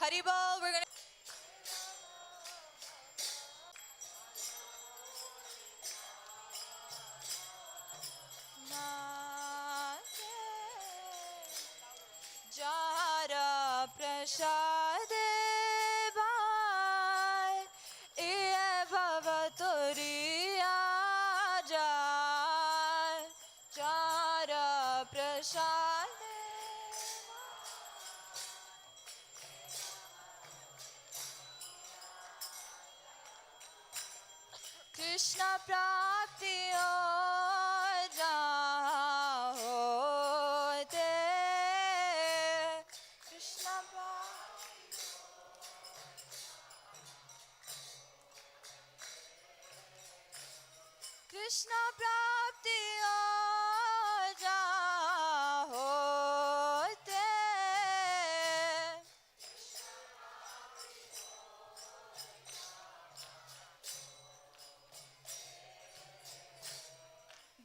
Haribol, we're gonna. Jara prasade bhai, iye bhavatori ajay. Jara prasade. Krishna prapti ho jahan hote. Krishna prapti. Krishna prapti ho jahan hote.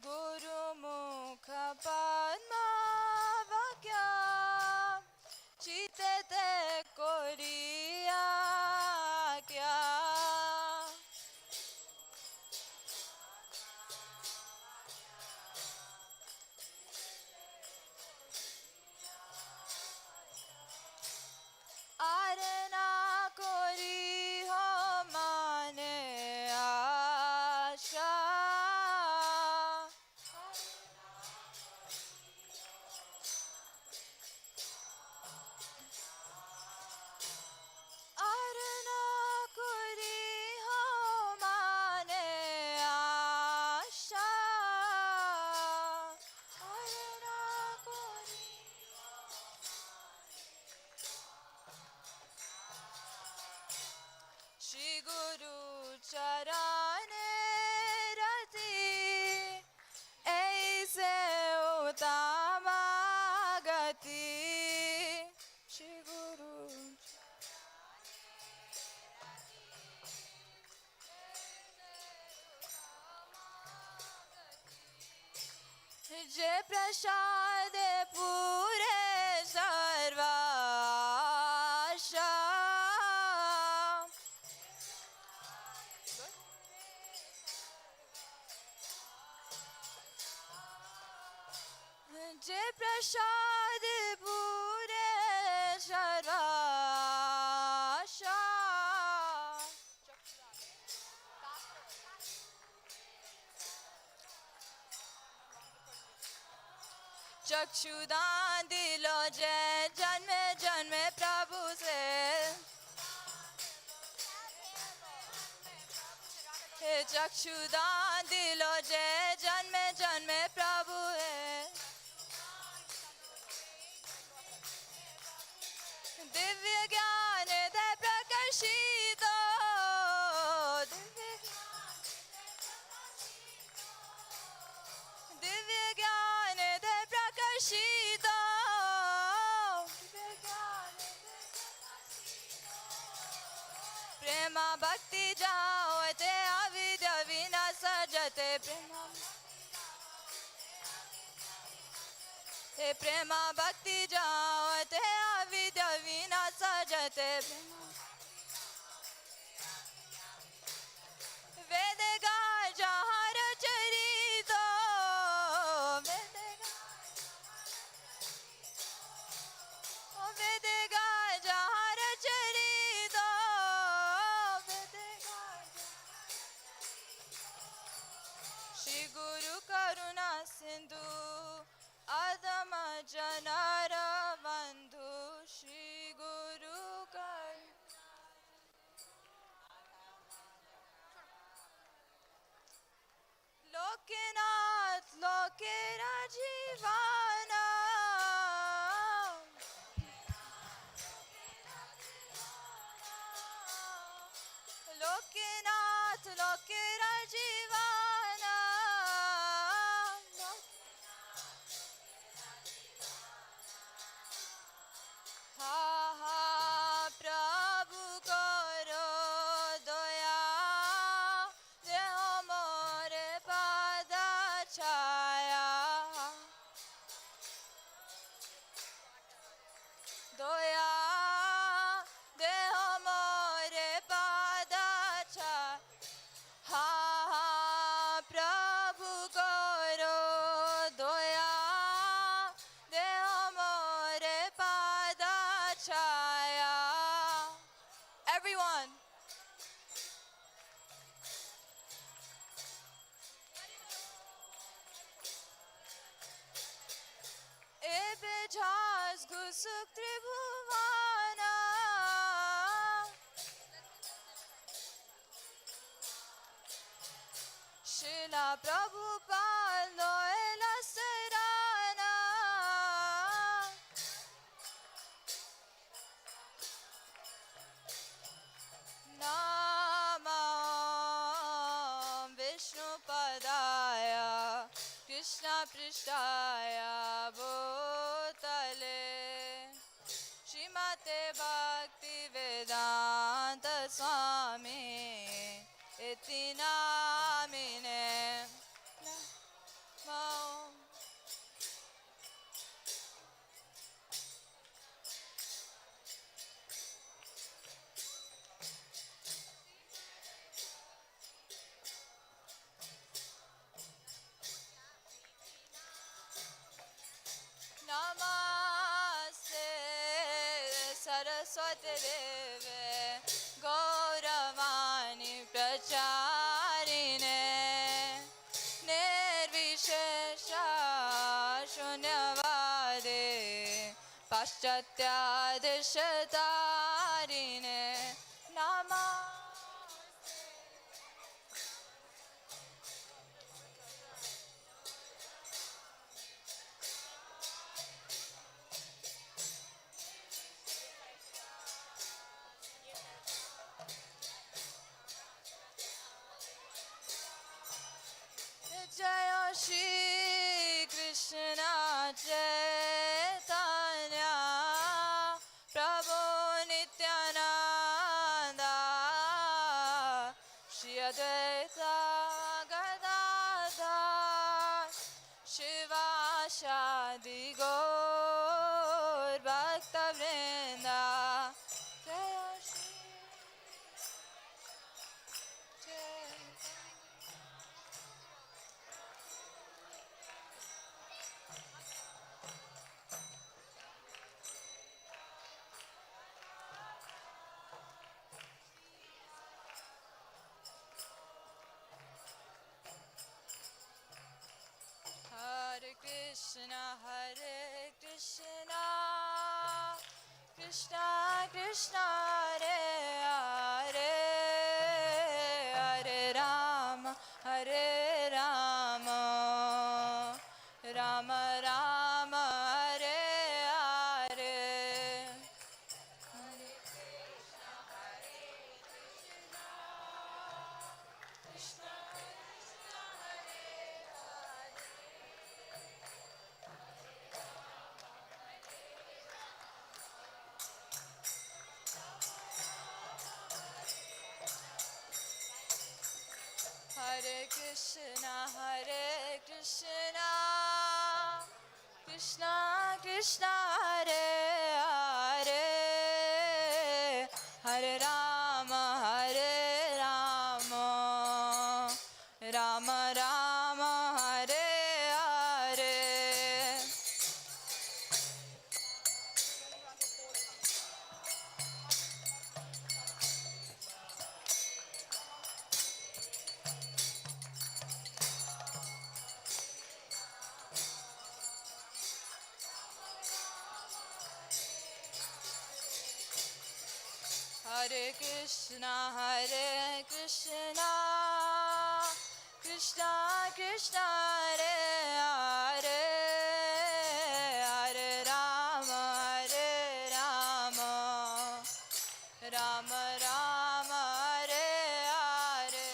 Guru mukha padma vakya chite te koriya kya. Arana kori ho mane asha. Arana kori ho mane asha. Arana kori. Shri Guru Charane Rati Aise Utama Gati. Shri Guru Je prasad pure sarvasha. Je prasad pure sarvasha. चक्षुदान दिलो जय जन्मे जन्मे प्रभु से. हे चक्षुदान दिलो जय जन्मे जन्मे प्रभु है. दिव्य ज्ञान दे प्रकाशित. दिव्य ज्ञान दे प्रकाशित. प्रेमा भक्ति जाओते अविद्य विनाश सजते. प्रेमा भक्ति जाओते अविद्य विनाश सजते. वेद गाय जहार चरित. वेद गाय जहार चरित. श्री गुरु करुणा सिंधु अधम जनार बंधु. श्री गुरु लोकनाथ लोकेरा जीवाना. लोकनाथ लोकेरा जीवाना. हा हा प्रभु करो दया. देहो मोरे पाद छाया. झास घुसुक त्रिभुवाना शिला प्रभुपाल लोयला सराना नाम विष्णुपदाय कृष्ण पृष्ठाय भूतले श्रीमते भक्ति वेदांत स्वामी इति नामिने नमो नमस्ते सरस्वती देवे गौरवाणी प्रचारिणे निर्विशेष शून्यवादे पाश्चात्यादिशतारिणे नमः जय श्री कृष्ण चैतन्य प्रभु नित्यानंद श्री अद्वैत गदाधर शिवासादि गौर भक्तवृंद जय Shri Hare Krishna Krishna Krishna Hare Hare Hare Rama Rama Rama Hare Hare Hare Krishna Krishna Krishna Hare Hare Krishna Krishna Krishna Hare Hare Hare Rama Rama Rama Hare Hare Hare Krishna Krishna Krishna Hare Hare Hare Rama Rama Rama Hare Hare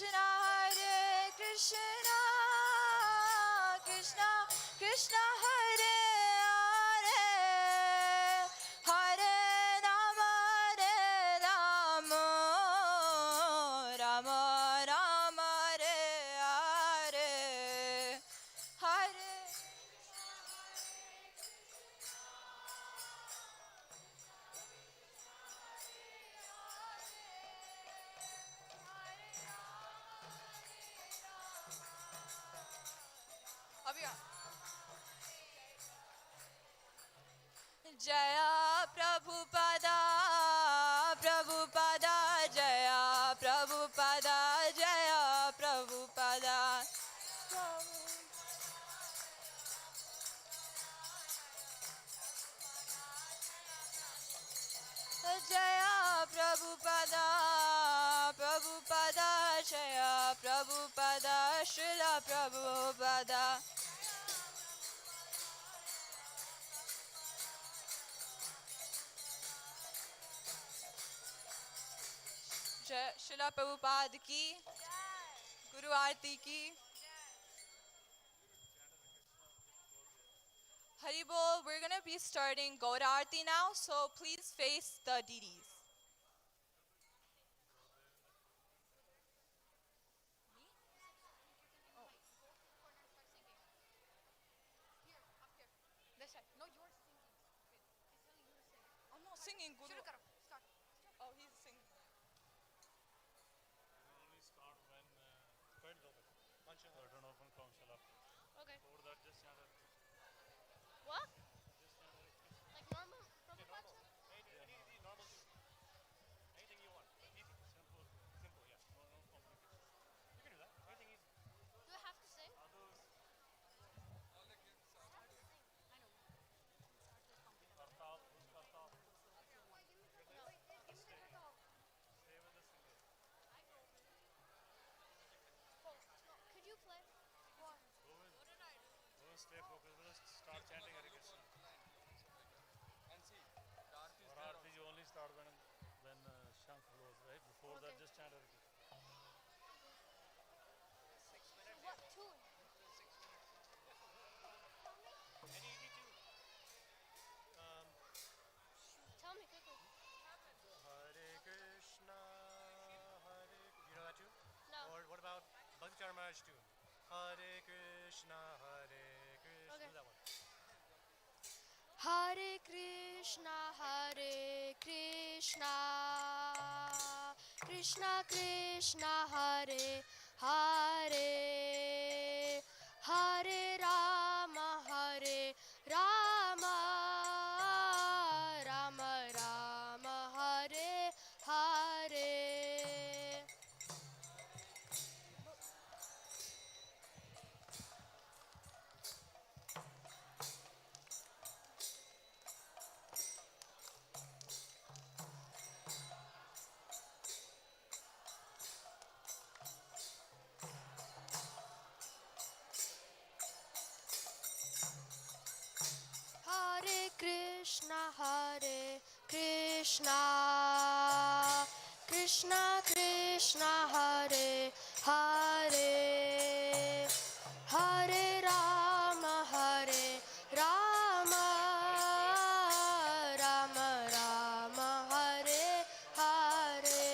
Hare Krishna Krishna Krishna Hare Hare Hare Rama Rama Rama Hare Hare Hare Hare Jaya Prabhupada, Prabhupada, Jaya Prabhupada, Jaya Prabhupada. Jaya Prabhupada, Prabhupada, Jaya Prabhupada, Srila Prabhupada. Jai Srila Prabhupada ki, Guru Aarti ki. Haribol, we're going to be starting Gauda Aarti now, so please face the deities. No, you're singing. Wait, he's telling you to sing. I'm not singing Guru. Start. Oh, he's singing. Only start when turn off and come shall up. Okay. Before that, just chant Hare Krishna. What? Just chant Hare Krishna. Like normal Prabhupada stuff? Any normal thing. Anything you want. Easy. Simple. Simple, yeah. No complications. You can do that. Anything easy. Do I have to sing? Others, I know. kartal, who's kartal? No. Just stay with the singer. Could you play? What? Go and stay focused. Just start chanting Hare Krishna. And see, Darth is Or there Aarti you only start when Shankh blows, right? Before that, Okay. just chant Hare Krishna. What tune? Any easy tune. Tell me quickly. Hare Krishna, Hare. You know that tune? No. Or what about Bhakti Charan Maharaj tune? Hare Krishna, Hare Krishna. Okay. Do that one. Hare Krishna, Hare Krishna, Krishna Krishna, Hare Hare, Hare Rama, Hare Rama, Rama Rama, Hare Hare. Hare Krishna, Krishna Krishna, Hare Hare, Hare Rama, Hare Rama, Rama Rama, Hare Hare.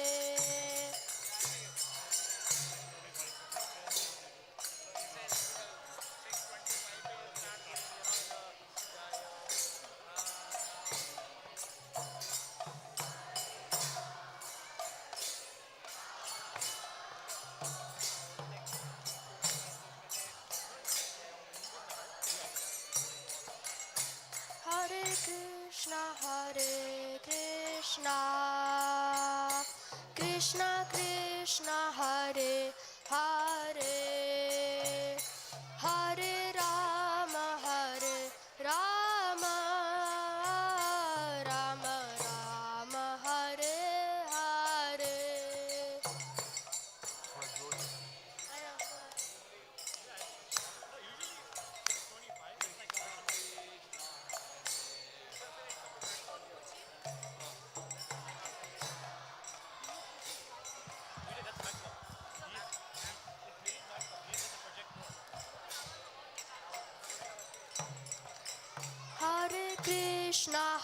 Hare Krishna, Krishna Krishna, Hare Hare, Hare Rama, Hare Rama, Rama Rama, Hare Hare. I know.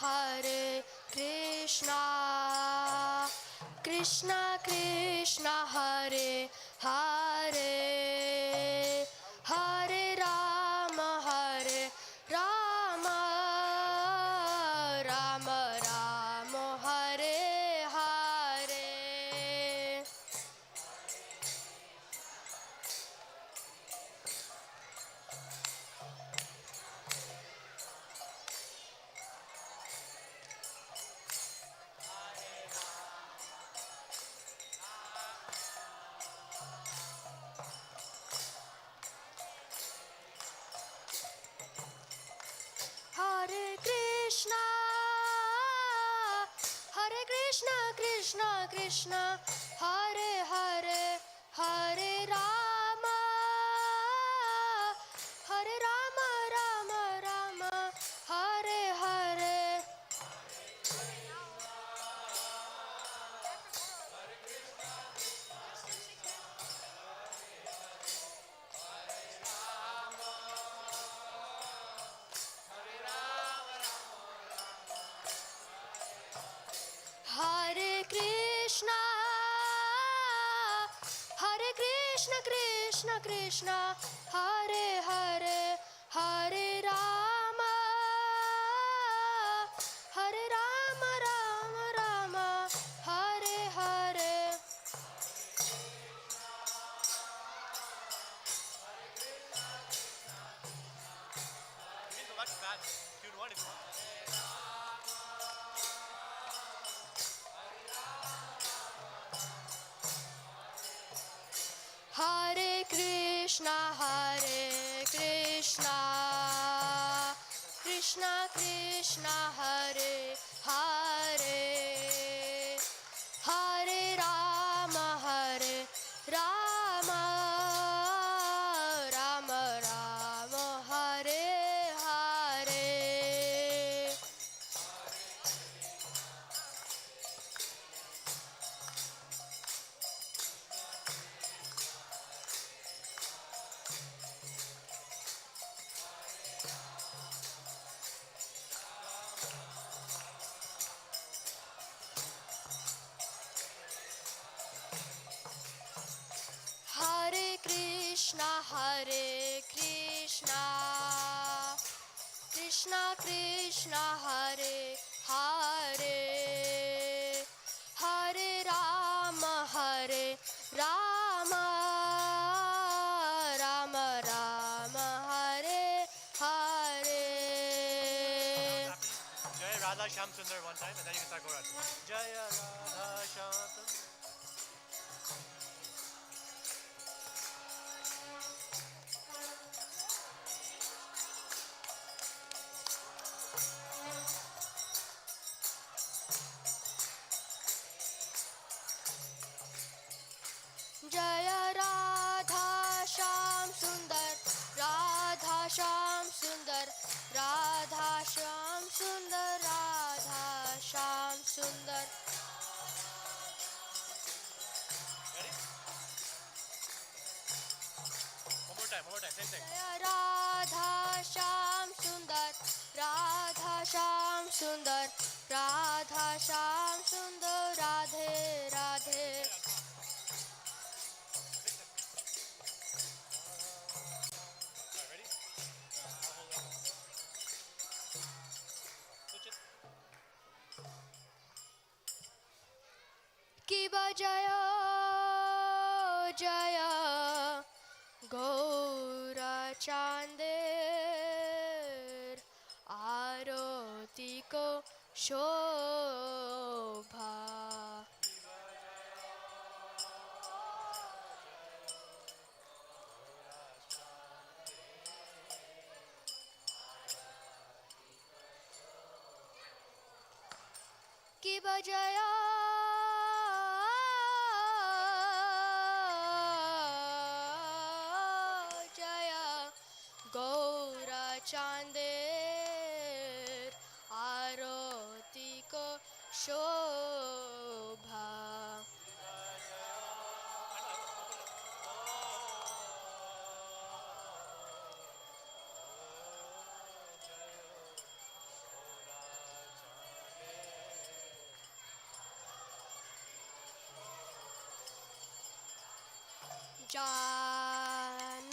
Hare Krishna, Krishna Krishna, Hare Hare, Hare Rama, Hare Rama, Rama Rama, Hare Hare. Krishna Krishna Krishna Hare Hare Hare Rama Hare Rama Rama Rama Hare Hare Hare Krishna Hare Krishna Krishna Krishna Hare Hare Hare Rama Hare Rama Rama Rama Hare Hare You can select that tune 1 if you want. Hare Krishna Krishna Krishna Hare Hare Hare Rama Rama Rama Hare Hare Hare Krishna Krishna Krishna Hare Hare Hare Rama Rama Rama Hare Hare Jai Radha Shyam Sundar one time and then you can start Gaurati. Jaya Radha Shyam Sundar. Jaya Radha Shyam Sundar Radha Shyam Sundar Radha Shyam Sundar Radha Shyam Sundar Ready? One more time, same thing. Jaya Radha Shyam Sundar Radha Shyam Sundar Radha Shyam Sundar Radhe Radhe Alright, ready? I'll hold it. Switch it. Kiba Jaya Jaya Gaura Chandir Aroti ko Shobha Kiba Jaya Jaya Gaura Chandir Aroti ko Shobha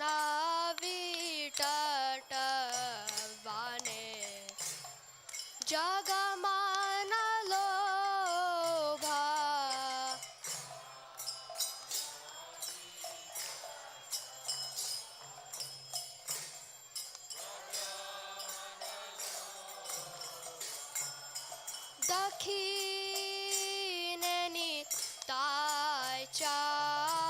Janavi Tatavane Jagamana Lobha Dakhineni Tai Chan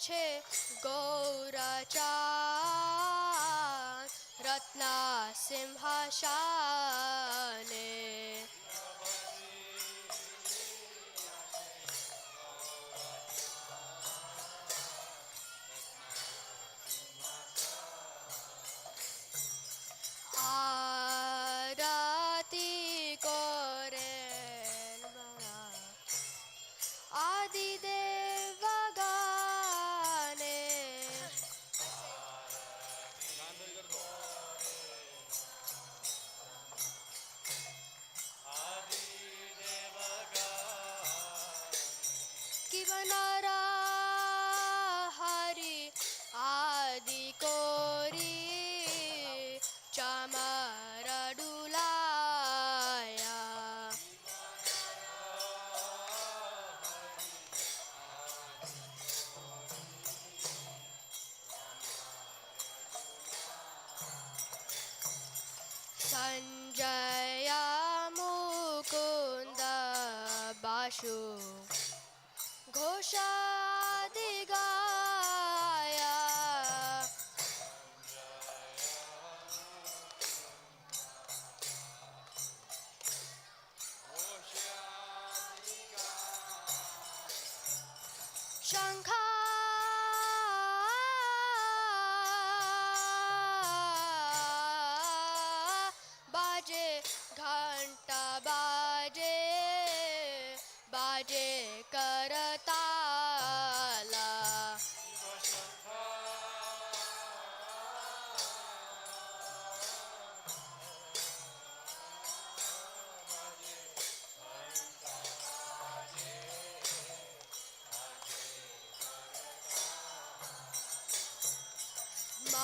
আছে গৌরচাঁদ রত্না সিংহাসনে আরতি করেন আদিদেব গানে কি বনারা হরি আদি করি চামার ডুলায়া সঞ্জয় মুকুন্দ বাসু ঘোষাদি গায়া শঙ্খা বাজে ঘন্টা বাজে বাজে করতালা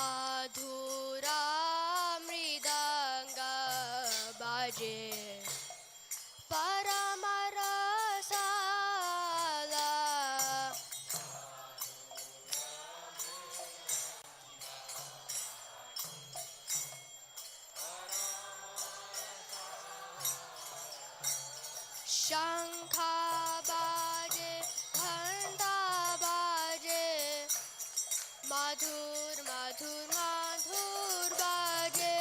মাধুরা মৃদঙ্গ বাজে পরমরসালা শঙ্খ বাজে ঘন্টা বাজে মাধুর মাধুর মাধুর বাজে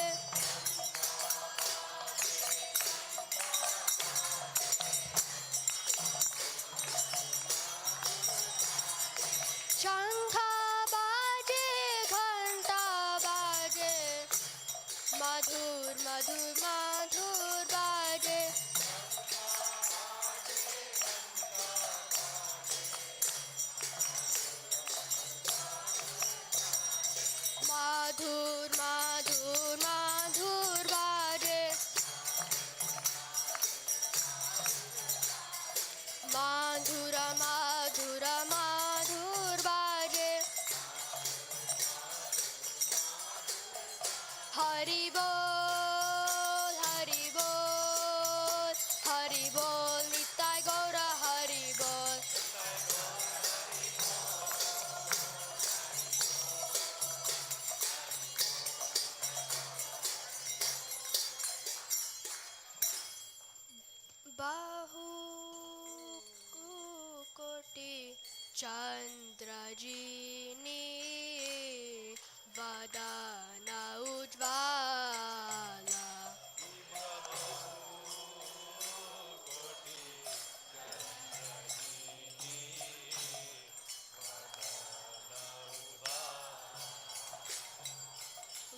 শঙ্খ বাজে ঘন্টা বাজে মাধুর মাধুর মাধুর বাজে মাধুর মাধুর মাধুর বাজে মাধুর মাধুর মাধুর বাজে হরি বল হরি বল হরি বল নিতাই গৌর হরি বল বাহু কোটি চন্দ্রজিনী বদন উজ্জ্বলা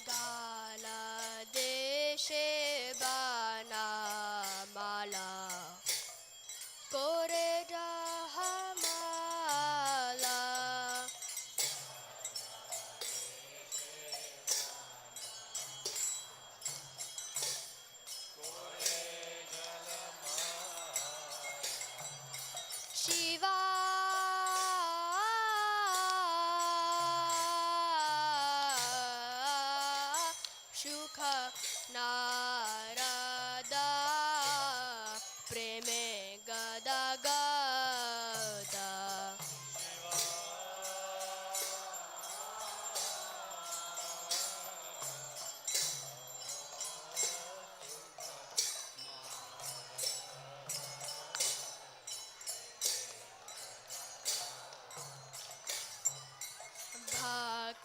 গালা দেশে বানামালা করে জাহামালা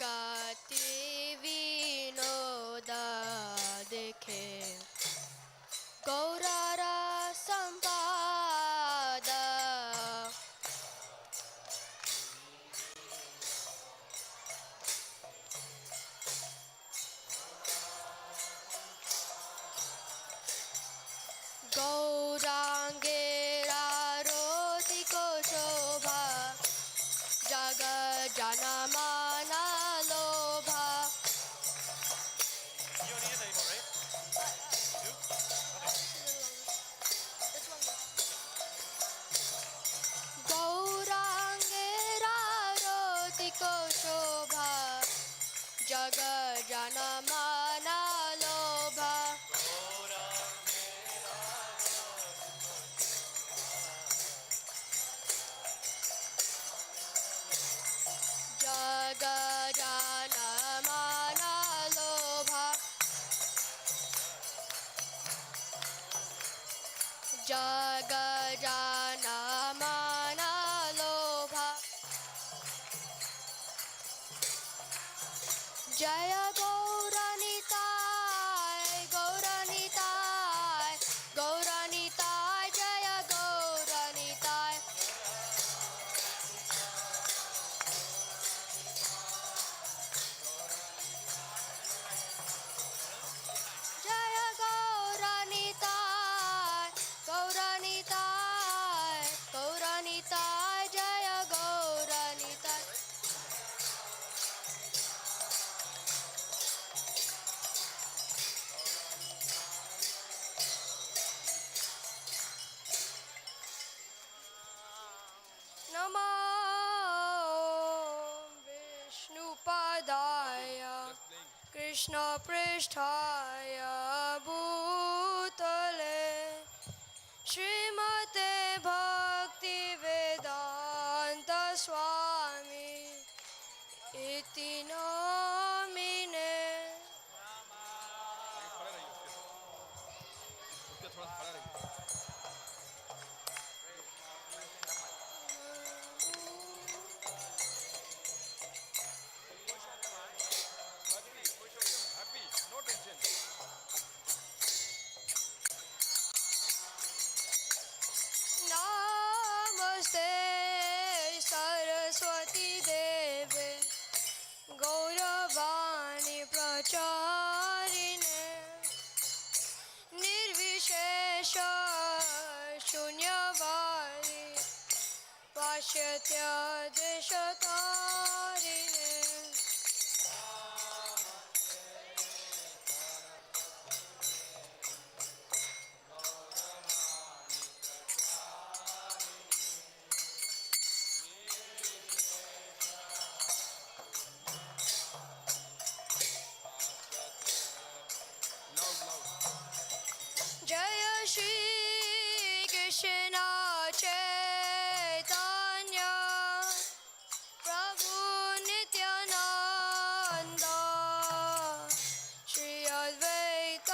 कति विनोद देखे गौरार संपाद गौरांगेरा रोतिको शोभा जग जनमाना लोभा You don't need it anymore, right? You do? गौरांगेरा रोतिको शोभा जग जनमाना लोभा जग जनमाना लोभा जग जनमाना लोभा जय गौरनिताय गौरनिताय गौरनिताय जय गौरनिताय जय गौरनिताय गौरनिताय गौरनिताय जय गौरनिताय नमो विष्णुपदाय कृष्णपृष्ठाय भूतले श्रीमते भक्तिवेदान्त स्वामी इति नामिने खड़े रहिए उसके थोड़ा खड़ा रहिए हैप्पी नो टेंशन नमस्ते सरस्वती देवे गौरवाणी प्रचारिणे निर्विशेष शून्यवादी पाश्चात्य देशतारिणे लाउड लाउड जय श्री कृष्ण चैतन्य प्रभु नित्यानंद श्री अद्वैत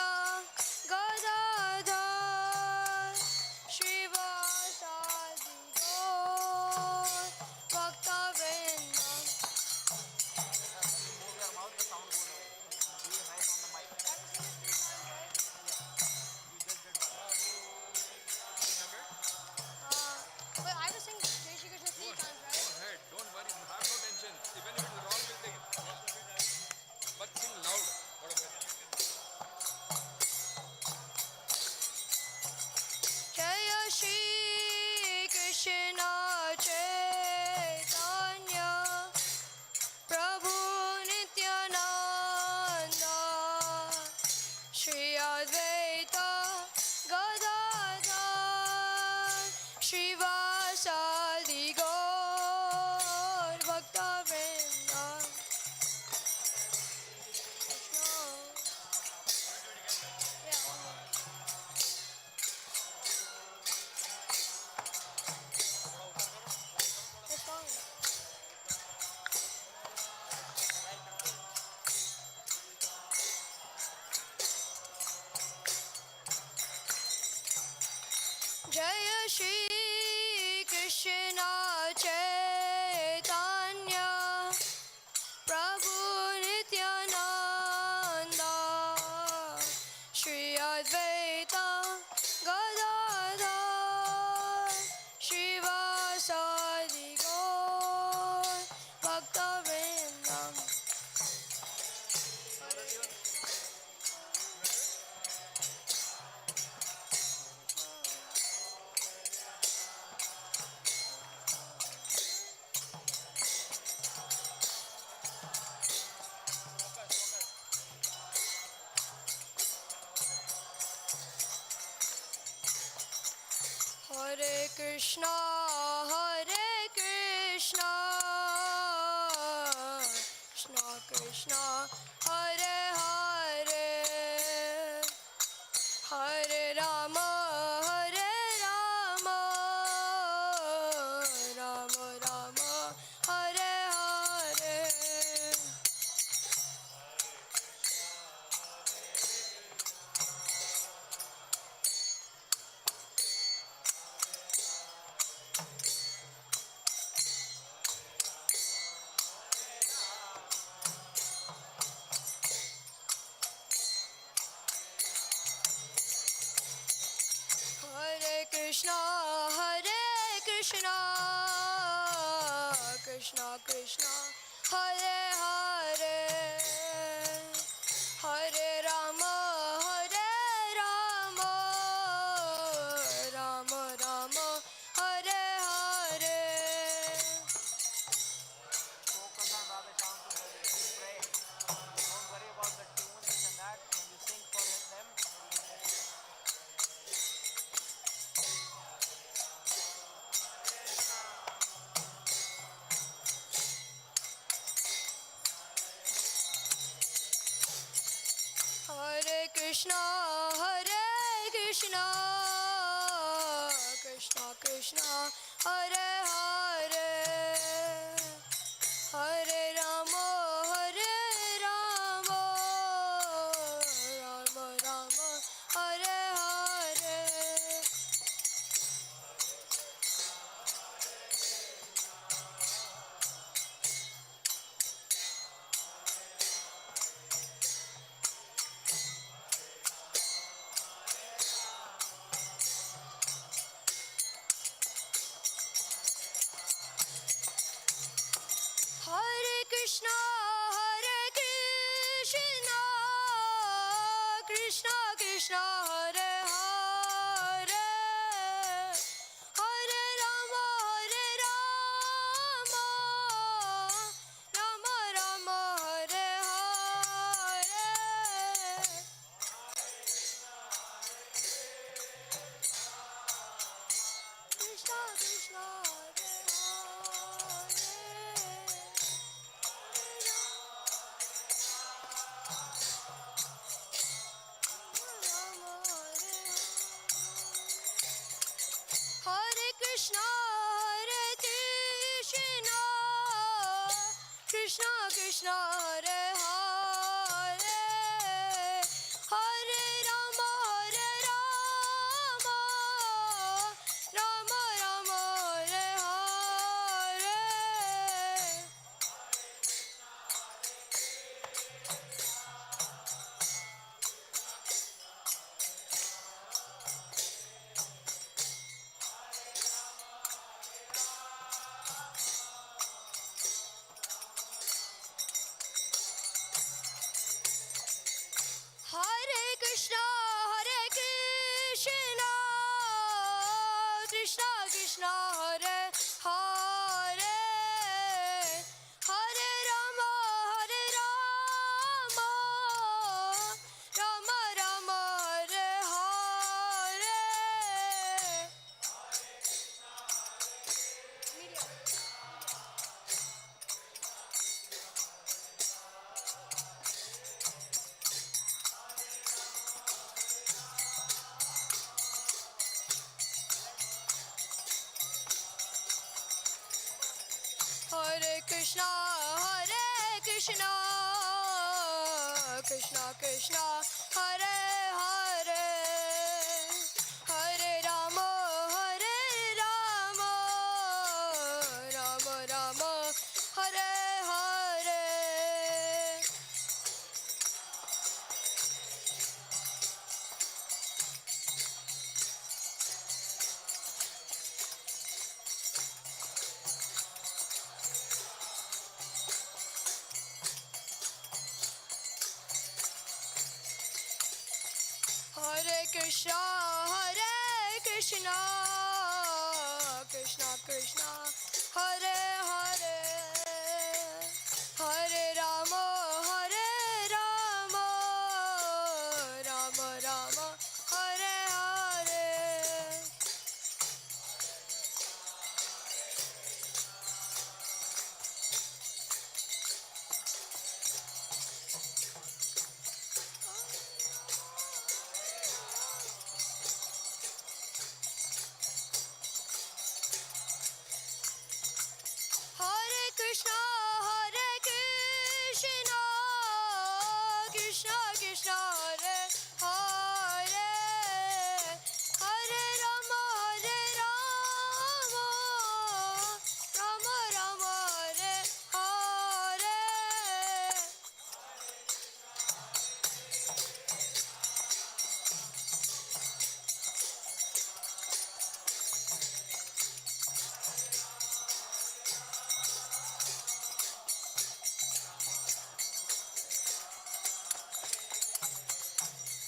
गदाधर श्रीवासादि गौर भक्तवृंद But I was saying Jai Shri Krishna 3 times, right? go ahead don't worry have no tension even if it is wrong we'll take it but sing loud जय श्री कृष्ण चैतन्य प्रभु नित्यानंद श्री अद्वैत गदाधर श्रीवासादि गौर भक्तवृंद Yeah, one more. It's fine. जय श्री कृष्ण चैतन्य प्रभु Krishna, Krishna Krishna, Hare Hare, Hare Rama, Rama Rama, Hare Hare. Hare Krishna, Krishna Krishna, Hare Hare, Hare Rama, Rama Rama, Hare Hare. Focus on Radha Shyam Sundar. Pray. Don't worry about the tune, this and that. When you sing for them, Hare Krishna, Krishna Krishna, Hare Hare, Hare Rama, Rama Rama, Hare Hare. Hare Krishna, Krishna Krishna, Hare Hare, Hare Rama, Rama Rama, Hare Hare. Krishna Krishna, Hare Hare Krishna, Krishna Krishna, Hare Hare, Hare Rama, Rama Rama, Hare Hare. Hare Krishna, Krishna Krishna, Hare Hare, Hare Rama, Rama Rama, Hare Hare. Hare Krishna, Krishna Krishna, Hare Hare, Hare Rama, Rama Rama, Hare Hare. Hare Krishna, Krishna Krishna, Hare Hare, Hare Rama, Rama Rama, Hare Hare. Krishna Hare Hare Hare Rama Rama Rama Hare Hare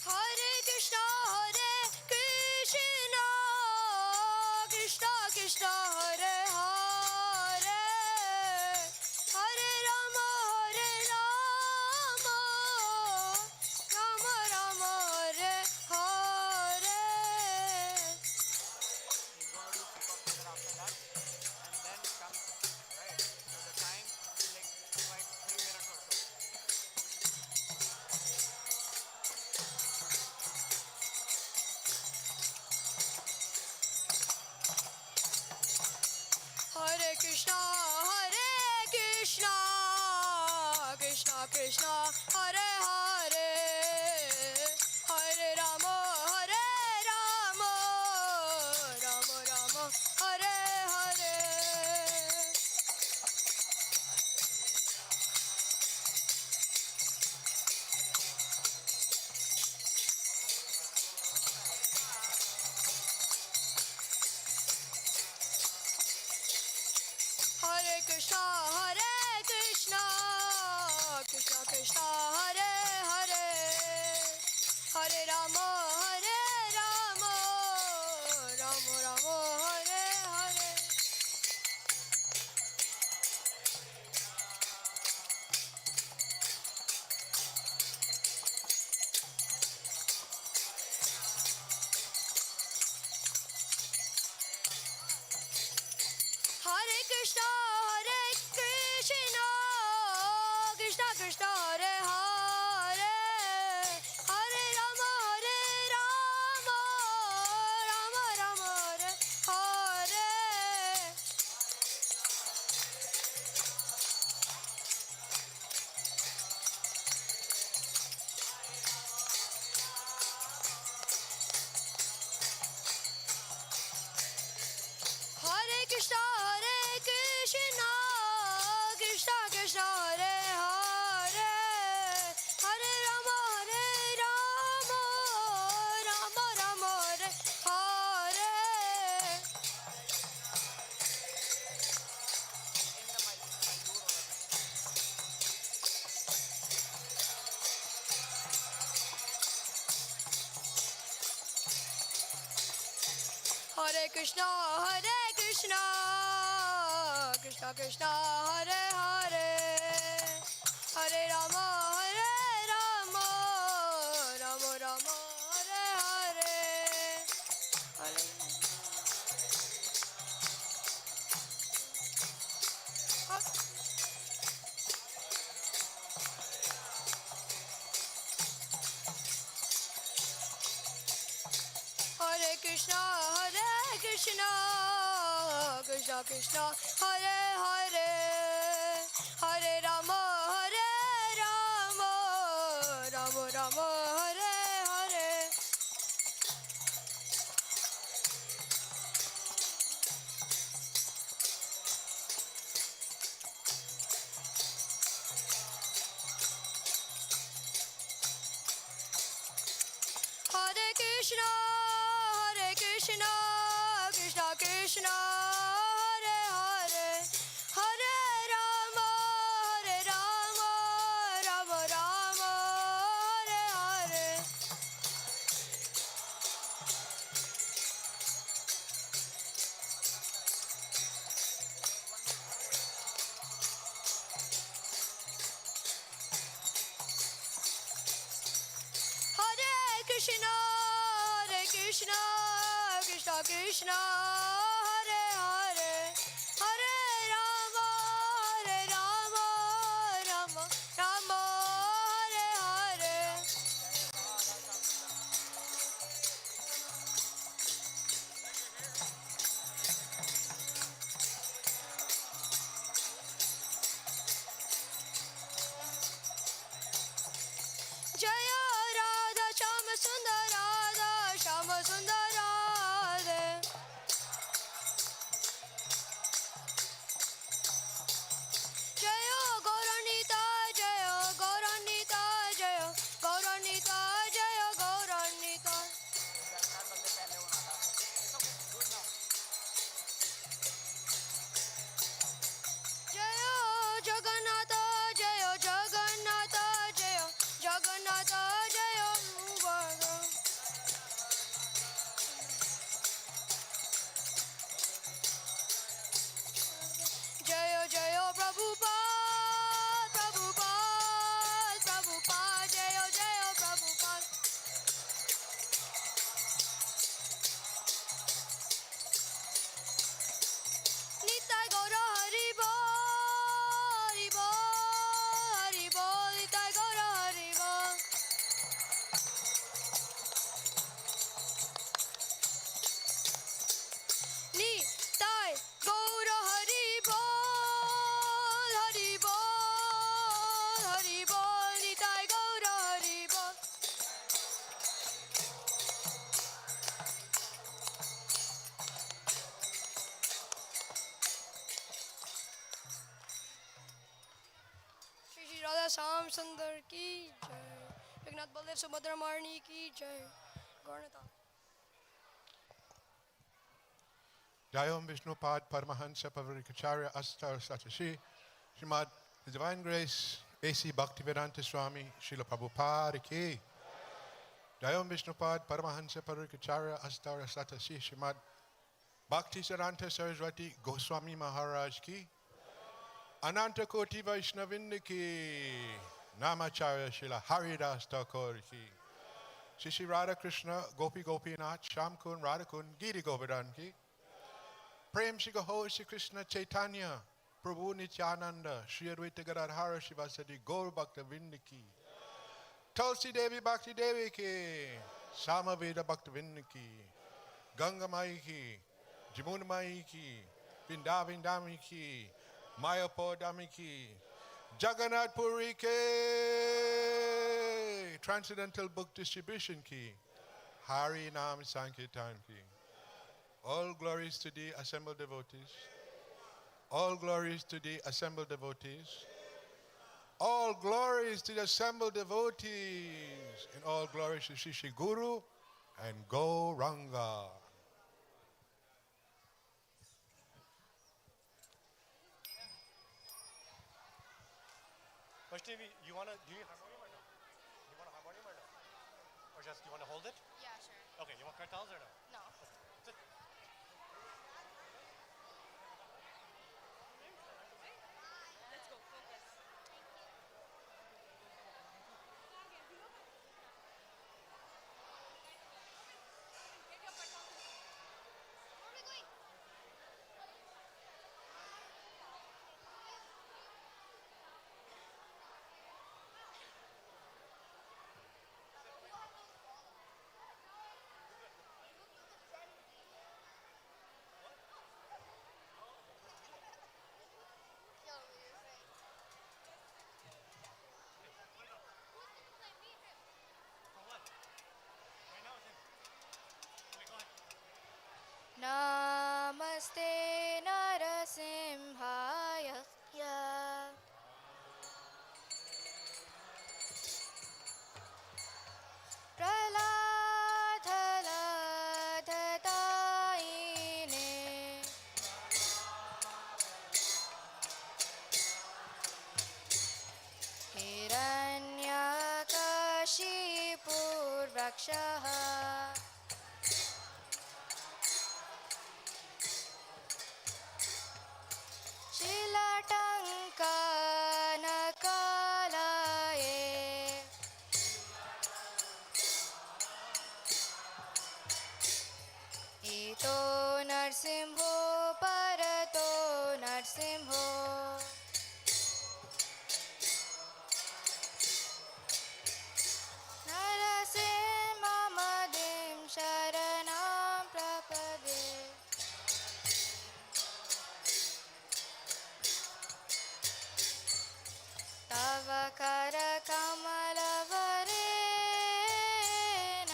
Hare Krishna Krishna Krishna Hare Hare Hare Rama Rama Rama Hare Hare He's going to do push-ups later after that, and then comes right. So the time will like 3 minutes or so. Hare Krishna Krishna Krishna Hare Hare Hare Rama Rama Rama Hare Hare Hare Krishna Krishna Krishna Hare Hare Hare Rama Rama Rama Hare Hare Hare Krishna Krishna Krishna Hare Hare Hare Rama Rama Rama Hare Hare Hare Krishna Krishna Krishna Hare Hare Hare Rama Rama Rama Hare Hare In the mic, दूर हो रहा है. Hare Krishna Krishna Krishna Hare Hare Hare Rama Rama Rama Hare Hare Hare Hare Krishna Krishna Krishna Hare Hare Hare Rama Rama Rama Hare Hare Hare Krishna Krishna Krishna Hare Hare Hare Rama Rama Rama Hare Hare Hare Krishna Krishna Krishna Hare Hare Hare Rama Rama Rama Hare Hare Jaya सुन्दरादा Shyam सुन्दरादे जय गौरान्विता जय गौरान्विता जय गौरान्विता जय गौरान्विता जगन्नाथ बंदे पहले होना था. It's okay. Good now. जय जगन्नाथ जय जगन्नाथ जय जगन्नाथ जय भगवान जय जय प्रभुपाद प्रभुपाद प्रभुपाद जय जय प्रभुपाद निताय गौर हरि बोल हरि बोल हरि बोल निताय गौर हरि बोल निताय गौर हरि बोल हरि बोल हरि बोल निताय गौर हरि बोल श्री श्री राधा श्याम सुंदर की जय जगन्नाथ बलदेव सुभद्रा मारणी की जय Gaurnath Jayom Vishnupad Paramahansa Pavarikacharya Astar Satashi Srimad His Divine Grace A.C. Bhaktivedanta Swami Srila Prabhupada Ki Jayom Vishnupad Paramahansa Pavarikacharya Astar Satashi Srimad Bhakti Saranta Saraswati Goswami Maharaj Ki Ananta Koti Vaishnavinda Ki Namacharya Srila Haridas Thakur Ki Shri Shri Radha Krishna Gopi Gopinath Shamkun Radhakun Giri Govardhan Ki Prem Shri Gaho Shri Krishna Chaitanya Prabhu Nityananda Shri Advaita Gadadhara Shivasadi Gaur Bhakta Vindaki Tulsi Devi Bhakti Devi Ki Samaveda Bhakta Vindaki Ganga Mai Ki Jamuna Mai Ki Vindavindami Ki Mayapur Dami Ki Jagannath Puri Ki Transcendental Book Distribution Ki Hari Nam Sankirtan Ki All glories to the assembled devotees. All glories to the assembled devotees. All glories to the assembled devotees. And all glories to Shri Shri Guru and Gauranga. Vaishnavi, do you harmonium or no? You want a harmonium or no? Or just, you want to hold it? Yeah, sure. Okay, you want kartals or no? No. Sit. Let's go. Focus. For what? Right now it's in. Okay, go ahead. नमस्ते नरसिंहाय प्रह्लादलधतायिने हिरण्यकशिपुर्वक्षः शिलाटङ्कनकलये इतो नरसिंहो परतो नरसिंहो नरसिंहमदिं शरणं प्रपदे तव करकमलवरेण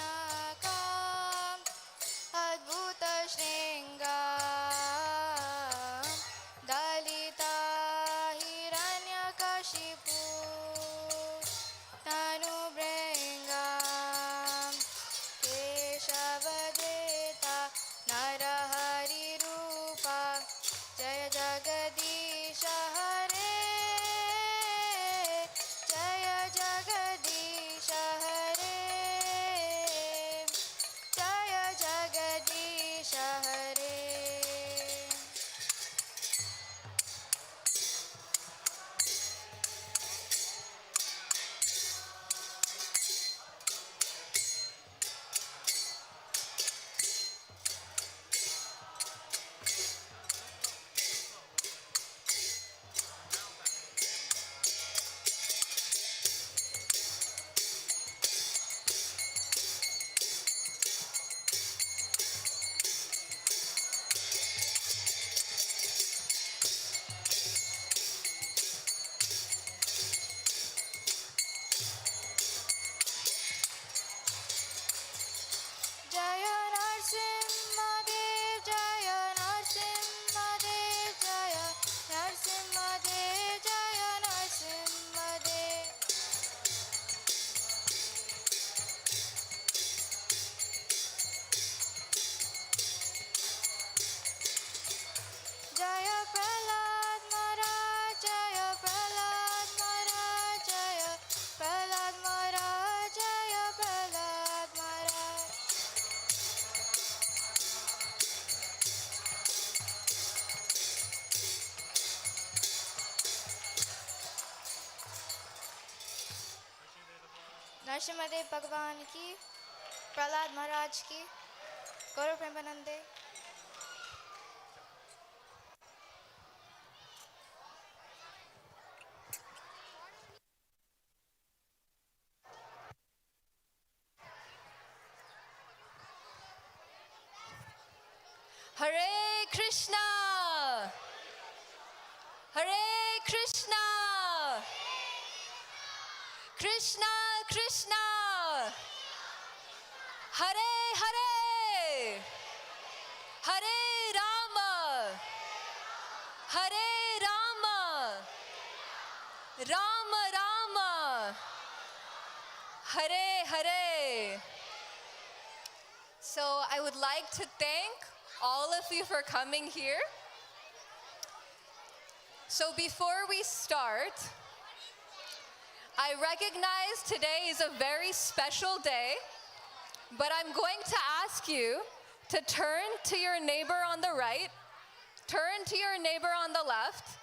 शिपु तनुभृङ्गां केशवदेता नरहरिरूपा जय जगदीश हरे जय जगदीश हरे जय जगदीश हरे जय नरसिंहदेव जय नरसिंहदेव जय नरसिंहदेव जय नरसिंहदेव जय प्रहलाद महाराज जय प्रहलाद महाराज जय प्रहलाद महाराज जय प्रहलाद महाराज नरसिंहदेव भगवान की प्रहलाद महाराज की गौरव प्रेमानंदे Hare Krishna! Hare Krishna! Krishna Krishna! Hare Hare! Hare Rama! Hare Rama! Rama Rama! Hare Hare! So I would like to thank all of you for coming here. So before we start, I recognize today is a very special day, but I'm going to ask you to turn to your neighbor on the right, turn to your neighbor on the left,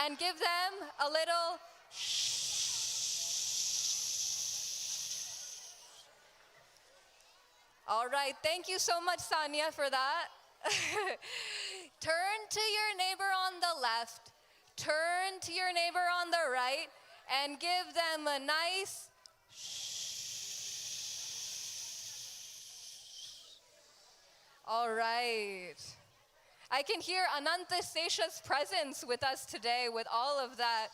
and give them a little shh. All right, thank you so much, Sanya, for that. Turn to your neighbor on the left, turn to your neighbor on the right, and give them a nice all right. I can hear Ananta Sesha's presence with us today with all of that.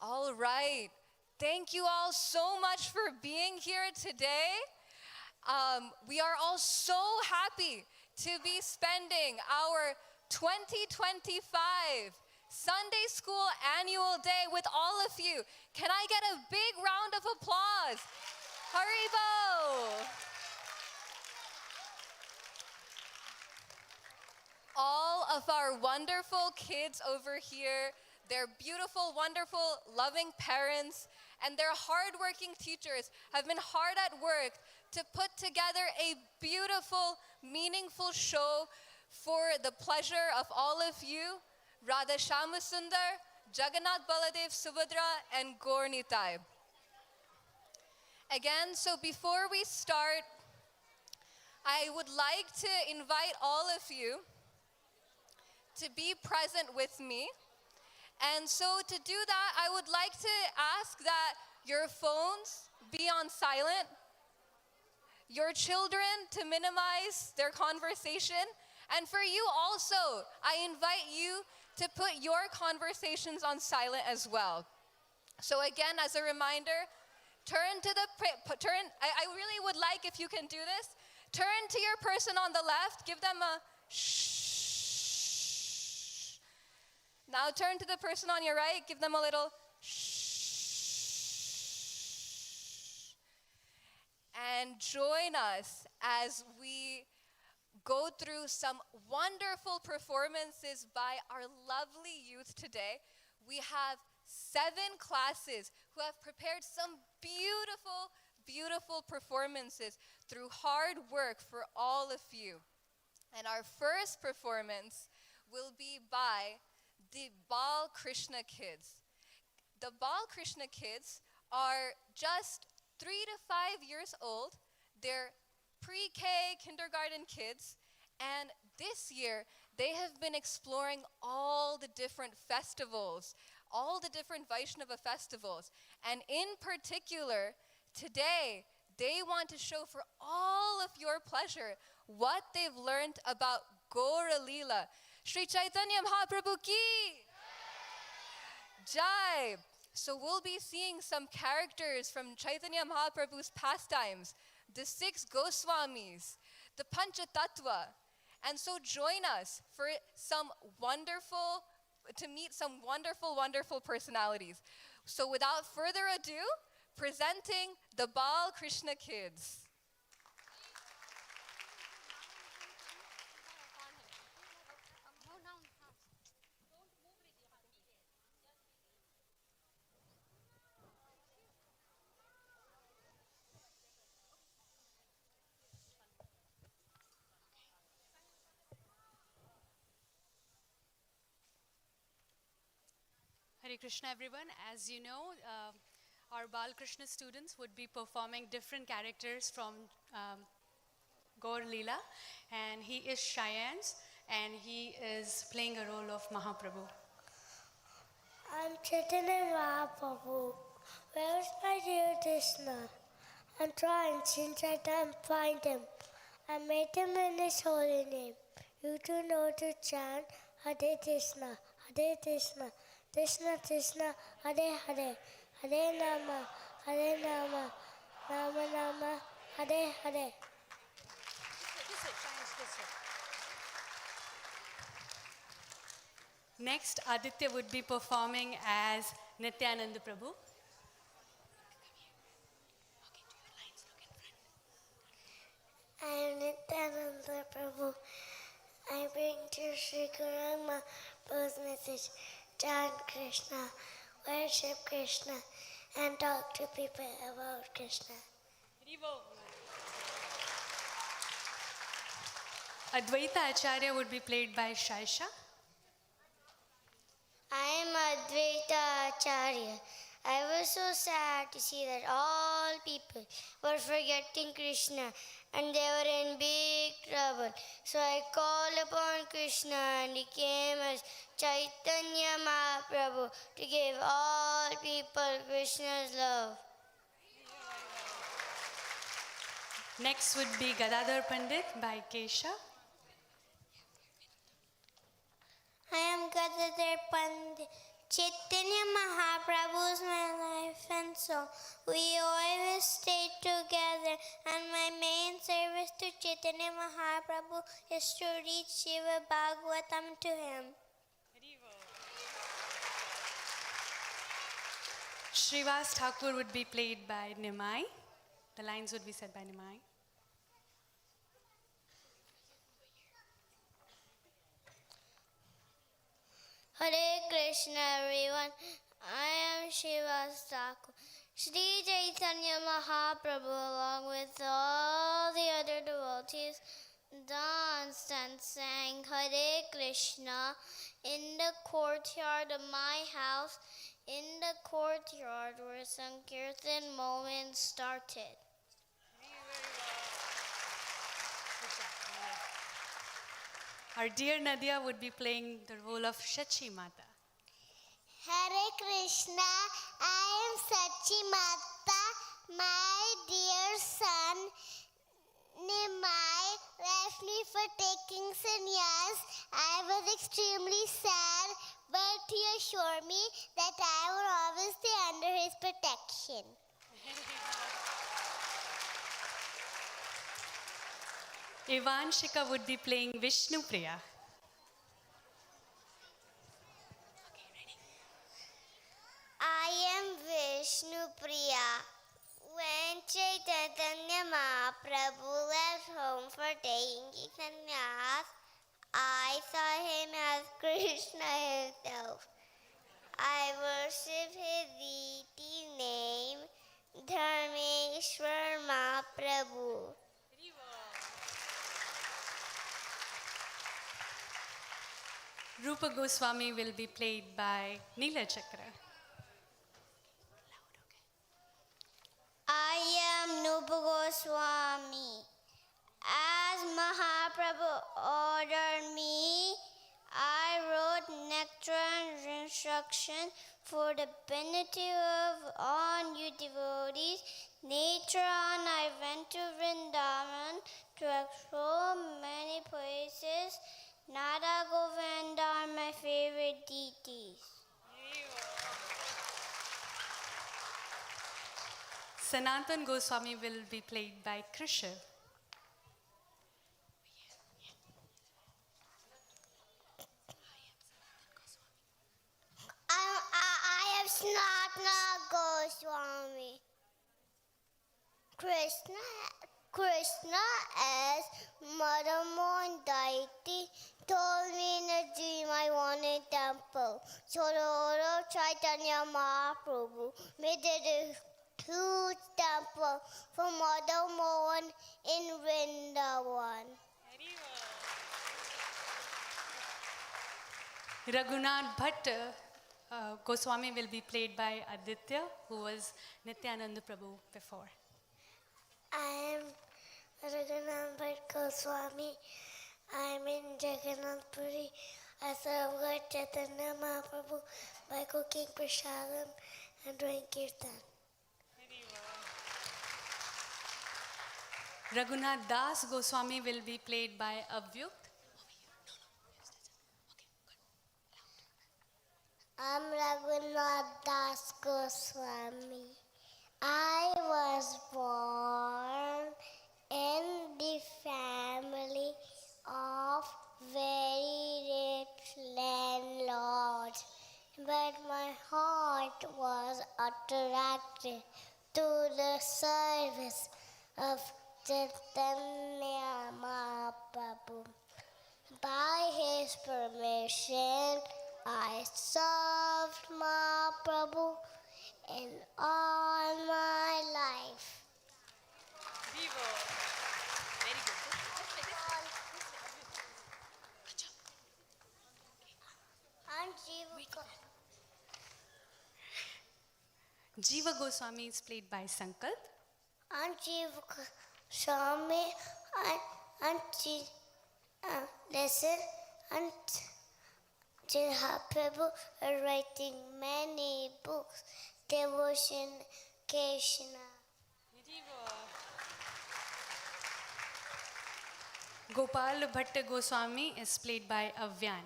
All right. Thank you all so much for being here today. We are all so happy to be spending our 2025 Sunday School Annual Day with all of you. Can I get a big round of applause? Haribo! All of our wonderful kids over here, their beautiful, wonderful, loving parents, and their hardworking teachers have been hard at work to put together a beautiful, meaningful show for the pleasure of all of you, Radha Shamasundar, Jagannath Baladev Subhadra, and Gaur Nitai. Again, so before we start, I would like to invite all of you to be present with me. And so to do that, I would like to ask that your phones be on silent, your children to minimize their conversation, and for you also, I invite you to put your conversations on silent as well. So again, as a reminder, I really would like if you can do this, turn to your person on the left, give them a shh, Now turn to the person on your right, give them a little shh. And join us as we go through some wonderful performances by our lovely youth today. We have 7 classes who have prepared some beautiful, beautiful performances through hard work for all of you. And our first performance will be by the Bal Krishna kids. The Bal Krishna kids are just 3 to 5 years old. They're pre-K kindergarten kids, and this year they have been exploring all the different festivals, all the different Vaishnava festivals, and in particular, today they want to show for all of your pleasure what they've learned about Gaura Leela. Sri Chaitanya Mahaprabhu ki Jai. So we'll be seeing some characters from Chaitanya Mahaprabhu's pastimes, the 6 Goswamis, the Panchatattva. And so join us for to meet some wonderful, wonderful personalities. So without further ado, presenting the Bal Krishna kids. Hare Krishna, everyone. As you know, our Bal Krishna students would be performing different characters from Gaur Leela, and he is Cheyenne's, and he is playing a role of Mahaprabhu. I'm Chaitanya Mahaprabhu. Where's my dear Krishna? I'm trying since I can't find him. I made him in his holy name. You too know to chant Hare Krishna, Hare Krishna, Krishna Krishna, Hare Hare, Hare Nama, Nama Nama, Hare Hare. Next, Aditya would be performing as Nityananda Prabhu. I am Nityananda Prabhu. I bring to Sri Guru Mahaprabhu's message, chant Krishna, worship Krishna, and talk to people about Krishna. Advaita Acharya would be played by Shaisha. I am Advaita Acharya. I was so sad to see that all people were forgetting Krishna and they were in big trouble. So I called upon Krishna and he came as Chaitanya Mahaprabhu to give all people Krishna's love. Next would be Gadadhar Pandit by Kesha. I am Gadadhar Pandit. Chaitanya Mahaprabhu is my life and soul. We always stay together, and my main service to Chaitanya Mahaprabhu is to read Shiva Bhagavatam to him. Srivas Thakur would be played by Nimai. The lines would be said by Nimai. Hare Krishna, everyone. I am Shiva Thakur. Sri Chaitanya Mahaprabhu, along with all the other devotees, danced and sang Hare Krishna in the courtyard of my house, in the courtyard where Sankirtan moment started. Our dear Nadia would be playing the role of Shachi Mata. Hare Krishna, I am Sachi Mata. My dear son Nimai left me for taking sannyas. I was extremely sad, but he assured me that I would always stay under his protection. Ivanshika would be playing Vishnu Priya. Supriya. When Chaitanya Mahaprabhu left home for taking sannyas, I saw him as Krishna himself. I worship his deity name, Dharmeshwar Mahaprabhu. Rupa Goswami will be played by Neela Chakra. I am Nupa Goswami. As Mahaprabhu ordered me, I wrote nectar and instruction for the benefit of all you devotees. Later on, I went to Vrindavan to explore many places. Nada Govinda are my favorite deities. Sanatan Goswami will be played by Krisha. I am Snatna Goswami. Krishna as Mother Moon deity told me in a dream I want a temple. So Lord Chaitanya Mahaprabhu made a huge temple for Mother Moon in Vrindavan. Raghunath Bhatt Goswami will be played by Aditya, who was Nityananda Prabhu before. I am Raghunath Bhatt Goswami. I am in Jagannath Puri. I serve Lord Chaitanya Mahaprabhu by cooking prasadam and doing kirtan. Raghunath Das Goswami will be played by Avyukt. I'm Raghunath Das Goswami. I was born in the family of very rich landlords, but my heart was attracted to the service of Chaitanya Mahaprabhu. By his permission, I served Mahaprabhu in all my life. Jiva Goswami is played by Sankalp. Swami listen, and Prabhu are writing many books, devotion, Krishna. Gopal Bhatt Goswami is played by Avyan.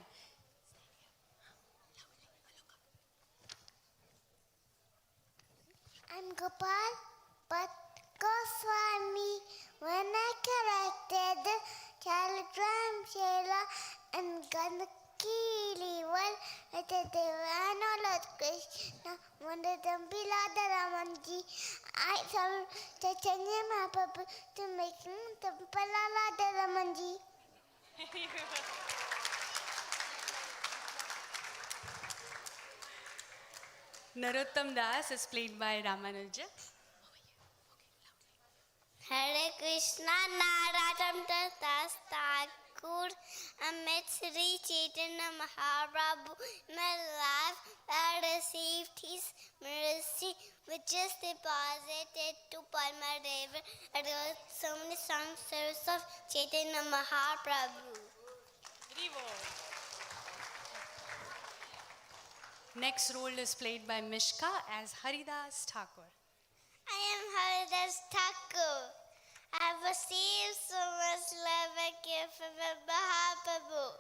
I'm Gopal Bhatt Goswami. When I collected the telegram, Shela and Gandakili, at the Devano Lord Krishna, Mandadam Bilada Ramanji, I served Chaitanya Mahaprabhu to make the Palala Ramanji. Narottam Das is played by Ramanuja. Hare Krishna Naratam Das Thakur Amit Sri Chaitanya Mahaprabhu my life I received his mercy which is deposited to Palma River and so many songs service of Chaitanya Mahaprabhu. Next role is played by Mishka as Haridas Thakur. I am Haridas Thakur. I have received so much love and care from Mahaprabhu.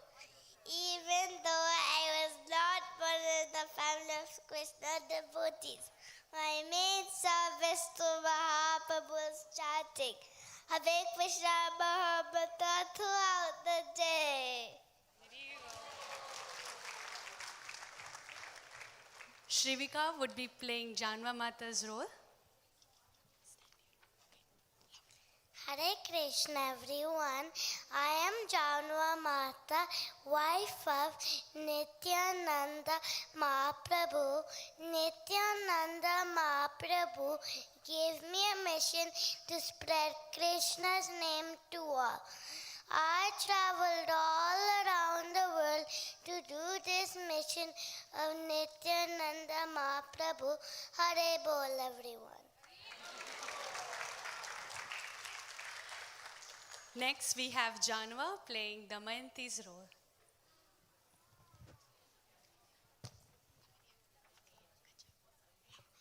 Even though I was not born in the family of Krishna devotees, my main service to Mahaprabhu is chanting Hare Krishna Mahamantra throughout the day. Shrivika would be playing Janva Mata's role. Hare Krishna everyone. I am Janva Mata, wife of Nityananda Mahaprabhu. Nityananda Mahaprabhu gave me a mission to spread Krishna's name to all. I traveled all around the world to do this mission of Nityananda Mahaprabhu. Hare Bol everyone. Next, we have Janva playing Damayanti's role.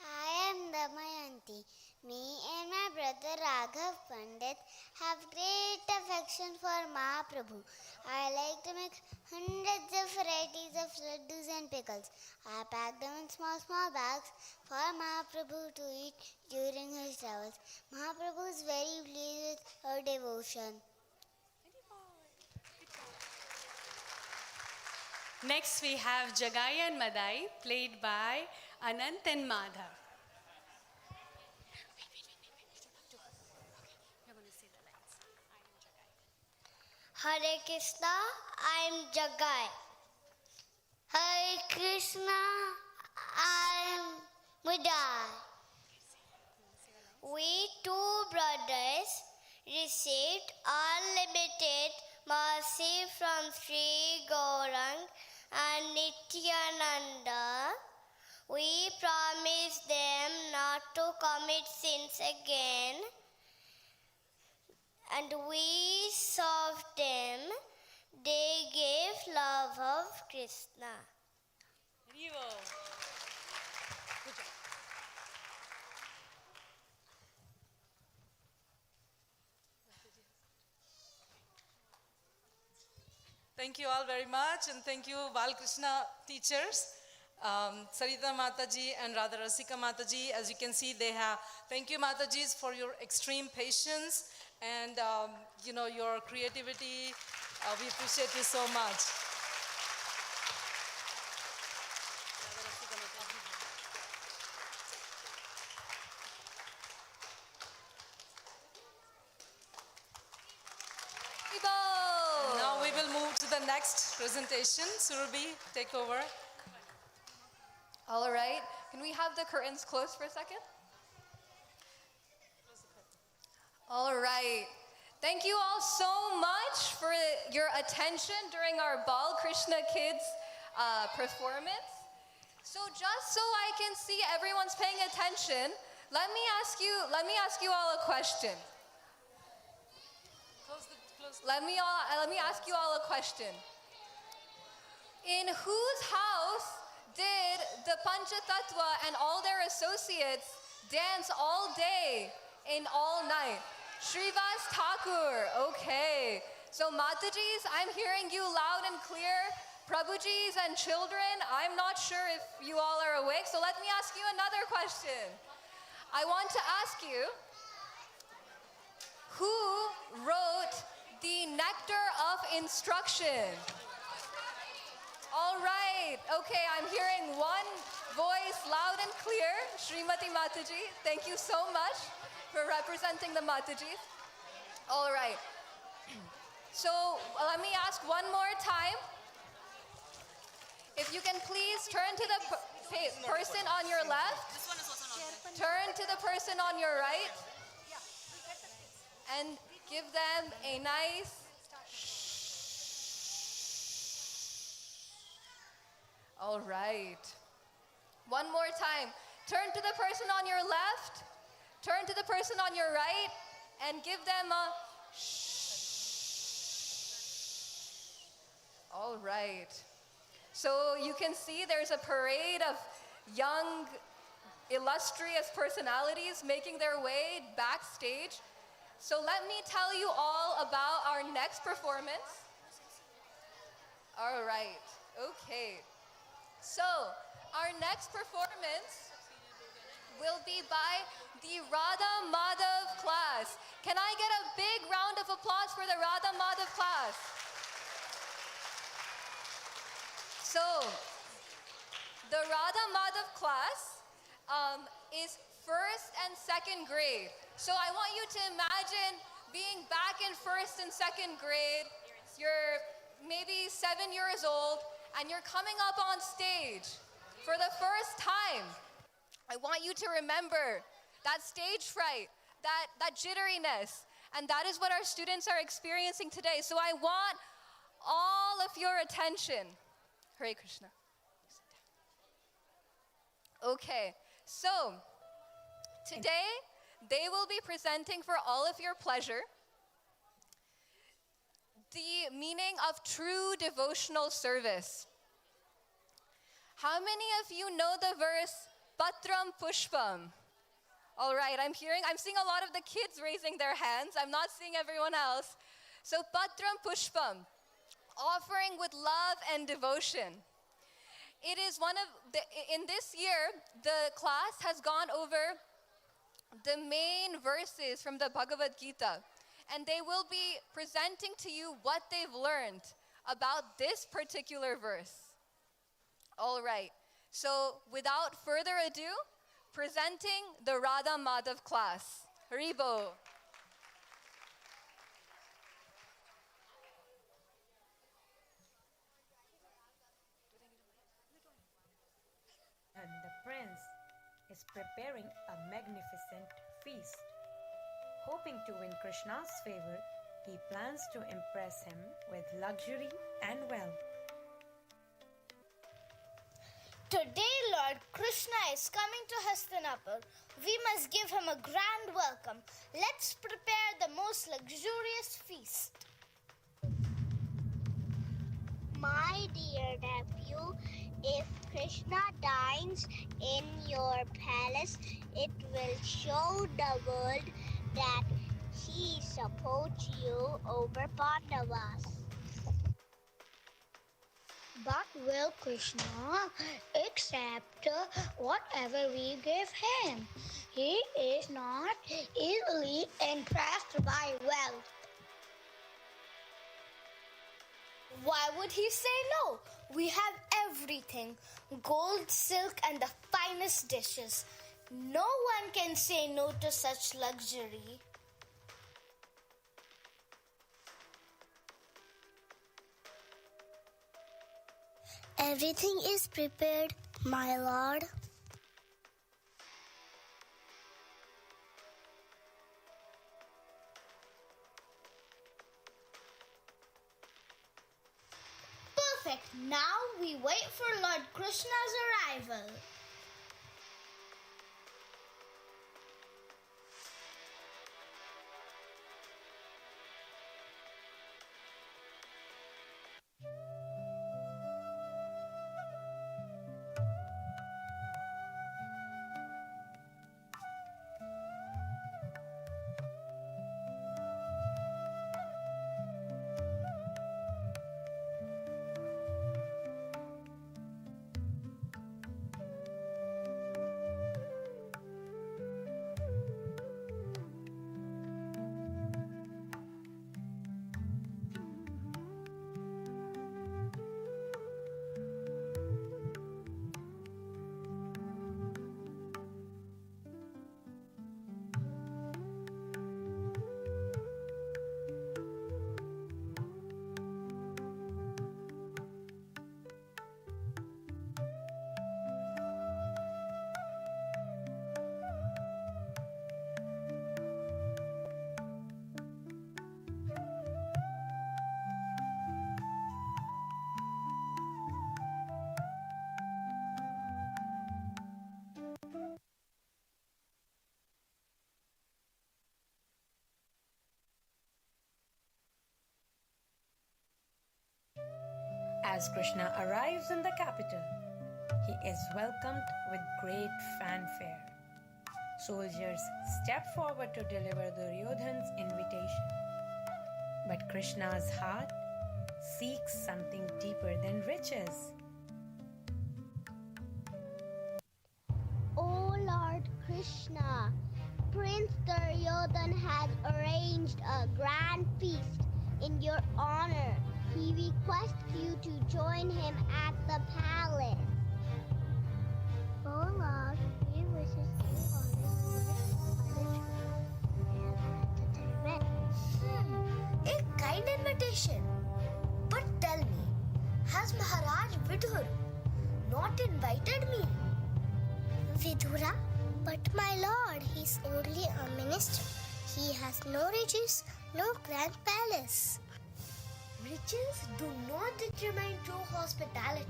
I am Damayanti. Me and my brother Raghav Pandit have great affection for Mahaprabhu. I like to make hundreds of varieties of laddus and pickles. I pack them in small bags for Mahaprabhu to eat during his travels. Mahaprabhu is very pleased with our devotion. Next, we have Jagai and Madai, played by Anant and Madhav. Hare Krishna, I am Jagai. Hare Krishna, I am Madai. We two brothers received unlimited mercy from Sri Gaurang and Nityananda. We promised them not to commit sins again, and we served them. They gave love of Krishna. Thank you all very much, and thank you Balkrishna teachers, Sarita Mataji and Radha Rasika Mataji. As you can see, they have, thank you Matajis for your extreme patience and your creativity. We appreciate you so much. Now we will move to the next presentation. Surabhi, take over. All right. Can we have the curtains closed for a second? All right. Thank you all so much for your attention during our Bal Krishna Kids performance. So just so I can see everyone's paying attention, let me ask you all a question. Let me ask you all a question. In whose house did the Panchatattva and all their associates dance all day and all night? Srivas Thakur, okay. So Matajis, I'm hearing you loud and clear. Prabhujis and children, I'm not sure if you all are awake, so let me ask you another question. I want to ask you, who wrote the Nectar of Instruction? All right, okay, I'm hearing one voice loud and clear. Srimati Mataji, thank you so much for representing the Matajis. All right, so let me ask one more time. If you can please turn to the person on your left, turn to the person on your right, and give them a nice all right. One more time. Turn to the person on your left, turn to the person on your right, and give them a all right. So you can see there's a parade of young, illustrious personalities making their way backstage. So let me tell you all about our next performance. All right, okay. So our next performance will be by the Radha Madhav class. Can I get a big round of applause for the Radha Madhav class? So the Radha Madhav Madhav class is first and second grade. So I want you to imagine being back in first and second grade. You're maybe 7 years old and you're coming up on stage for the first time. I want you to remember that stage fright, that jitteriness, and that is what our students are experiencing today. So I want all of your attention. Hare Krishna. Okay, so today they will be presenting for all of your pleasure the meaning of true devotional service. How many of you know the verse Patram Pushpam? All right, I'm seeing a lot of the kids raising their hands. I'm not seeing everyone else. So Patram Pushpam, offering with love and devotion. It is in this year, the class has gone over the main verses from the Bhagavad Gita, and they will be presenting to you what they've learned about this particular verse. All right, so without further ado, presenting the Radha Madhav class. Haribo. And the prince is preparing a magnificent feast. Hoping to win Krishna's favor, he plans to impress him with luxury and wealth. Today, Lord Krishna is coming to Hastinapur. We must give him a grand welcome. Let's prepare the most luxurious feast. My dear nephew, if Krishna dines in your palace, it will show the world that he supports you over Pandavas. But will Krishna accept whatever we give him? He is not easily impressed by wealth. Why would he say no? We have everything, gold, silk, and the finest dishes. No one can say no to such luxury. Everything is prepared, my lord. Perfect. Now we wait for Lord Krishna's arrival. As Krishna arrives in the capital, he is welcomed with great fanfare. Soldiers step forward to deliver Duryodhan's invitation. But Krishna's heart seeks something deeper than riches. O Lord Krishna, Prince Duryodhan has arranged a grand feast in your honor. He requests you to join him at the palace. invitation. But tell me, has Maharaj Vidhur not invited me? Vidura? But my lord, he's only a minister. He has no riches, no grand palace. Riches do not determine true hospitality.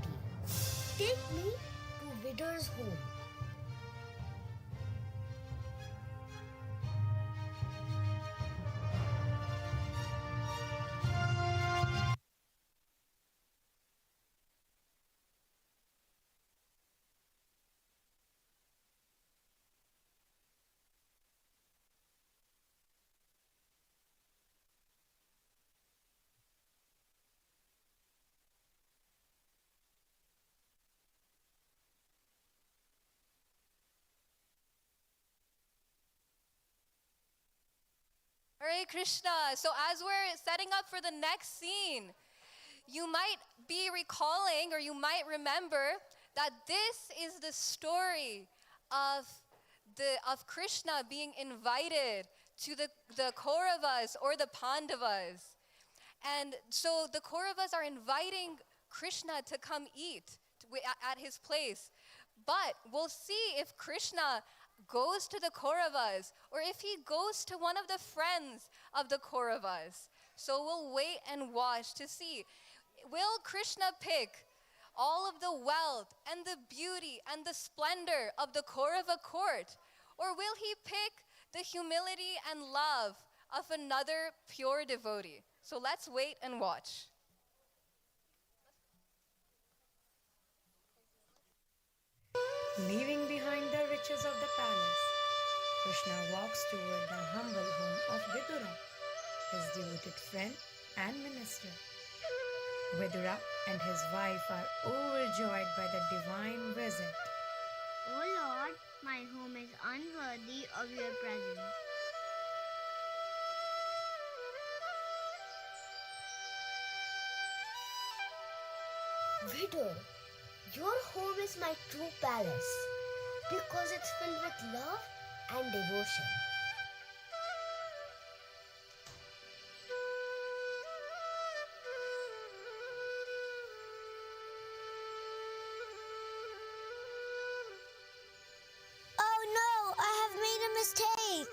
Take me to Vidur's home. Hare Krishna. So as we're setting up for the next scene, you might be recalling or you might remember that this is the story of Krishna being invited to the Kauravas or the Pandavas. And so the Kauravas are inviting Krishna to come eat at his place. But we'll see if Krishna goes to the Kauravas or if he goes to one of the friends of the Kauravas. So we'll wait and watch to see. Will Krishna pick all of the wealth and the beauty and the splendor of the Kaurava court? Or will he pick the humility and love of another pure devotee? So let's wait and watch. Leaving behind the riches of the palace, Krishna walks toward the humble home of Vidura, his devoted friend and minister. Vidura and his wife are overjoyed by the divine visit. O Lord, my home is unworthy of your presence. Vidur, your home is my true palace because it's filled with love and devotion. Oh no, I have made a mistake.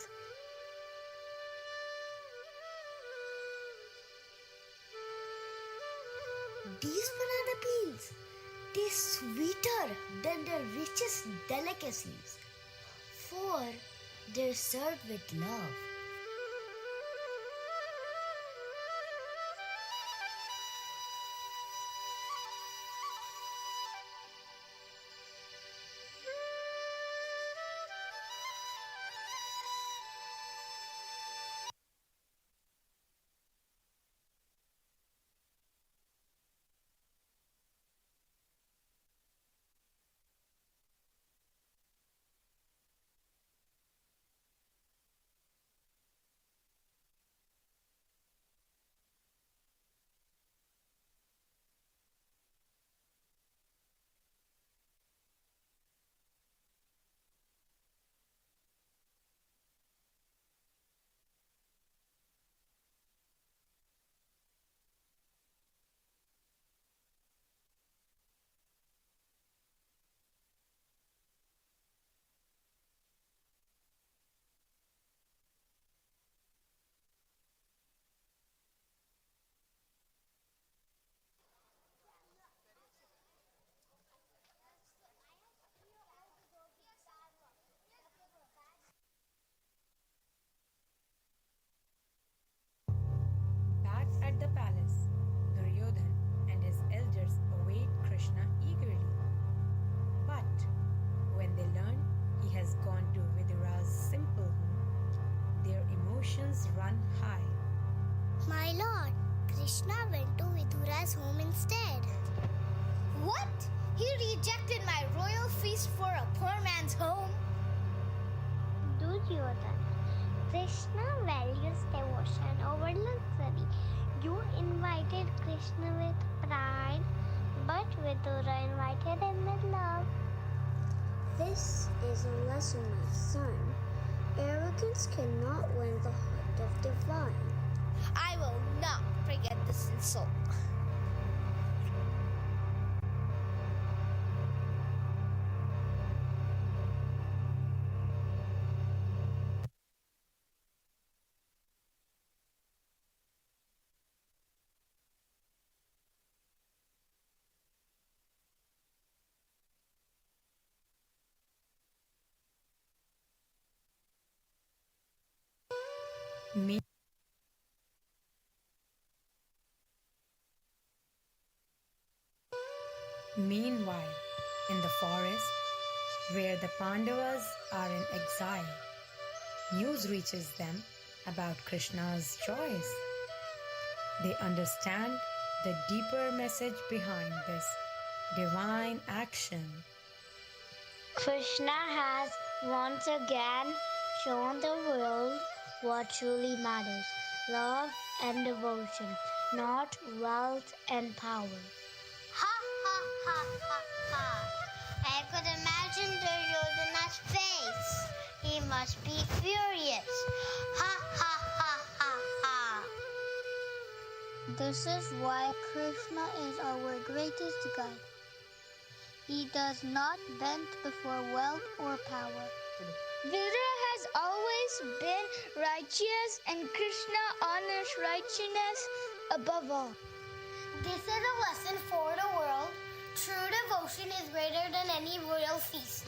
These banana peels, they're sweeter than the richest delicacies, for they're served with love. Back at the palace, Duryodhan and his elders await Krishna eagerly. But when they learn he has gone to Vidura's simple home, their emotions run high. My lord, Krishna went to Vidura's home instead. What? He rejected my royal feast for a poor man's home? Duryodhan, Krishna values devotion over luxury. You invited Krishna with pride, but Vidura invited him with love. This is a lesson, my son. Arrogance cannot win the heart of divine. I will not forget this insult. Me- Meanwhile, in the forest, where the Pandavas are in exile, news reaches them about Krishna's choice. They understand the deeper message behind this divine action. Krishna has once again shown the world what truly matters: love and devotion, not wealth and power. Ha ha ha ha ha! I could imagine Duryodhana's face. He must be furious. Ha ha ha ha ha! This is why Krishna is our greatest guide. He does not bend before wealth or power. Vidura has always been righteous, and Krishna honors righteousness above all. This is a lesson for the world. True devotion is greater than any royal feast.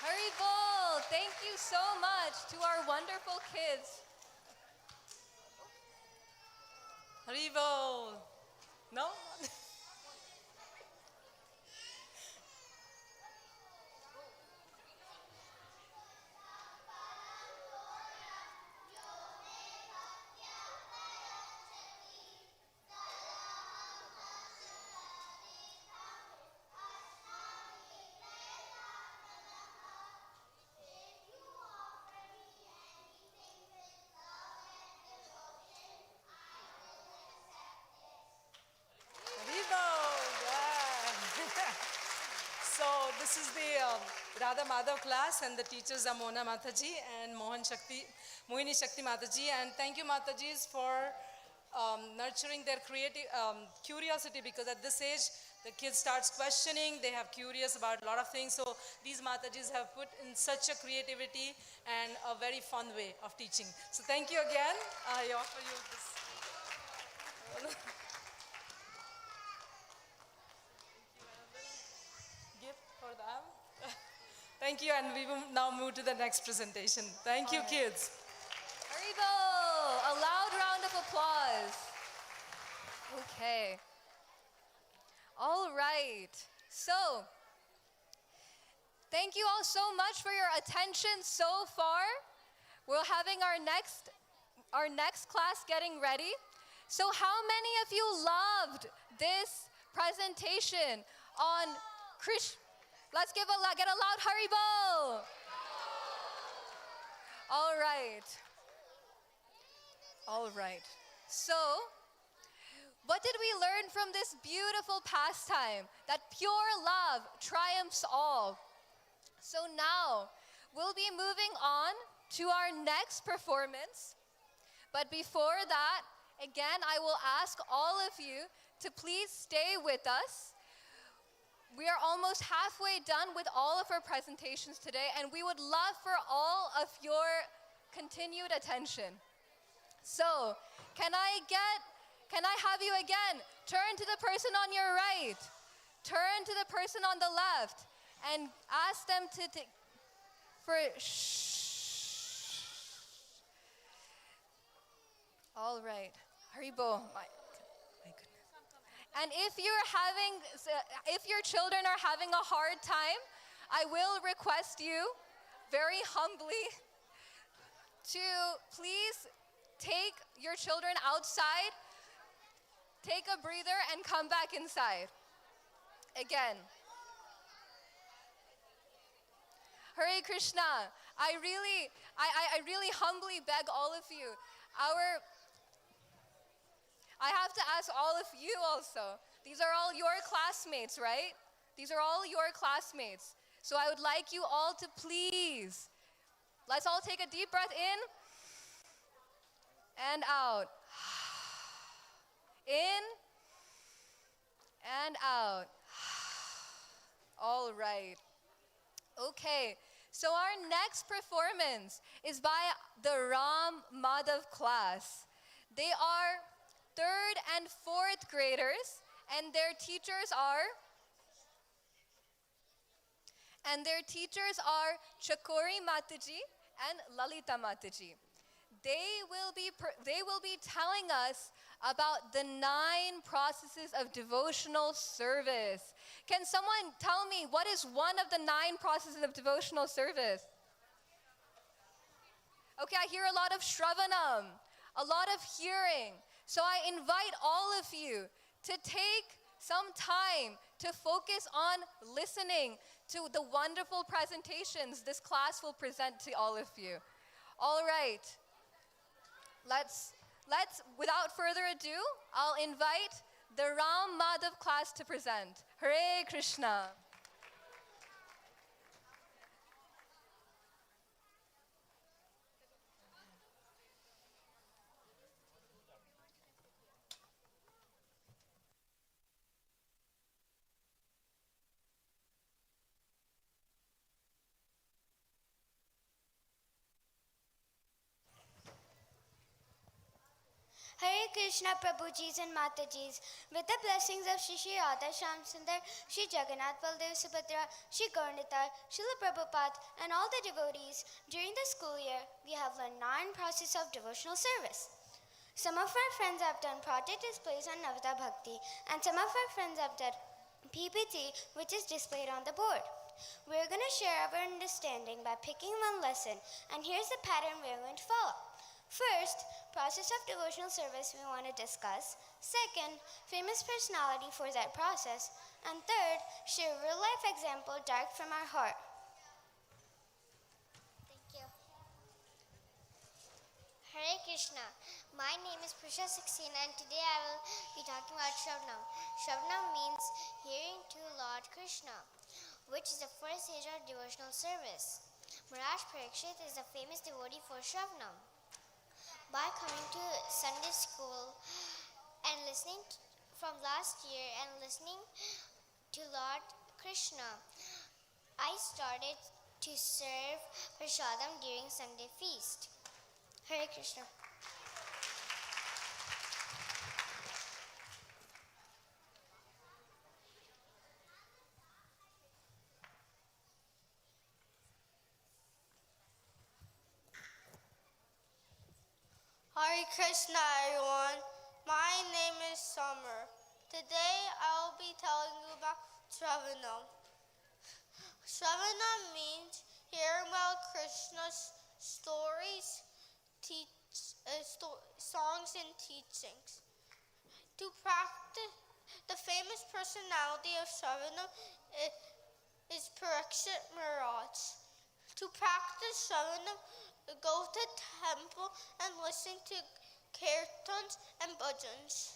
Haribol, thank you so much to our wonderful kids. Haribol. No? Haribol. Yeah. So this is the Radha Madhav class, and the teachers are Mona Mataji and Mohini Shakti Mataji. And thank you, Matajis, for nurturing their creative curiosity, because at this age, the kids starts questioning, they have curious about a lot of things. So these Matajis have put in such a creativity and a very fun way of teaching. So thank you again. I offer you this. Gift for them. Thank you, and we will now move to the next presentation. Thank you, kids. Haribol, a loud round of applause. Okay. All right. So, thank you all so much for your attention so far. We're having our next class getting ready. So how many of you loved this presentation on Krish? Let's get a loud Haribol. All right. All right. So, what did we learn from this beautiful pastime? That pure love triumphs all. So now, we'll be moving on to our next performance. But before that, again, I will ask all of you to please stay with us. We are almost halfway done with all of our presentations today, and we would love for all of your continued attention. So, can I have you again? Turn to the person on your right. Turn to the person on the left and ask them for shh. All right. Haribo. My goodness. And if your children are having a hard time, I will request you very humbly to please take your children outside, take a breather, and come back inside. Again. Hare Krishna. I really humbly beg all of you. I have to ask all of you also. These are all your classmates, right? These are all your classmates. So I would like you all to please, let's all take a deep breath in and out. In and out. All right. Okay, so our next performance is by the Ram Madhav class. They are 3rd and 4th graders, and their teachers are Chakori Mataji and Lalita Mataji. They will be telling us about the 9 processes of devotional service. Can someone tell me what is one of the 9 processes of devotional service? Okay, I hear a lot of Shravanam, a lot of hearing. So I invite all of you to take some time to focus on listening to the wonderful presentations this class will present to all of you. All right. Let's, without further ado, I'll invite the Ram Madhav class to present. Hare Krishna. Hare Krishna Prabhujis and Matajis, with the blessings of Shri Shri Radha Shyam Sundar, Shri Jagannath Baldev Subhadra, Shri Gaurnitar, Srila Prabhupada, and all the devotees, during the school year, we have learned 9 processes of devotional service. Some of our friends have done project displays on Navata Bhakti, and some of our friends have done PPT, which is displayed on the board. We're going to share our understanding by picking one lesson, and here's the pattern we're going to follow. First, process of devotional service we want to discuss. Second, famous personality for that process. And third, share real-life example direct from our heart. Thank you. Hare Krishna. My name is Prisha Saxena, and today I will be talking about Shravanam. Shravanam means hearing to Lord Krishna, which is the first stage of devotional service. Maharaj Parikshit is a famous devotee for Shravanam. By coming to Sunday school and listening from last year and listening to Lord Krishna, I started to serve Prashadam during Sunday feast. Hare Krishna. Hare Krishna, everyone. My name is Summer. Today I'll be telling you about Shravanam. Shravanam means hearing about Krishna's stories, songs, and teachings. To practice, the famous personality of Shravanam is Parikshit Maharaj. To practice Shravanam, go to temple and listen to kirtans and bhajans.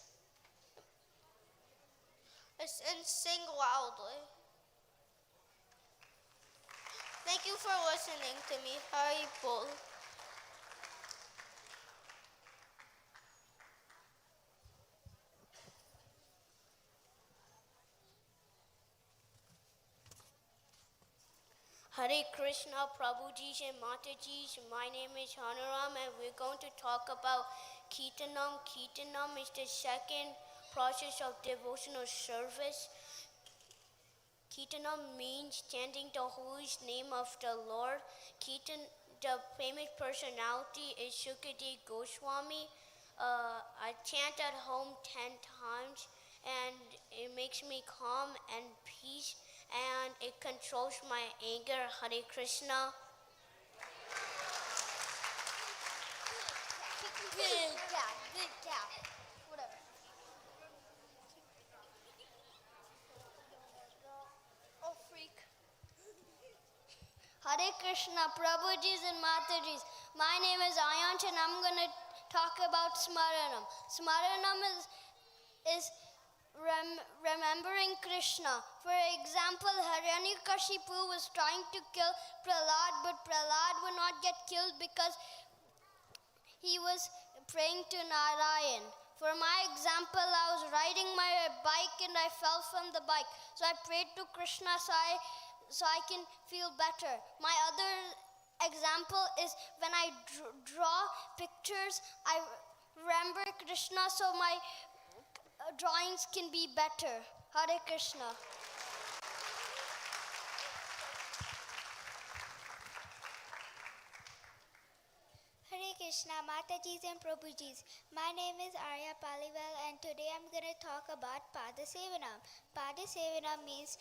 And sing loudly. Thank you for listening to me. Hari Bol. Hare Krishna, Prabhujis and Matajis. My name is Hanuram and we're going to talk about Kirtanam. Kirtanam is the second process of devotional service. Kirtanam means chanting the holy name of the Lord. The famous personality is Sukadeva Goswami. I chant at home 10 times and it makes me calm and peace. And it controls my anger. Hare Krishna. Good job. Whatever. Oh, freak. Hare Krishna, Prabhujis and Matajis. My name is Ayansh and I'm going to talk about Smaranam. Smaranam is remembering Krishna. For example, Hiranyakashipu was trying to kill Prahlad, but Prahlad would not get killed because he was praying to Narayan. For my example, I was riding my bike and I fell from the bike. So I prayed to Krishna so I can feel better. My other example is when I draw pictures, I remember Krishna so my drawings can be better. Hare Krishna. Hare Krishna, Matajis and Prabhujis. My name is Arya Paliwal and today I'm going to talk about Padasevanam. Padasevanam means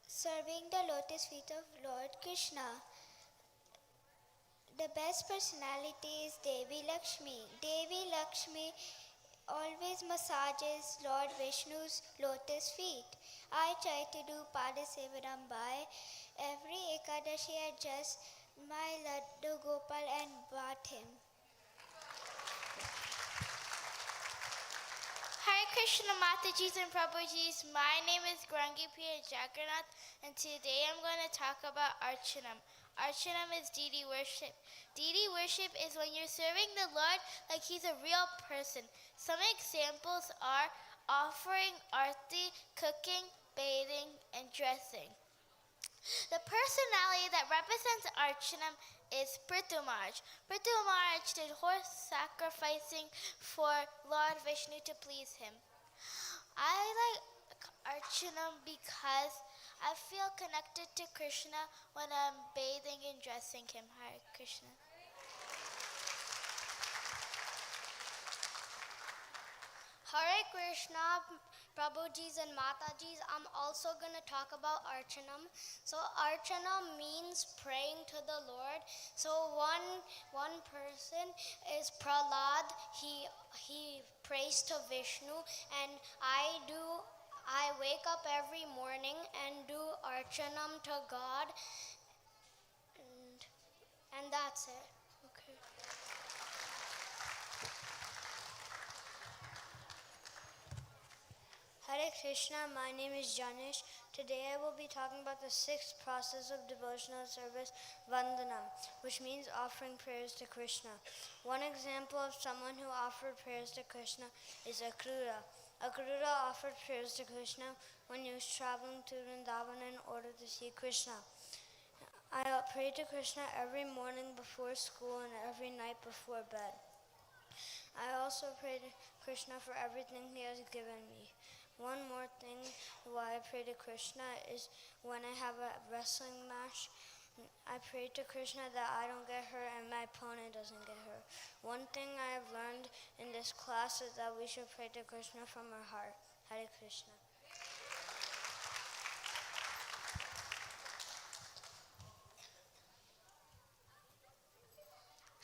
serving the lotus feet of Lord Krishna. The best personality is Devi Lakshmi. Devi Lakshmi always massages Lord Vishnu's lotus feet. I try to do Padasevanam by every Ekadashi I just my Laddu Gopal and bought him. Hare Krishna Matajis and Prabhujis. My name is Grangi Priya Jagannath and today I'm going to talk about Archanam. Archanam is deity worship. Deity worship is when you're serving the Lord like He's a real person. Some examples are offering arti, cooking, bathing, and dressing. The personality that represents Archanam is Prithumaraj. Prithumaraj did horse sacrificing for Lord Vishnu to please him. I like Archanam because I feel connected to Krishna when I'm bathing and dressing him. Hare Krishna. Hare Krishna, Prabhujis and Matajis. I'm also going to talk about Archanam. So Archanam means praying to the Lord. So one person is Prahlad. He prays to Vishnu, and I wake up every morning and do Archanam to God, and that's it. Okay. Hare Krishna, my name is Janish. Today I will be talking about the sixth process of devotional service, Vandanam, which means offering prayers to Krishna. One example of someone who offered prayers to Krishna is Akrura. Akrura offered prayers to Krishna when he was traveling to Vrindavan in order to see Krishna. I pray to Krishna every morning before school and every night before bed. I also pray to Krishna for everything he has given me. One more thing why I pray to Krishna is when I have a wrestling match, I pray to Krishna that I don't get hurt and my opponent doesn't get hurt. One thing I have learned in this class is that we should pray to Krishna from our heart. Hare Krishna.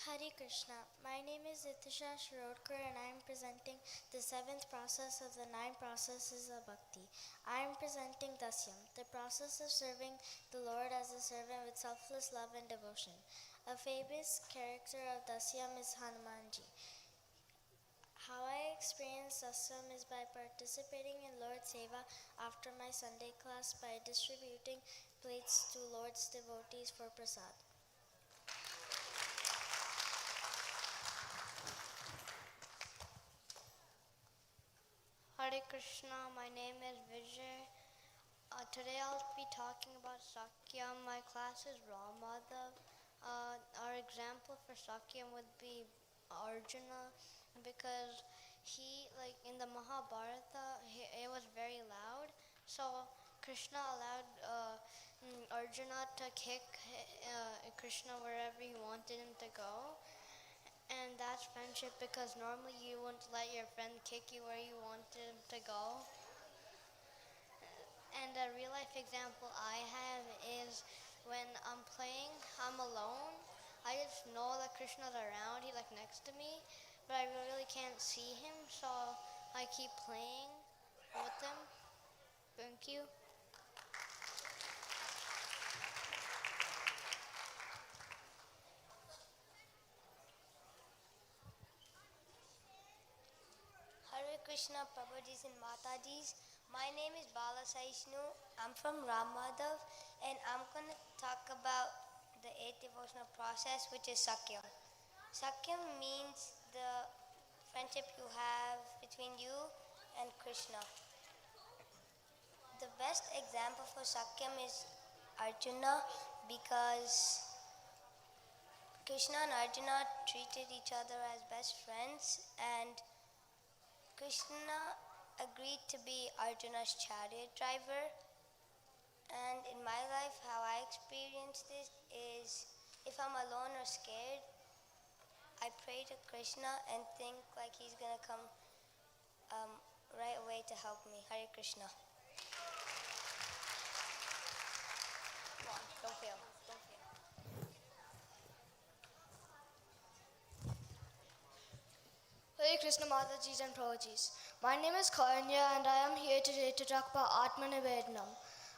Hare Krishna. My name is Itisha Shirodkar and I am presenting the seventh process of the nine processes of bhakti. I am presenting Dasyam, the process of serving the Lord as a servant with selfless love and devotion. A famous character of Dasyam is Hanumanji. How I experience Dasyam is by participating in Lord Seva after my Sunday class by distributing plates to Lord's devotees for prasad. Hare Krishna, my name is Vijay. Today I'll be talking about Sakyam. My class is Ramadhav. Our example for Sakyam would be Arjuna because he, like in the Mahabharata, it was very loud. So Krishna allowed Arjuna to kick Krishna wherever he wanted him to go. And that's friendship because normally you wouldn't let your friend kick you where you wanted him to go. And a real life example I have is when I'm playing, I'm alone. I just know that Krishna's around, he's like next to me, but I really can't see him, so I keep playing with him. Thank you. Krishna, Prabhujis and Matajis. My name is Bala Saishnu. I'm from Ram Madhav, and I'm going to talk about the 8th devotional process, which is Sakyam. Sakyam means the friendship you have between you and Krishna. The best example for Sakyam is Arjuna, because Krishna and Arjuna treated each other as best friends, and Krishna agreed to be Arjuna's chariot driver. And in my life, how I experience this is if I'm alone or scared, I pray to Krishna and think like he's gonna come right away to help me. Hare Krishna. Come on, don't fail. Don't fail. Hare Krishna Matajis and Prabhujis. My name is Karanya and I am here today to talk about Atma Nivedanam.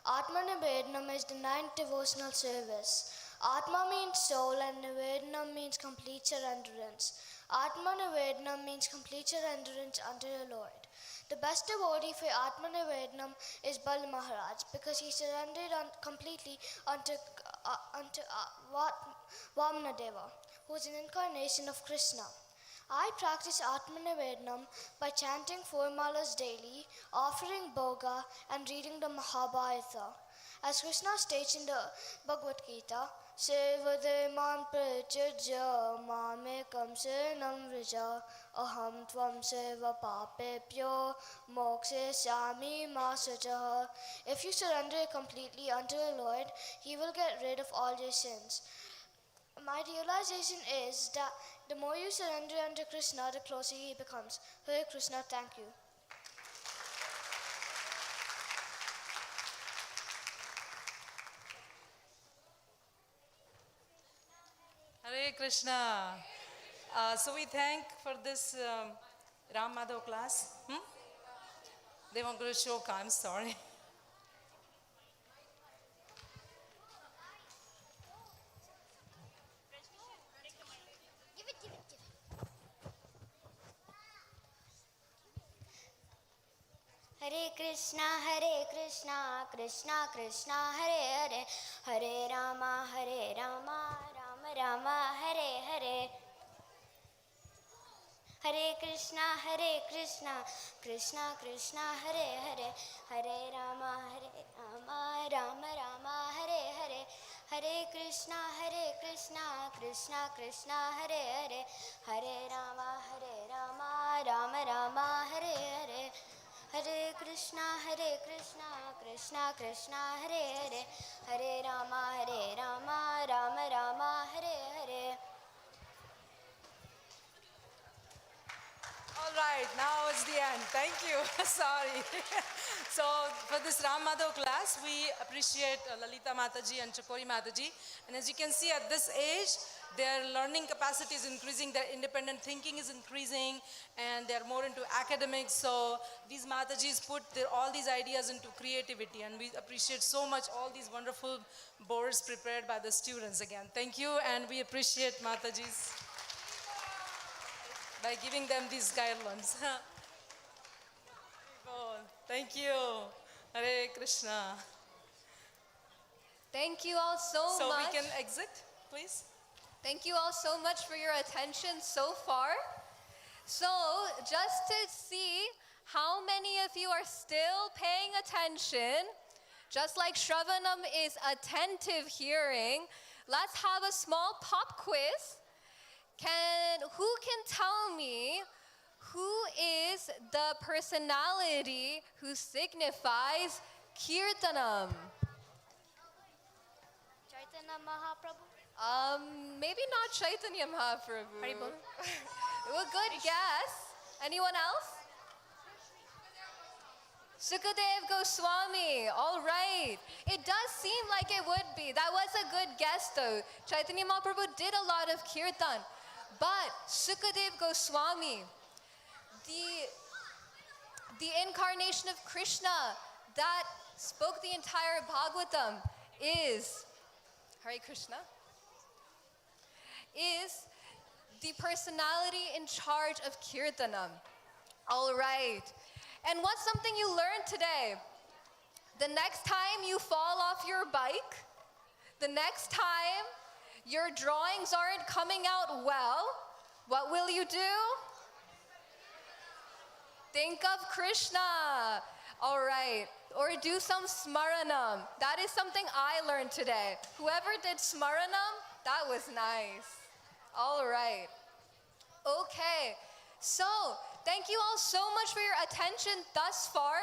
Atma Nivedanam is the 9th devotional service. Atma means soul and Nivedanam means complete surrenderance. Atma Nivedanam means complete surrenderance unto the Lord. The best devotee for Atma Nivedanam is Bal Maharaj, because he surrendered completely unto Vamanadeva, who is an incarnation of Krishna. I practice Atma Nivedanam by chanting 4 malas daily, offering bhoga, and reading the Mahabharata. As Krishna states in the Bhagavad Gita, Sevade man prachajya mamekam senam vrija aham tvam seva papepyo mokshe sami masajaha. If you surrender completely unto the Lord, He will get rid of all your sins. My realization is that the more you surrender unto Krishna, the closer He becomes. Hare Krishna, thank you. Hare Krishna. So we thank for this Ram Madhav class. They want to show, I'm sorry. Hare Krishna, Krishna Krishna, Hare Hare, Hare Rama, Rama Rama, Hare Hare. Hare Krishna, Krishna Krishna, Hare Hare, Hare Rama, Rama Rama, Hare Hare. Hare Krishna, Krishna Krishna, Hare Hare, Hare Rama, Rama Rama, Hare Hare. Hare Krishna, Krishna Krishna, Hare Hare, Hare Rama, Rama Rama, Hare Hare. All right, now it's the end. Thank you. Sorry. So for this Ram Madhav class, we appreciate Lalita Mataji and Chakori Mataji. And as you can see at this age, their learning capacity is increasing, their independent thinking is increasing, and they're more into academics. So these Matajis put all these ideas into creativity, and we appreciate so much all these wonderful boards prepared by the students again. Thank you, and we appreciate Matajis by giving them these guidelines. Thank you. Hare Krishna. Thank you all so much. So we can exit, please. Thank you all so much for your attention so far. So just to see how many of you are still paying attention, just like Shravanam is attentive hearing, let's have a small pop quiz. Who can tell me who is the personality who signifies Kirtanam? Chaitanya Mahaprabhu. Maybe not Chaitanya Mahaprabhu. Haribol. Well, good guess. Anyone else? Sukadev Goswami. All right. It does seem like it would be. That was a good guess, though. Chaitanya Mahaprabhu did a lot of kirtan. But Sukadev Goswami, the incarnation of Krishna that spoke the entire Bhagavatam is, Hare Krishna, is the personality in charge of Kirtanam. All right. And what's something you learned today? The next time you fall off your bike, the next time your drawings aren't coming out well, what will you do? Think of Krishna. All right. Or do some smaranam. That is something I learned today. Whoever did smaranam, that was nice. All right. Okay. So, thank you all so much for your attention thus far.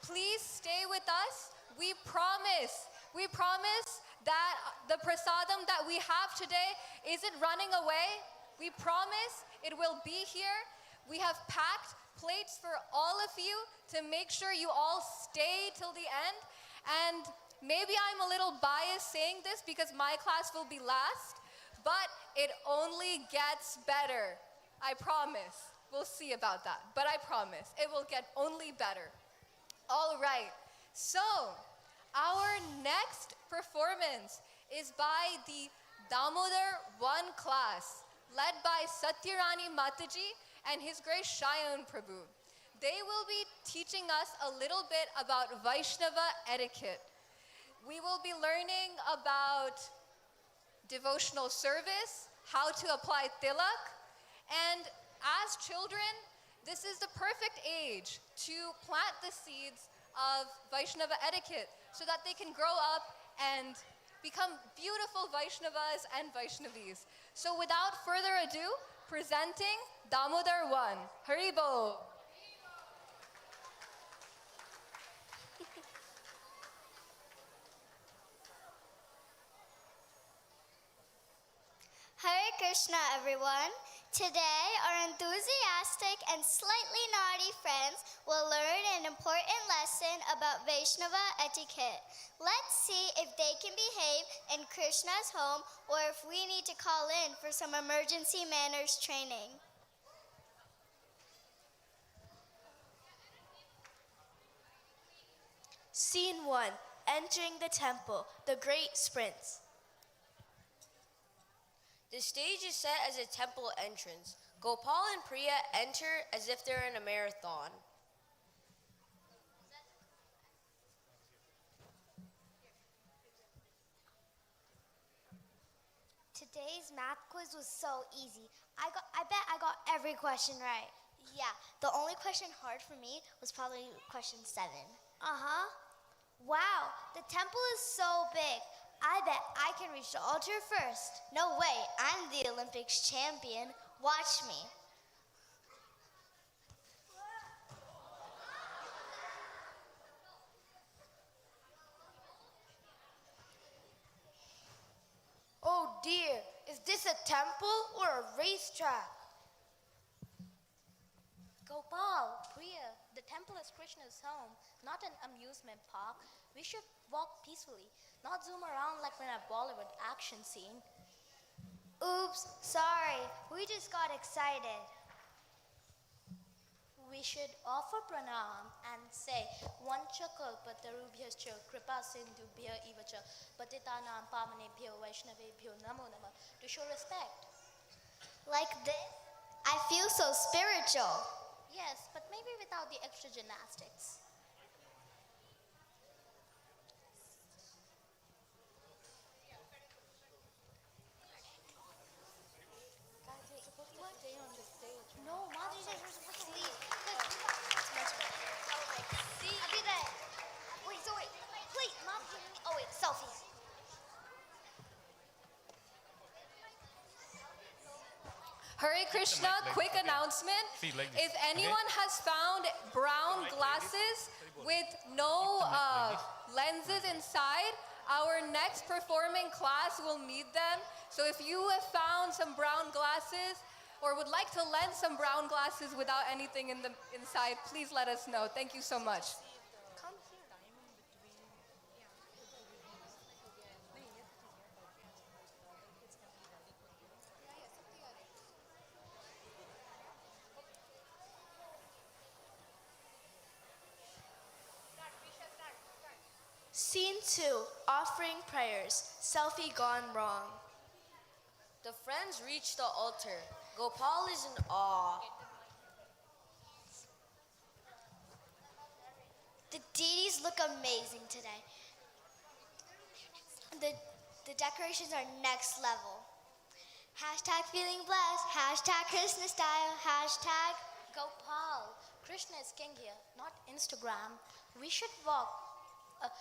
Please stay with us. We promise that the prasadam that we have today isn't running away. We promise it will be here. We have packed plates for all of you to make sure you all stay till the end. And maybe I'm a little biased saying this because my class will be last, but it only gets better. I promise. We'll see about that, but I promise it will get only better. All right, so our next performance is by the Damodar 1 class, led by Satyarani Mataji and His Grace Shayan Prabhu. They will be teaching us a little bit about Vaishnava etiquette. We will be learning about devotional service, how to apply tilak, and as children, this is the perfect age to plant the seeds of Vaishnava etiquette so that they can grow up and become beautiful Vaishnavas and Vaishnavis. So without further ado, presenting Damodar 1. Haribo. Hare Krishna, everyone. Today, our enthusiastic and slightly naughty friends will learn an important lesson about Vaishnava etiquette. Let's see if they can behave in Krishna's home or if we need to call in for some emergency manners training. Scene 1. Entering the temple, the great sprints. The stage is set as a temple entrance. Gopal and Priya enter as if they're in a marathon. Today's math quiz was so easy. I bet I got every question right. Yeah, the only question hard for me was probably question 7. Uh-huh. Wow, the temple is so big. I bet I can reach the altar first. No way, I'm the Olympics champion. Watch me. Oh dear, is this a temple or a racetrack? Gopal, Priya, the temple is Krishna's home, not an amusement park. We should walk peacefully, not zoom around like we're in a Bollywood action scene. Oops, sorry. We just got excited. We should offer pranam and say, Vancha kalpatarubhyascha kripa sindhubhya ivacha patitanam pavanebhyo vaishnavebhyo namo namah, to show respect. Like this? I feel so spiritual. Yes, but maybe without the extra gymnastics. No, Madhuri said we're supposed to leave. See? I'll be there. Wait. Wait, Mom, oh wait, selfie. Hare Krishna, quick announcement. If anyone has found brown glasses with no lenses inside, our next performing class will need them. So if you have found some brown glasses or would like to lend some brown glasses without anything in the inside, please let us know. Thank you so much. Scene 2. Offering prayers. Selfie gone wrong. The friends reach the altar. Gopal is in awe. The deities look amazing today. The decorations are next level. Hashtag feeling blessed. Hashtag Krishna style. Hashtag Gopal, Krishna is king here, not Instagram. We should walk. Uh,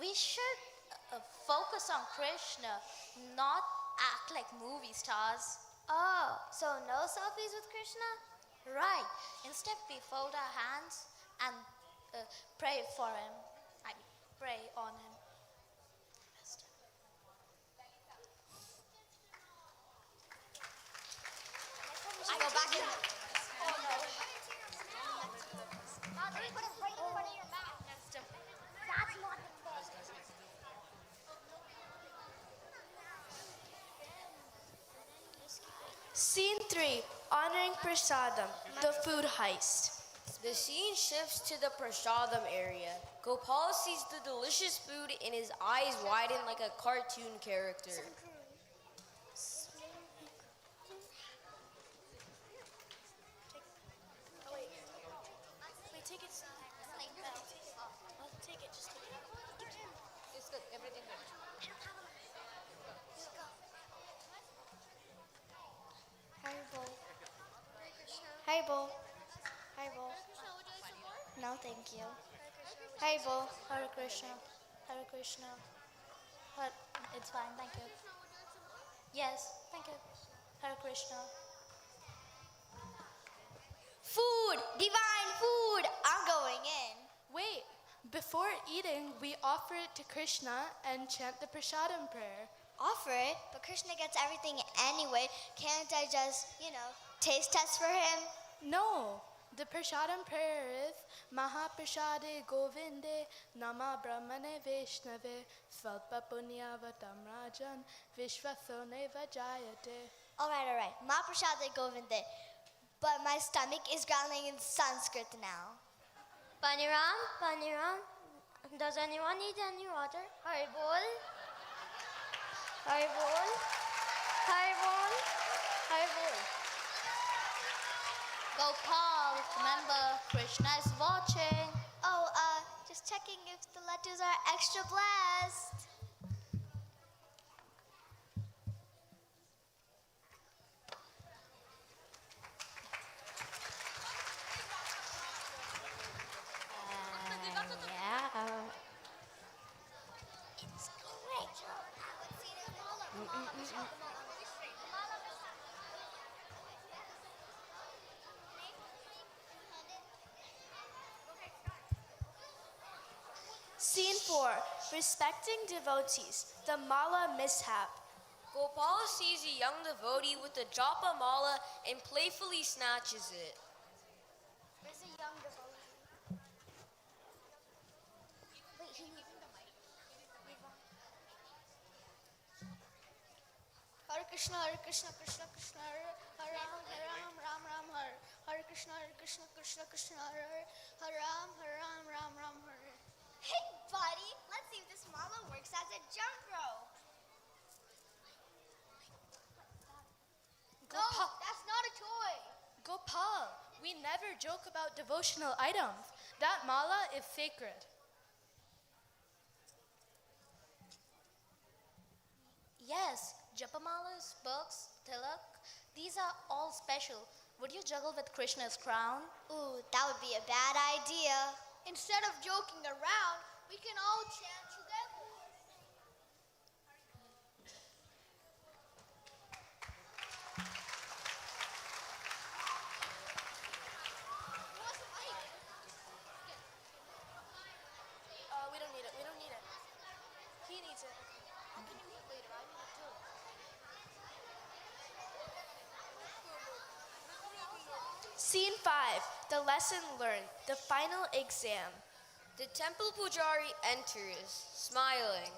we should focus on Krishna, not act like movie stars. Oh, so no selfies with Krishna? Right. Instead, we fold our hands and pray for him. I mean, pray on him. We should go back in. Oh no. Put it right in front of your mouth. That's not the best. Scene 3, honoring Prasadam, the food heist. The scene shifts to the Prasadam area. Gopal sees the delicious food and his eyes widen like a cartoon character. Take it. Take it. Just take it. It's good. Everything good. Haribo. Haribo. No, thank you. Haribo. Hare Krishna. Hare Krishna. It's fine, thank you. Yes, thank you. Hare Krishna. Food! Divine food! I'm going in. Wait, before eating, we offer it to Krishna and chant the Prasadam prayer. Offer it, but Krishna gets everything anyway. Can't I just, taste test for him? No, the Prasadam prayer is Mahaprasade Govinde Nama Brahmane Vaishnave Svalpa Punyavatam Rajan Vishwasone Vajayate. Alright. Mahaprasade Govinde. But my stomach is growling in Sanskrit now. Paniram, does anyone need any water? Haribol? Gopal, remember, Krishna is watching. Oh, just checking if the letters are extra blessed. It's great. Scene 4, respecting devotees, the mala mishap. Gopal sees a young devotee with a japa mala and playfully snatches it. Where's the young devotee? Wait, he needs the mic. Hare Krishna, Krishna Krishna, Hare Ram, Ram Ram, Hare Krishna, Krishna Krishna, Hare Ram, Ram Hare. Hey, buddy, let's see if this mala works as a jump rope. No, that's not a toy. Gopal, we never joke about devotional items. That mala is sacred. Yes, japamalas, books, tilak, these are all special. Would you juggle with Krishna's crown? Ooh, that would be a bad idea. Instead of joking around, we can all chant together. We don't need it. He needs it. How can you eat later? I need it too. Scene 5, the lesson learned, the final exam. The temple pujari enters, smiling.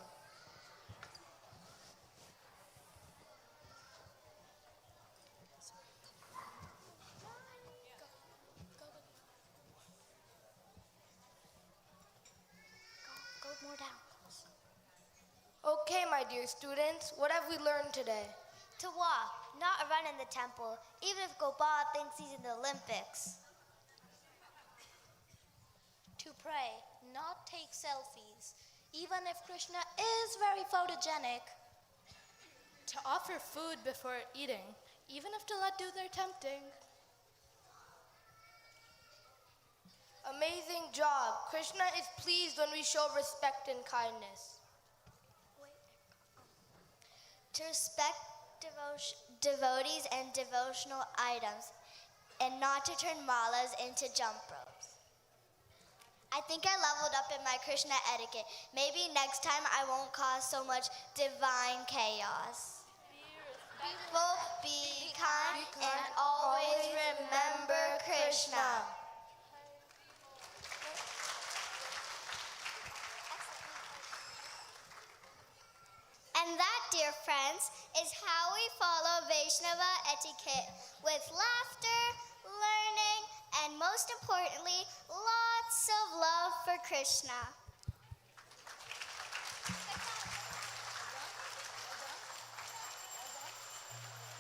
Go more down. Okay, my dear students, what have we learned today? To walk, not run in the temple, even if Gopal thinks he's in the Olympics. to pray, not take selfies, even if Krishna is very photogenic. To offer food before eating, even if the laddu they're tempting. Amazing job. Krishna is pleased when we show respect and kindness. To respect devotees and devotional items, and not to turn malas into jump ropes. I think I leveled up in my Krishna etiquette. Maybe next time I won't cause so much divine chaos. People, be kind, and always remember Krishna. And that, dear friends, is how we follow Vaishnava etiquette, with laughter, learning, and most importantly, lots of love for Krishna.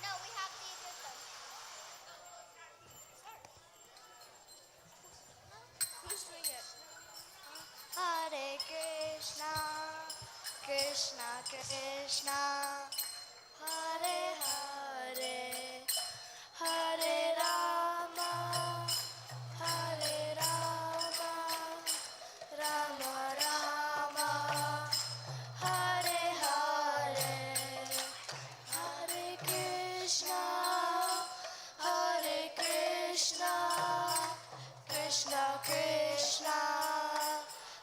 No, we have these with them. Who's doing it? Hare Krishna, Krishna Krishna, Hare Hare, Hare Rama, Hare Rama, Rama Rama, Hare Hare, Hare Krishna, Krishna Krishna,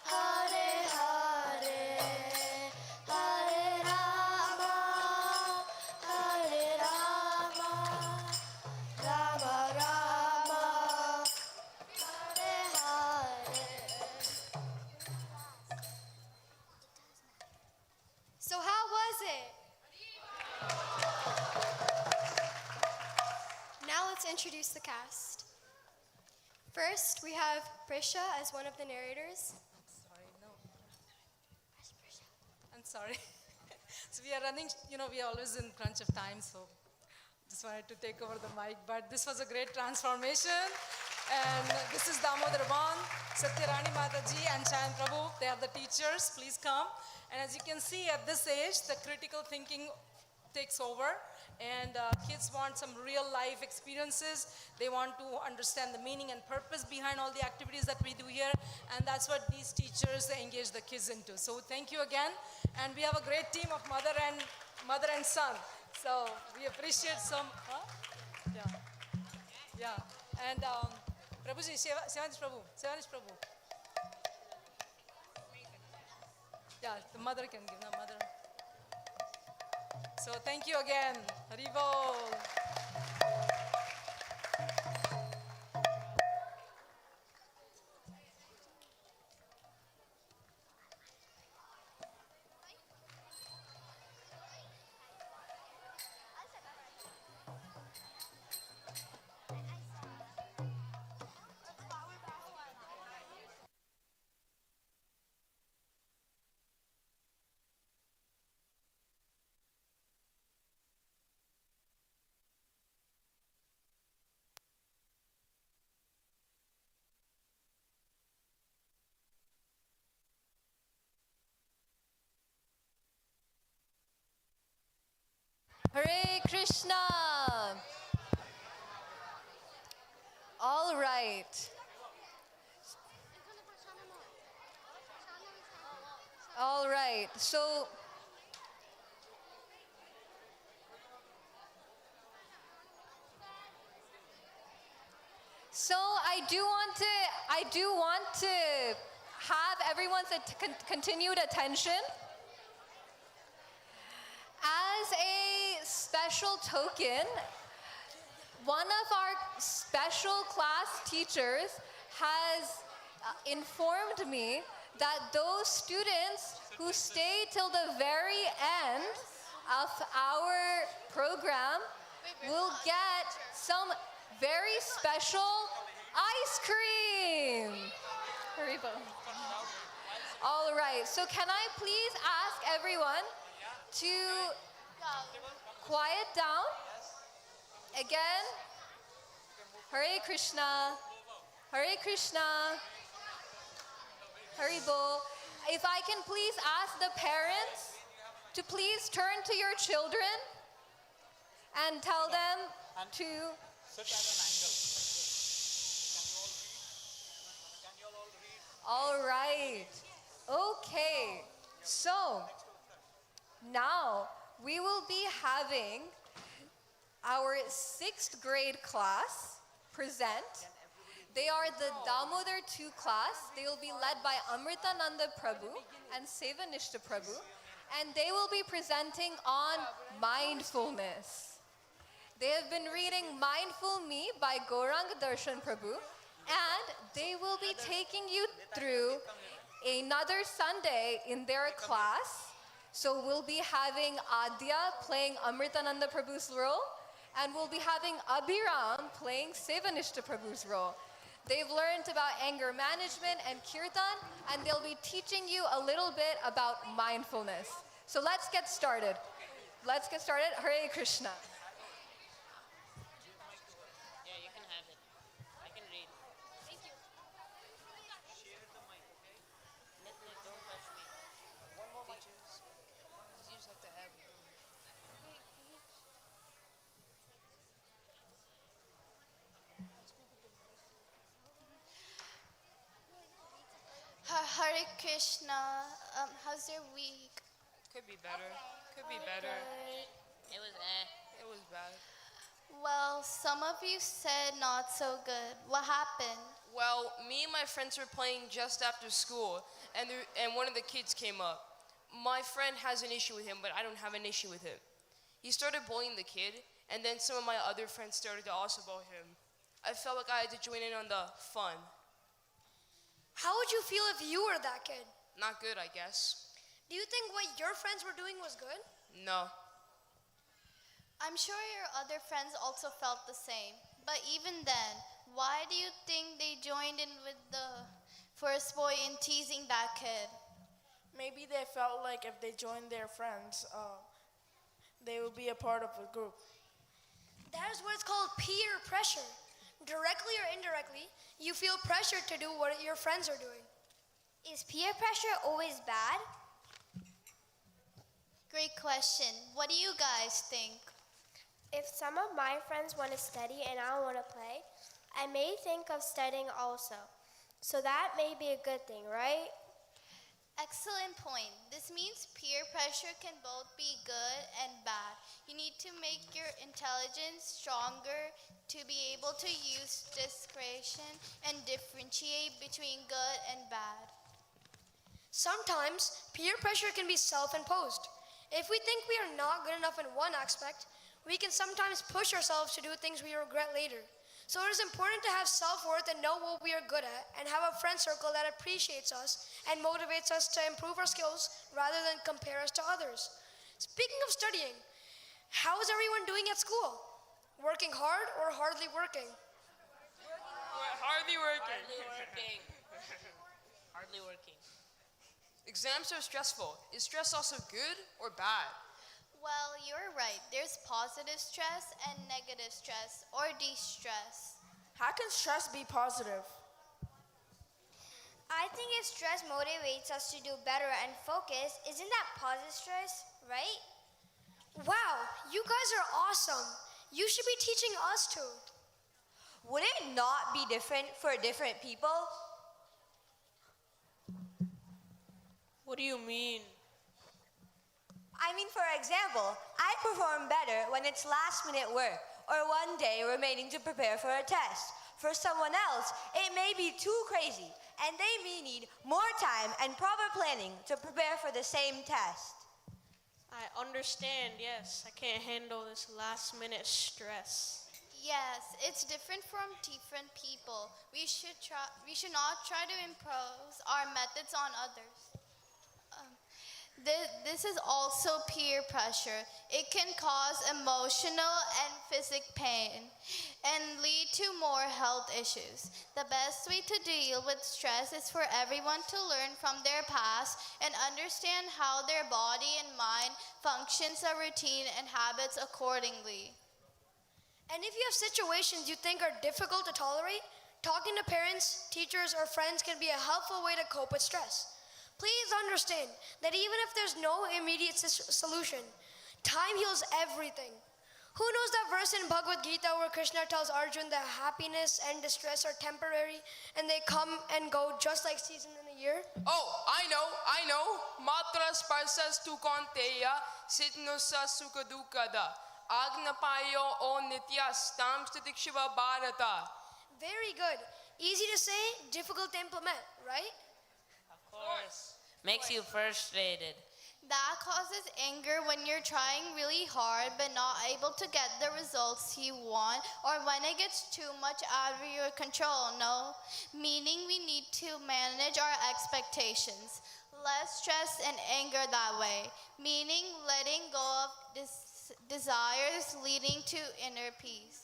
Hare Hare, Hare Rama, Rama Rama, Hare Hare. So how was it? Now let's introduce the cast. First, we have Prisha as one of the narrators. Sorry, no. I'm sorry. So we are running, we are always in crunch of time, so just wanted to take over the mic. But this was a great transformation. And this is Damodar Van, Satyarani Mataji, and Chayan Prabhu. They are the teachers. Please come. And as you can see, at this age, the critical thinking takes over. And kids want some real life experiences. They want to understand the meaning and purpose behind all the activities that we do here. And that's what these teachers engage the kids into. So thank you again. And we have a great team of mother and son. So we appreciate some. Huh? Yeah. And Prabhuji, Sevanish Prabhu. Yeah, the mother can give, the mother. So thank you again. Haribol. Hare Krishna. All right. All right. So I do want to have everyone's continued attention. As a special token, one of our special class teachers has informed me that those students who stay till the very end of our program will get some very special ice cream. Haribo. All right, so can I please ask everyone to quiet down? Again, Hare Krishna, Hare Krishna. Haribo. If I can please ask the parents to please turn to your children and tell them to Sit at an angle. Can you all read? All right. Okay. So now we will be having our 6th grade class present. They are the Damodar 2 class. They will be led by Amritananda Prabhu and Sevanishta Prabhu. And they will be presenting on mindfulness. They have been reading Mindful Me by Gaurang Darshan Prabhu. And they will be taking you through another Sunday in their class. So we'll be having Adya playing Amritananda Prabhu's role. And we'll be having Abhiram playing Sevanishta Prabhu's role. They've learned about anger management and kirtan, and they'll be teaching you a little bit about mindfulness. So let's get started. Let's get started. Hare Krishna. Yeah, you can have it. I can read. Thank you. Share the mic, okay? Don't touch me. One more mic. Teachers have to have it. Hare Krishna. How's your week? Could be better. Could be better. It was It was bad. Well, some of you said not so good. What happened? Well, me and my friends were playing just after school, and one of the kids came up. My friend has an issue with him, but I don't have an issue with him. He started bullying the kid, and then some of my other friends started to also bully him. I felt like I had to join in on the fun. How would you feel if you were that kid? Not good, I guess. Do you think what your friends were doing was good? No. I'm sure your other friends also felt the same. But even then, why do you think they joined in with the first boy in teasing that kid? Maybe they felt like if they joined their friends, they would be a part of a group. That is what it's called peer pressure. Directly or indirectly, you feel pressure to do what your friends are doing. Is peer pressure always bad? Great question. What do you guys think? If some of my friends want to study and I want to play, I may think of studying also. So that may be a good thing, right? Excellent point. This means peer pressure can both be good and bad. You need to make your intelligence stronger to be able to use discretion and differentiate between good and bad. Sometimes peer pressure can be self-imposed. If we think we are not good enough in one aspect, we can sometimes push ourselves to do things we regret later. So it is important to have self-worth and know what we are good at and have a friend circle that appreciates us and motivates us to improve our skills rather than compare us to others. Speaking of studying, how is everyone doing at school? Working hard or hardly working? Hardly working. Hardly working. Exams are stressful. Is stress also good or bad? Well, you're right. There's positive stress and negative stress or de-stress. How can stress be positive? I think if stress motivates us to do better and focus, isn't that positive stress, right? Wow, you guys are awesome. You should be teaching us too. Would it not be different for different people? What do you mean? I mean, for example, I perform better when it's last-minute work or one day remaining to prepare for a test. For someone else, it may be too crazy, and they may need more time and proper planning to prepare for the same test. I understand, yes. I can't handle this last-minute stress. Yes, it's different from different people. We should not try to impose our methods on others. This is also peer pressure. It can cause emotional and physical pain and lead to more health issues. The best way to deal with stress is for everyone to learn from their past and understand how their body and mind functions a routine and habits accordingly. And if you have situations you think are difficult to tolerate, Talking to parents, teachers, or friends can be a helpful way to cope with stress. Please understand that even if there's no immediate solution, time heals everything. Who knows that verse in Bhagavad Gita where Krishna tells Arjun that happiness and distress are temporary and they come and go just like seasons in a year? Oh, I know. Matra sparsas tu konteya sitnusa sukadukada. Agnapayo o nityas tam stitikshiva bharata. Very good. Easy to say, difficult to implement, right? Of course. Makes you frustrated. That causes anger when you're trying really hard but not able to get the results you want, or when it gets too much out of your control, no? Meaning we need to manage our expectations. Less stress and anger that way. Meaning letting go of desires leading to inner peace.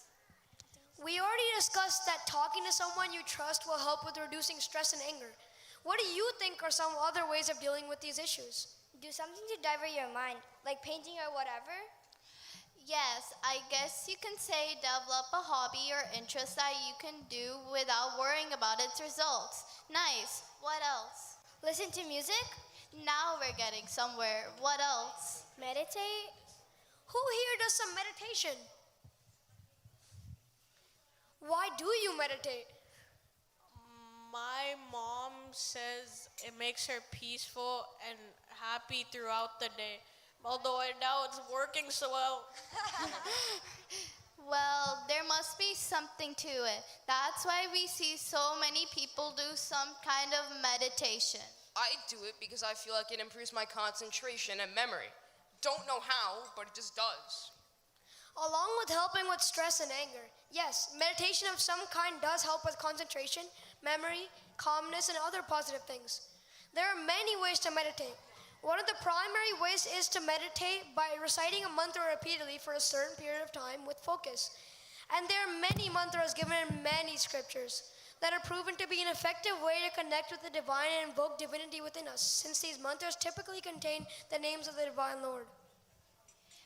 We already discussed that talking to someone you trust will help with reducing stress and anger. What do you think are some other ways of dealing with these issues? Do something to divert your mind, like painting or whatever. Yes, I guess you can say develop a hobby or interest that you can do without worrying about its results. Nice. What else? Listen to music. Now we're getting somewhere. What else? Meditate. Who here does some meditation? Why do you meditate? My mom says it makes her peaceful and happy throughout the day. Although I doubt it's working so well. Well, there must be something to it. That's why we see so many people do some kind of meditation. I do it because I feel like it improves my concentration and memory. Don't know how, but it just does. Along with helping with stress and anger, yes, meditation of some kind does help with concentration, memory, calmness, and other positive things. There are many ways to meditate. One of the primary ways is to meditate by reciting a mantra repeatedly for a certain period of time with focus. And there are many mantras given in many scriptures that are proven to be an effective way to connect with the divine and invoke divinity within us, since these mantras typically contain the names of the divine Lord.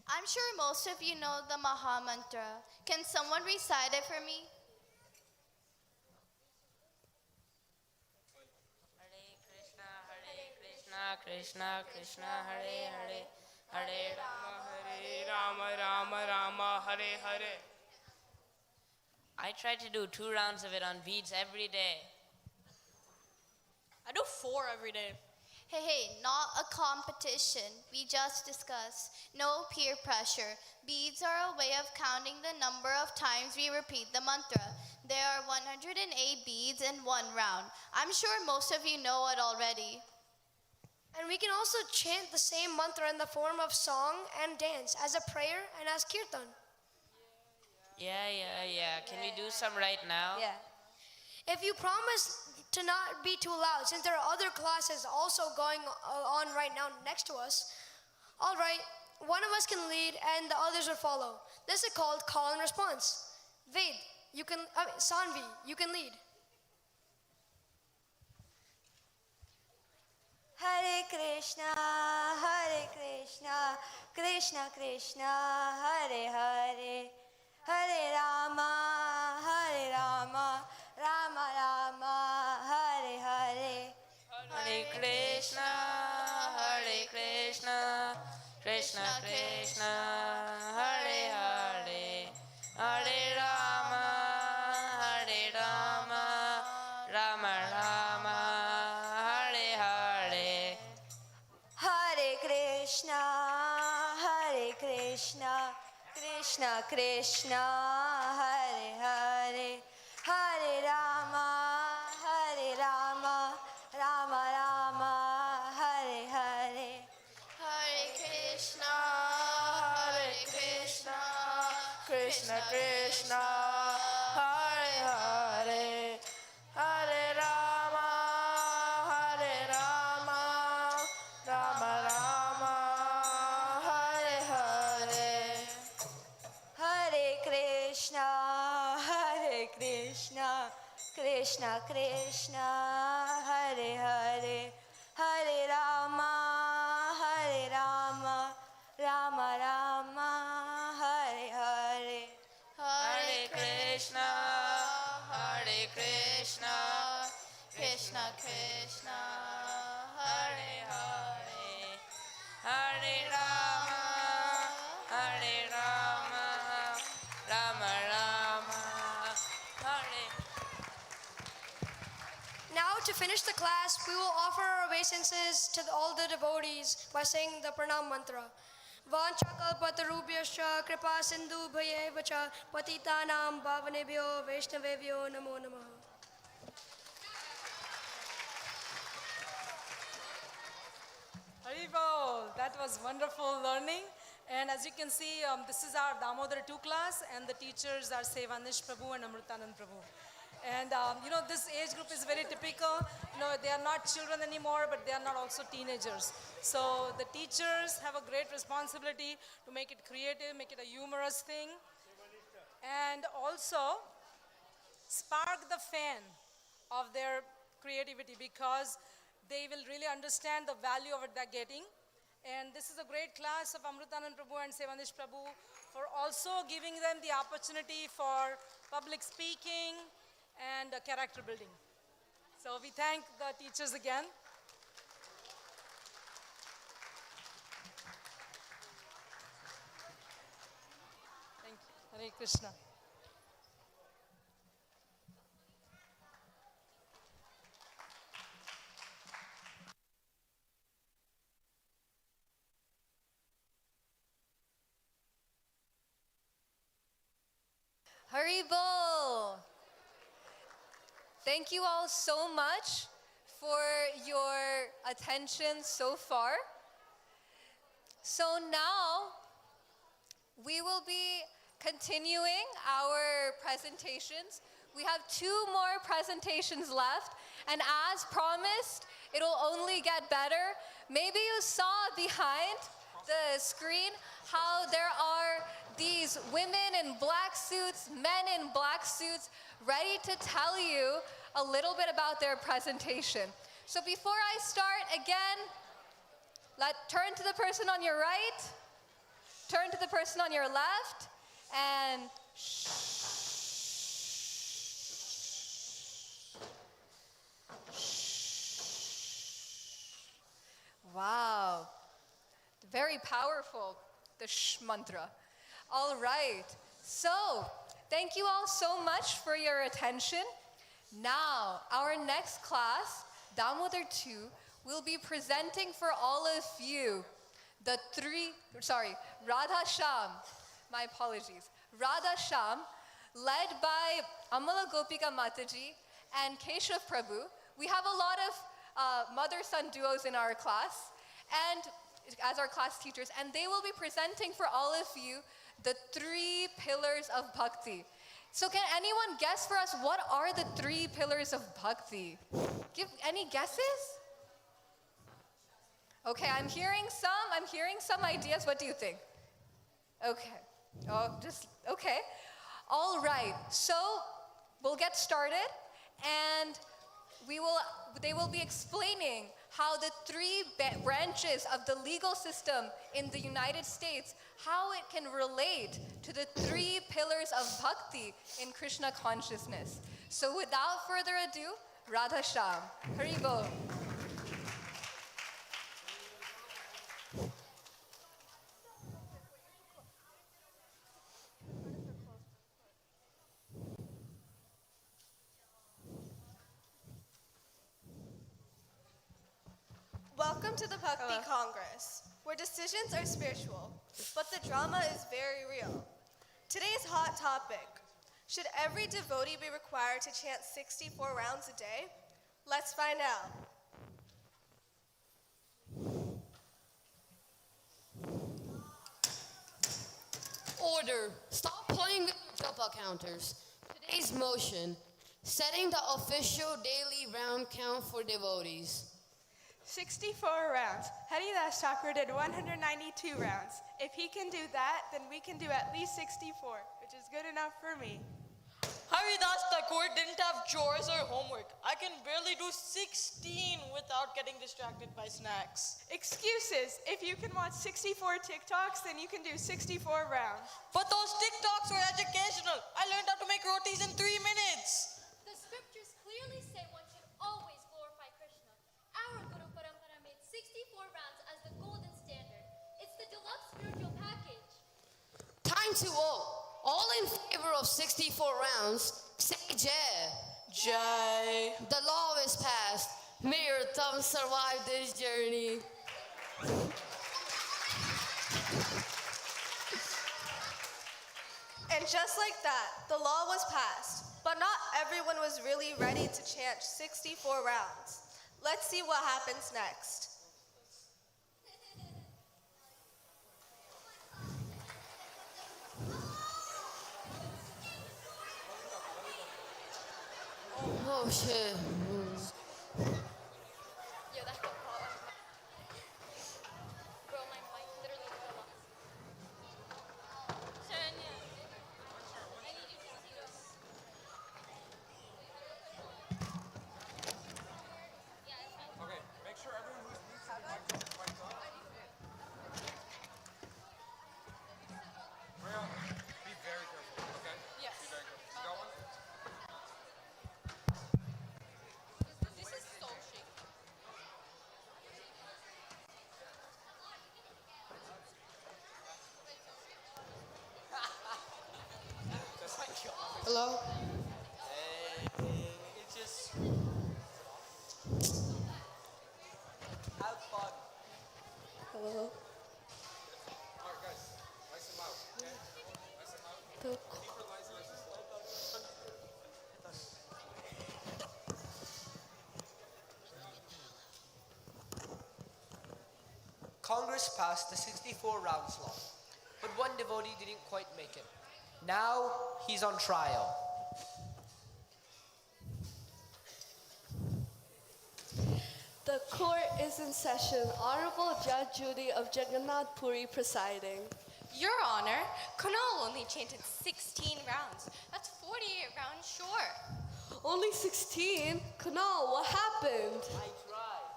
I'm sure most of you know the Maha Mantra. Can someone recite it for me? Krishna Krishna Hare Hare Hare Rama Rama Rama Hare Hare. I try to do 2 rounds of it on beads every day. I do 4 every day. Hey, not a competition. We just discussed. No peer pressure. Beads are a way of counting the number of times we repeat the mantra. There are 108 beads in 1 round. I'm sure most of you know it already. And we can also chant the same mantra in the form of song and dance, as a prayer and as kirtan. Yeah. Can we do some right now? Yeah. If you promise to not be too loud, since there are other classes also going on right now next to us, all right, one of us can lead and the others will follow. This is called call and response. Ved, Sanvi, you can lead. Hare Krishna, Krishna Krishna, Hare Hare, Hare Rama, Rama Rama, Hare Hare. Hare Krishna, Krishna Krishna, Hare Hare, Hare Rama, Rama Rama, Hare Hare. Hare Krishna, Krishna Krishna, Hare Hare, Hare Rama, Rama Rama, Hare Hare. Hare Krishna, Krishna Krishna, Hare Hare, Hare Rama, Rama Rama, Hare Hare. Hare Krishna, Krishna Krishna, Hare Hare, Hare Rama, Rama Rama, Hare Hare. Hare Krishna, Krishna Krishna, Hare Hare, Hare Rama, Hare Rama, Rama Rama, Hare. Now, to finish the class, we will offer our obeisances to all the devotees by saying the pranam mantra. Vanchakalpatarubhyascha kripa sindhu bhayevacha patitanam bhavanebhyo vaishnavebhyo namo namaha. Haribol, that was wonderful learning. And as you can see, this is our Damodar 2 class, and the teachers are Sevanish Prabhu and Amrutanand Prabhu. And this age group is very typical. They are not children anymore, but they are not also teenagers. So the teachers have a great responsibility to make it creative, make it a humorous thing, and also spark the fan of their creativity, because they will really understand the value of what they're getting. And this is a great class of Amrutanand Prabhu and Sevanish Prabhu for also giving them the opportunity for public speaking and character building. So we thank the teachers again. Thank you. Hare Krishna. Haribol! Thank you all so much for your attention so far. So now we will be continuing our presentations. We have 2 more presentations left, and as promised, it'll only get better. Maybe you saw behind the screen how there are these women in black suits, men in black suits, ready to tell you a little bit about their presentation. So before I start, again, turn to the person on your right, turn to the person on your left, and wow, very powerful, the shh mantra. All right, so thank you all so much for your attention. Now, our next class, Damodar 2, will be presenting for all of you Radha Sham, my apologies, Radha Sham, led by Amala Gopika Mataji and Keshav Prabhu. We have a lot of mother-son duos in our class, and as our class teachers, and they will be presenting for all of you the 3 pillars of bhakti. So can anyone guess for us, what are the 3 pillars of bhakti? Give any guesses? Okay, I'm hearing some ideas. What do you think? Okay. Okay. All right. So we'll get started, and they will be explaining how the 3 branches of the legal system in the United States, how it can relate to the 3 pillars of bhakti in Krishna consciousness. So without further ado, Radha Sham. Haribol. Welcome to the Bhakti Congress, where decisions are spiritual, but the drama is very real. Today's hot topic: should every devotee be required to chant 64 rounds a day? Let's find out. Order. Stop playing with your japa counters. Today's motion: setting the official daily round count for devotees. 64 rounds. Haridas Thakur did 192 rounds. If he can do that, then we can do at least 64, which is good enough for me. Haridas Thakur didn't have chores or homework. I can barely do 16 without getting distracted by snacks. Excuses. If you can watch 64 TikToks, then you can do 64 rounds. But those TikToks were educational. I learned how to make rotis in 3 minutes. The scriptures clearly say one should always to vote. All in favor of 64 rounds, say J. Jai. The law is passed. May your thumb survive this journey. And just like that, the law was passed. But not everyone was really ready to chant 64 rounds. Let's see what happens next. Oh shit. Okay, make sure everyone who's needs to be mic's on. Maria, be very careful, okay? Yes. Be very careful. You got one? This is so shaky. Hello? It's just have fun. Hello? Alright, guys, nice and loud, okay? Nice and loud. Keep your lights nice and slow. Congress passed the 64 rounds law, but one devotee didn't quite make it. Now he's on trial. The court is in session. Honorable Judge Judy of Jagannath Puri presiding. Your Honor, Kunal only chanted 16 rounds. That's 48 rounds short. Only 16? Kunal, what happened? I tried.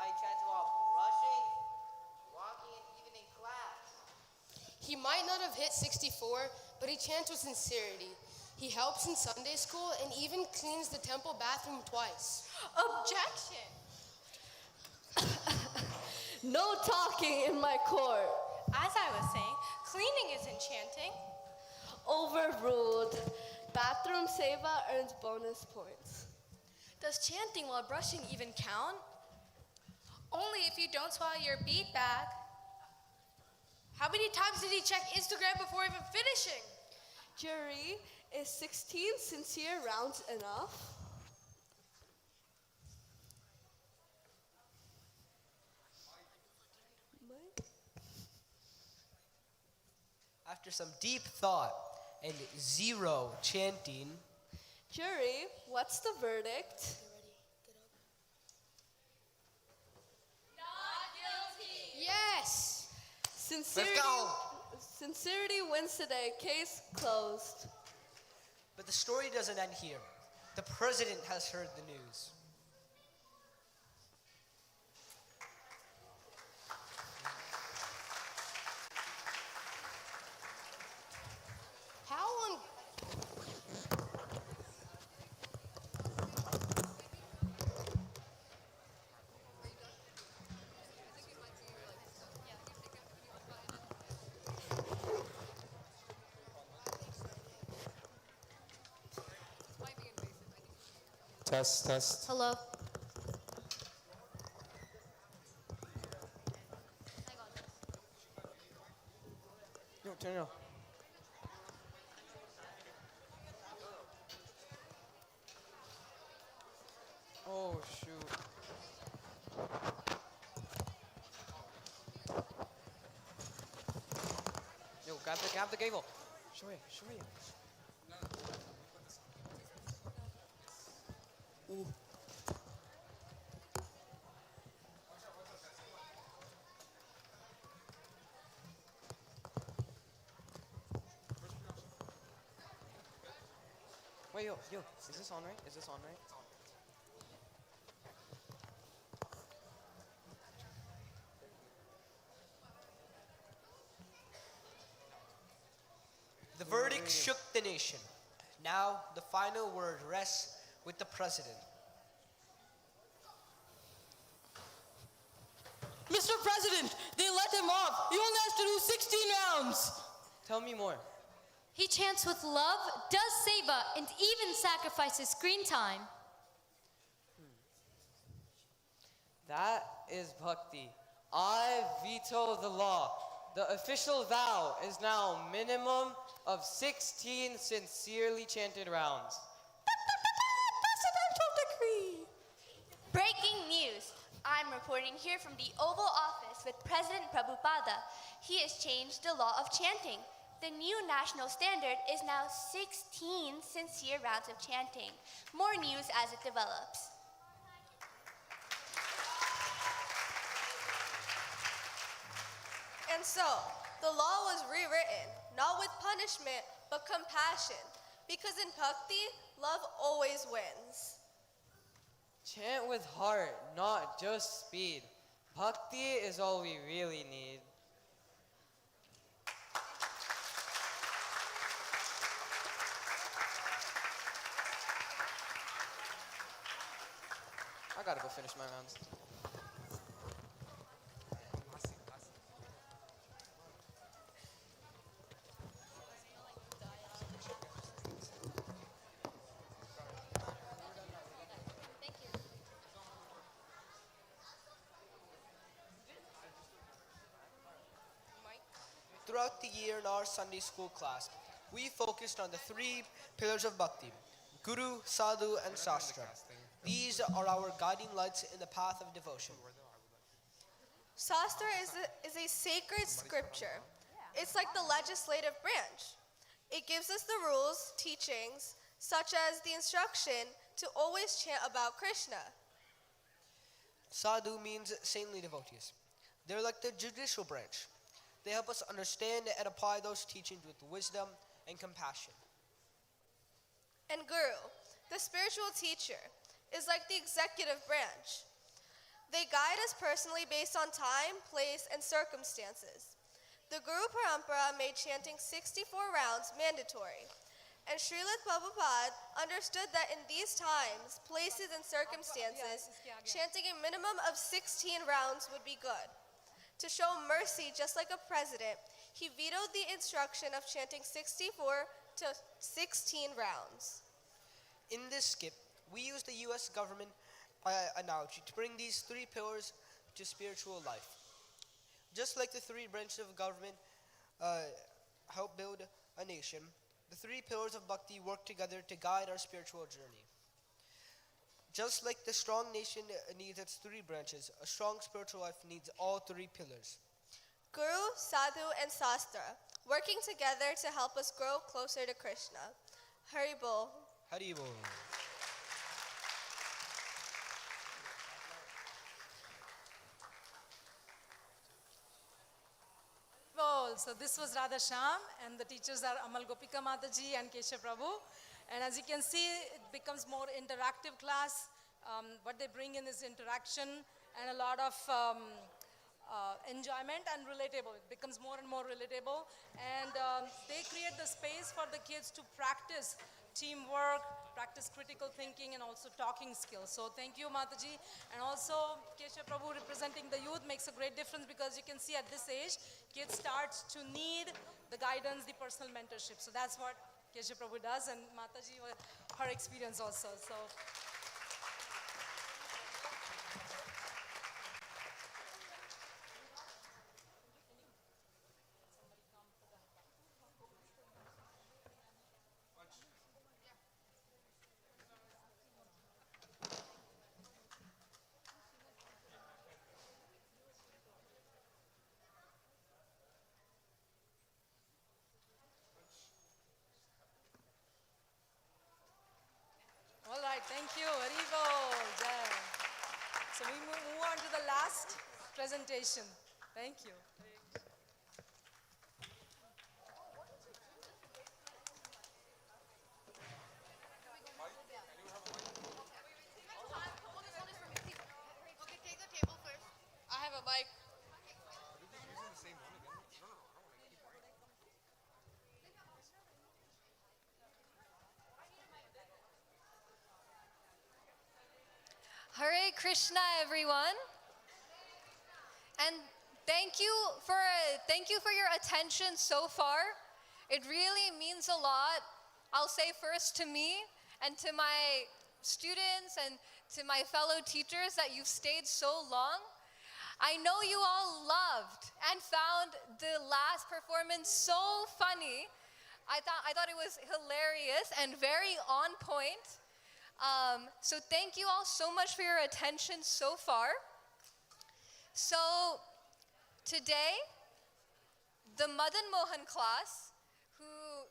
I chanted while brushing, walking, and even in class. He might not have hit 64, but he chants with sincerity. He helps in Sunday school and even cleans the temple bathroom twice. Objection! No talking in my court. As I was saying, cleaning isn't chanting. Overruled. Bathroom seva earns bonus points. Does chanting while brushing even count? Only if you don't swallow your bead bag. How many times did he check Instagram before even finishing? Jury, is 16 sincere rounds enough? After some deep thought and zero chanting, Jury, what's the verdict? Yes! Sincerity, sincerity wins today. Case closed. but the story doesn't end here. The president has heard the news. How on... Test, test. Hello. Yo, Daniel. Oh, shoot. Yo, grab the gable. Show you. Ooh. Wait, yo, is this on right? The verdict shook the nation. Now, the final word rests with the president. Mr. President, they let him off. He only has to do 16 rounds. Tell me more. He chants with love, does seva, and even sacrifices screen time. That is bhakti. I veto the law. The official vow is now minimum of 16 sincerely chanted rounds. Presidential decree. Breaking news. I'm reporting here from the Oval Office with President Prabhupada. He has changed the law of chanting. The new national standard is now 16 sincere rounds of chanting. More news as it develops. And so, the law was rewritten, not with punishment, but compassion. Because in bhakti, love always wins. Chant with heart, not just speed. Bhakti is all we really need. I gotta go finish my rounds. Throughout the year in our Sunday school class, we focused on the three pillars of bhakti: Guru, Sadhu, and Shastra. These are our guiding lights in the path of devotion. Shastra is a sacred scripture. It's like the legislative branch. It gives us the rules, teachings, such as the instruction to always chant about Krishna. Sadhu means saintly devotees. They're like the judicial branch. They help us understand and apply those teachings with wisdom and compassion. And Guru, the spiritual teacher, is like the executive branch. They guide us personally based on time, place, and circumstances. The Guru Parampara made chanting 64 rounds mandatory. And Srila Prabhupada understood that in these times, places, and circumstances, chanting a minimum of 16 rounds would be good. To show mercy, just like a president, he vetoed the instruction of chanting 64 to 16 rounds. In this skip, we use the U.S. government analogy to bring these three pillars to spiritual life. Just like the three branches of government help build a nation, the three pillars of bhakti work together to guide our spiritual journey. Just like the strong nation needs its three branches, a strong spiritual life needs all three pillars. Guru, Sadhu, and Shastra, working together to help us grow closer to Krishna. Hari Bol. Hari Bol. So this was Radha Sham, and the teachers are Amal Gopika Mataji and Keshav Prabhu. And as you can see, it becomes more interactive class. What they bring in is interaction and a lot of enjoyment and relatable. It becomes more and more relatable. And they create the space for the kids to practice teamwork, practice critical thinking, and also talking skills. So thank you, Mataji. And also, Keshav Prabhu representing the youth makes a great difference, because you can see at this age, kids start to need the guidance, the personal mentorship. So that's what Keshav Prabhu does, and Mataji, her experience also. So. All right, thank you. Haribo. Jai. So we move on to the last presentation. Thank you. I have a mic. Hare Krishna, everyone. And thank you for your attention so far. It really means a lot, I'll say first to me and to my students and to my fellow teachers that you've stayed so long. I know you all loved and found the last performance so funny. I thought it was hilarious and very on point. So thank you all so much for your attention so far. So today, the Madan Mohan class, who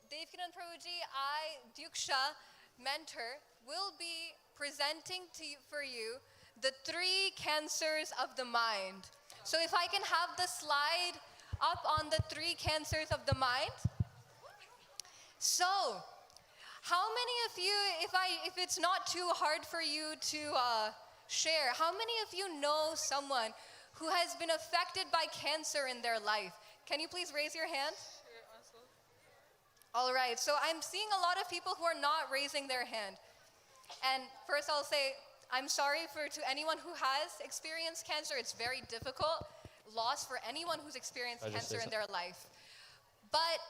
Devkiran Prabhuji, I, Duksha, mentor, will be presenting for you the 3 cancers of the mind. So if I can have the slide up on the 3 cancers of the mind. So, how many of you, if it's not too hard for you to share, how many of you know someone who has been affected by cancer in their life? Can you please raise your hand? All right, so I'm seeing a lot of people who are not raising their hand. And first I'll say, I'm sorry to anyone who has experienced cancer. It's very difficult loss for anyone who's experienced cancer in their life. But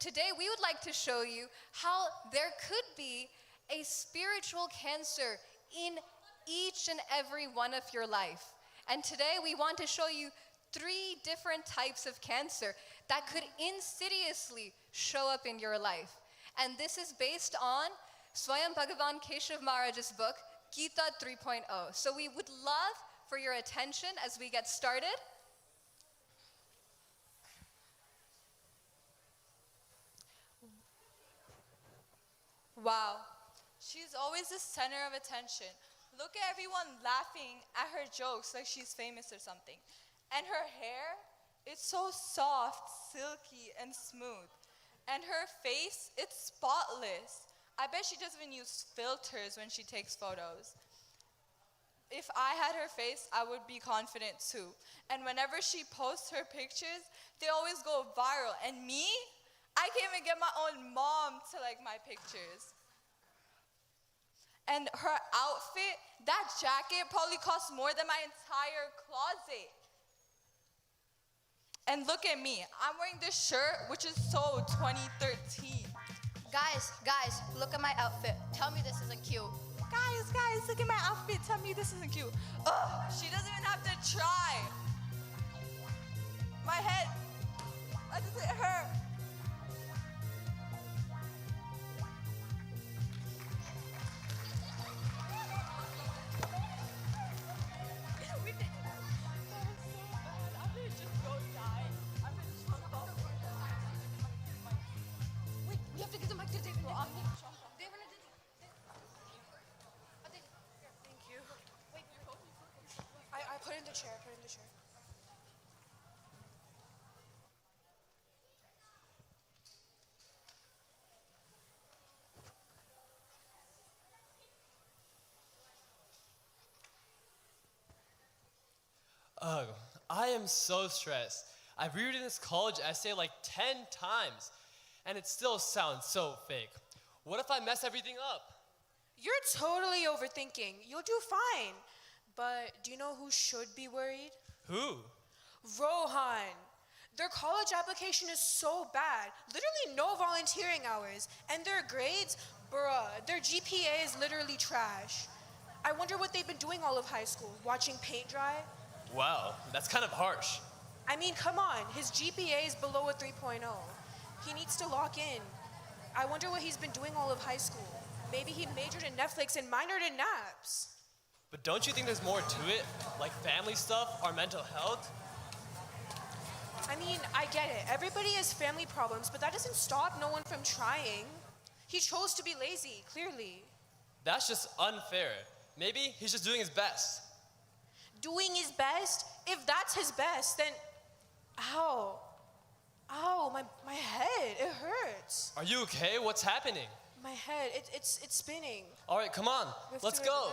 today we would like to show you how there could be a spiritual cancer in each and every one of your life. And today we want to show you 3 different types of cancer that could insidiously show up in your life. And this is based on Swayam Bhagavan Keshav Maharaj's book, Gita 3.0. So we would love for your attention as we get started. Wow, she's always the center of attention. Look at everyone laughing at her jokes like she's famous or something. And her hair, it's so soft, silky, and smooth. And her face, it's spotless. I bet she doesn't even use filters when she takes photos. If I had her face, I would be confident too. And whenever she posts her pictures, they always go viral. And me, I can't even get my own mom to like my pictures. And her outfit, that jacket probably costs more than my entire closet. And look at me, I'm wearing this shirt, which is so 2013. Guys, look at my outfit. Tell me this isn't cute. Guys, look at my outfit. Tell me this isn't cute. Ugh, she doesn't even have to try. My head, why does it hurt? Put in the chair. Ugh, I am so stressed. I've rewritten this college essay like 10 times, and it still sounds so fake. What if I mess everything up? You're totally overthinking. You'll do fine. But do you know who should be worried? Who? Rohan. Their college application is so bad. Literally no volunteering hours. And their grades, their GPA is literally trash. I wonder what they've been doing all of high school. Watching paint dry? Wow, that's kind of harsh. I mean, come on. His GPA is below a 3.0. He needs to lock in. I wonder what he's been doing all of high school. Maybe he majored in Netflix and minored in naps. But don't you think there's more to it? Like family stuff, our mental health? I mean, I get it. Everybody has family problems, but that doesn't stop no one from trying. He chose to be lazy, clearly. That's just unfair. Maybe he's just doing his best. Doing his best? If that's his best, then... Ow. Ow, my head, it hurts. Are you okay? What's happening? My head, it's spinning. All right, come on, let's go.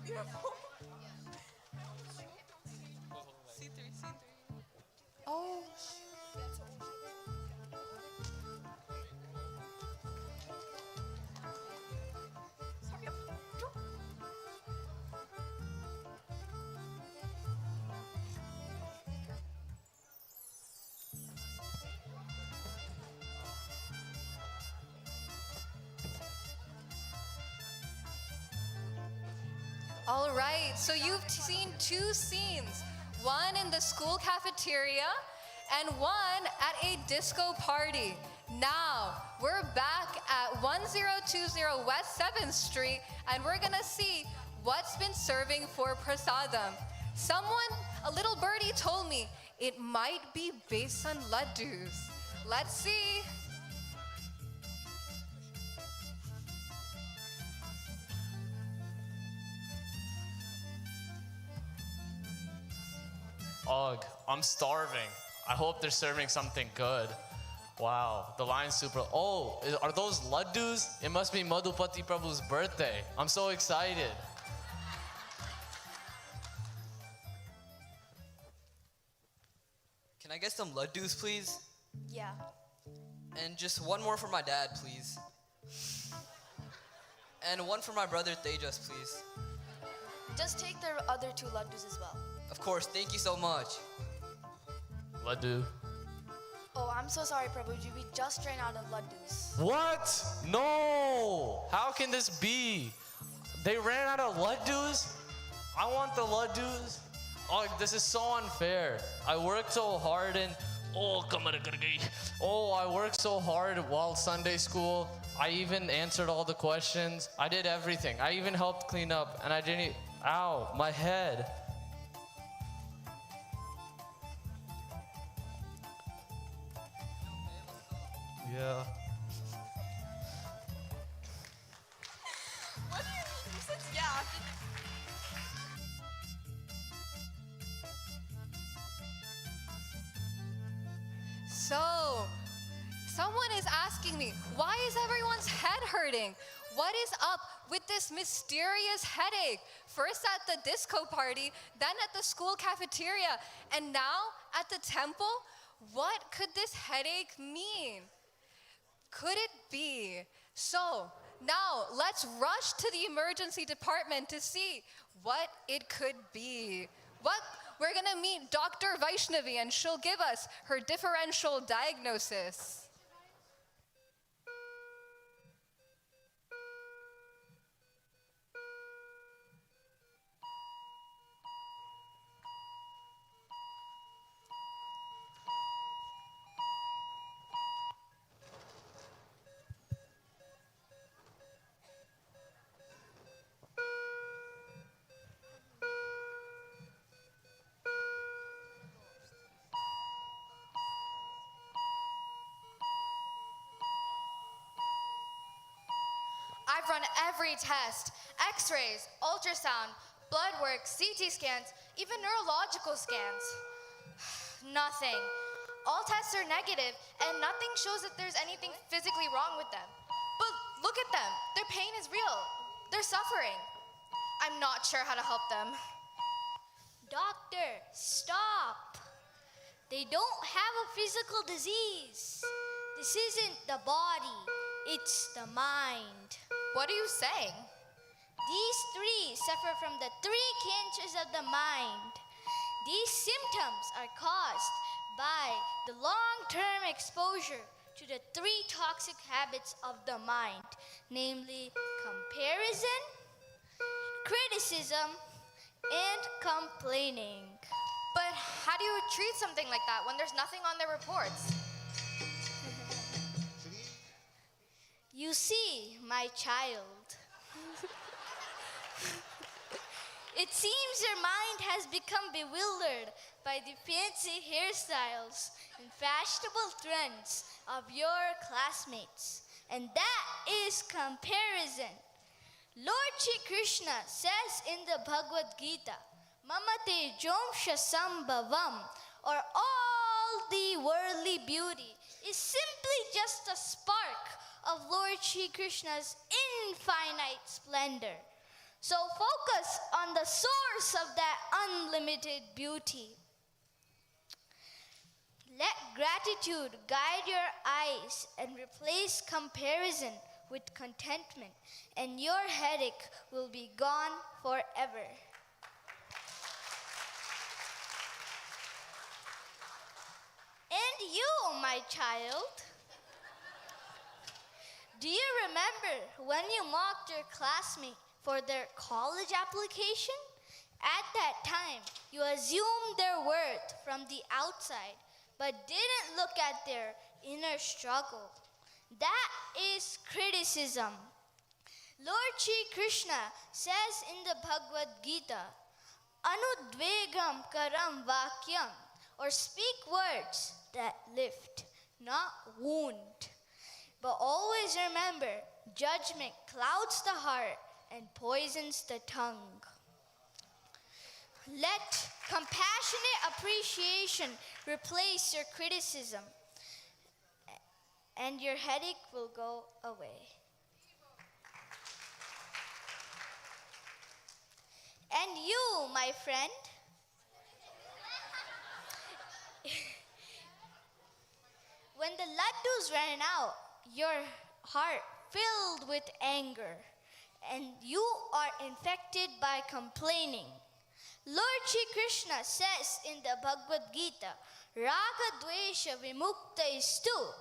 Beautiful. C3. Oh, All right, so you've seen two scenes, one in the school cafeteria and one at a disco party. Now, we're back at 1020 West 7th Street, and we're gonna see what's been serving for prasadam. Someone, a little birdie told me it might be besan laddus. Let's see. Ugh, I'm starving. I hope they're serving something good. Wow, the line's super. Oh, are those laddus? It must be Madhupati Prabhu's birthday. I'm so excited. Can I get some laddus, please? Yeah. And just one more for my dad, please. And one for my brother Tejas, please. Just take the other two laddus as well. Of course, thank you so much. Laddu. Oh, I'm so sorry, Prabhuji. We just ran out of laddus. What? No! How can this be? They ran out of laddus? I want the laddus. Oh, this is so unfair. I worked so hard and I worked so hard while Sunday school. I even answered all the questions. I did everything. I even helped clean up and I didn't. Ow, my head. Yeah. What do you mean? You said yeah. So, someone is asking me, why is everyone's head hurting? What is up with this mysterious headache? First at the disco party, then at the school cafeteria, and now at the temple? What could this headache mean? Could it be? So, now let's rush to the emergency department to see what it could be. We're gonna meet Dr. Vaishnavi and she'll give us her differential diagnosis. I've run every test, x-rays, ultrasound, blood work, CT scans, even neurological scans. Nothing. All tests are negative and nothing shows that there's anything physically wrong with them. But look at them. Their pain is real. They're suffering. I'm not sure how to help them. Doctor, stop. They don't have a physical disease. This isn't the body, it's the mind. What are you saying? These three suffer from the three cancers of the mind. These symptoms are caused by the long-term exposure to the three toxic habits of the mind, namely comparison, criticism, and complaining. But how do you treat something like that when there's nothing on their reports? You see, my child, it seems your mind has become bewildered by the fancy hairstyles and fashionable trends of your classmates. And that is comparison. Lord Shri Krishna says in the Bhagavad Gita, Mamate Jomsha Sambhavam, or all the worldly beauty is simply just a spark of Lord Shri Krishna's infinite splendor. So focus on the source of that unlimited beauty. Let gratitude guide your eyes and replace comparison with contentment, and your headache will be gone forever. And you, my child, do you remember when you mocked your classmate for their college application? At that time, you assumed their worth from the outside, but didn't look at their inner struggle. That is criticism. Lord Shri Krishna says in the Bhagavad Gita, Anudvegam karam vakyam, or speak words that lift, not wound. But always remember, judgment clouds the heart and poisons the tongue. Let compassionate appreciation replace your criticism, and your headache will go away. And you, my friend, when the laddus ran out, your heart filled with anger, and you are infected by complaining. Lord Shri Krishna says in the Bhagavad Gita, Raga Dvesha Vimukta Istu,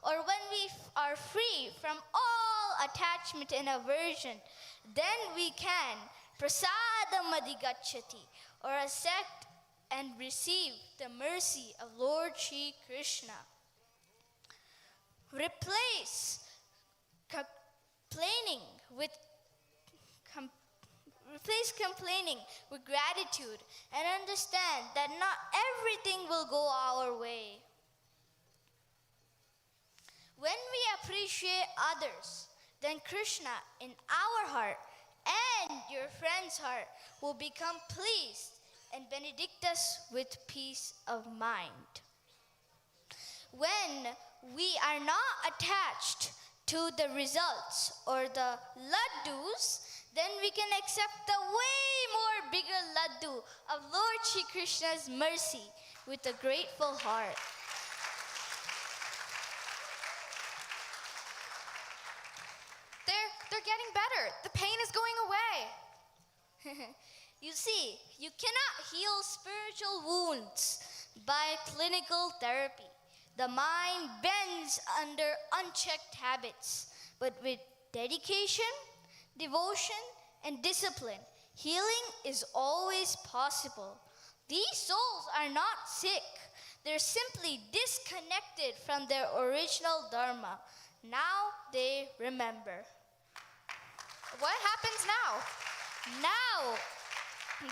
or when we are free from all attachment and aversion, then we can prasadam adhigacchati, or accept and receive the mercy of Lord Shri Krishna. Replace complaining with gratitude and understand that not everything will go our way. When we appreciate others, then Krishna in our heart and your friend's heart will become pleased and benedict us with peace of mind. When we are not attached to the results or the laddus, then we can accept the way more bigger laddu of Lord Shri Krishna's mercy with a grateful heart. They're getting better. The pain is going away. You see, you cannot heal spiritual wounds by clinical therapy. The mind bends under unchecked habits, but with dedication, devotion, and discipline, healing is always possible. These souls are not sick. They're simply disconnected from their original dharma. Now they remember. What happens now? Now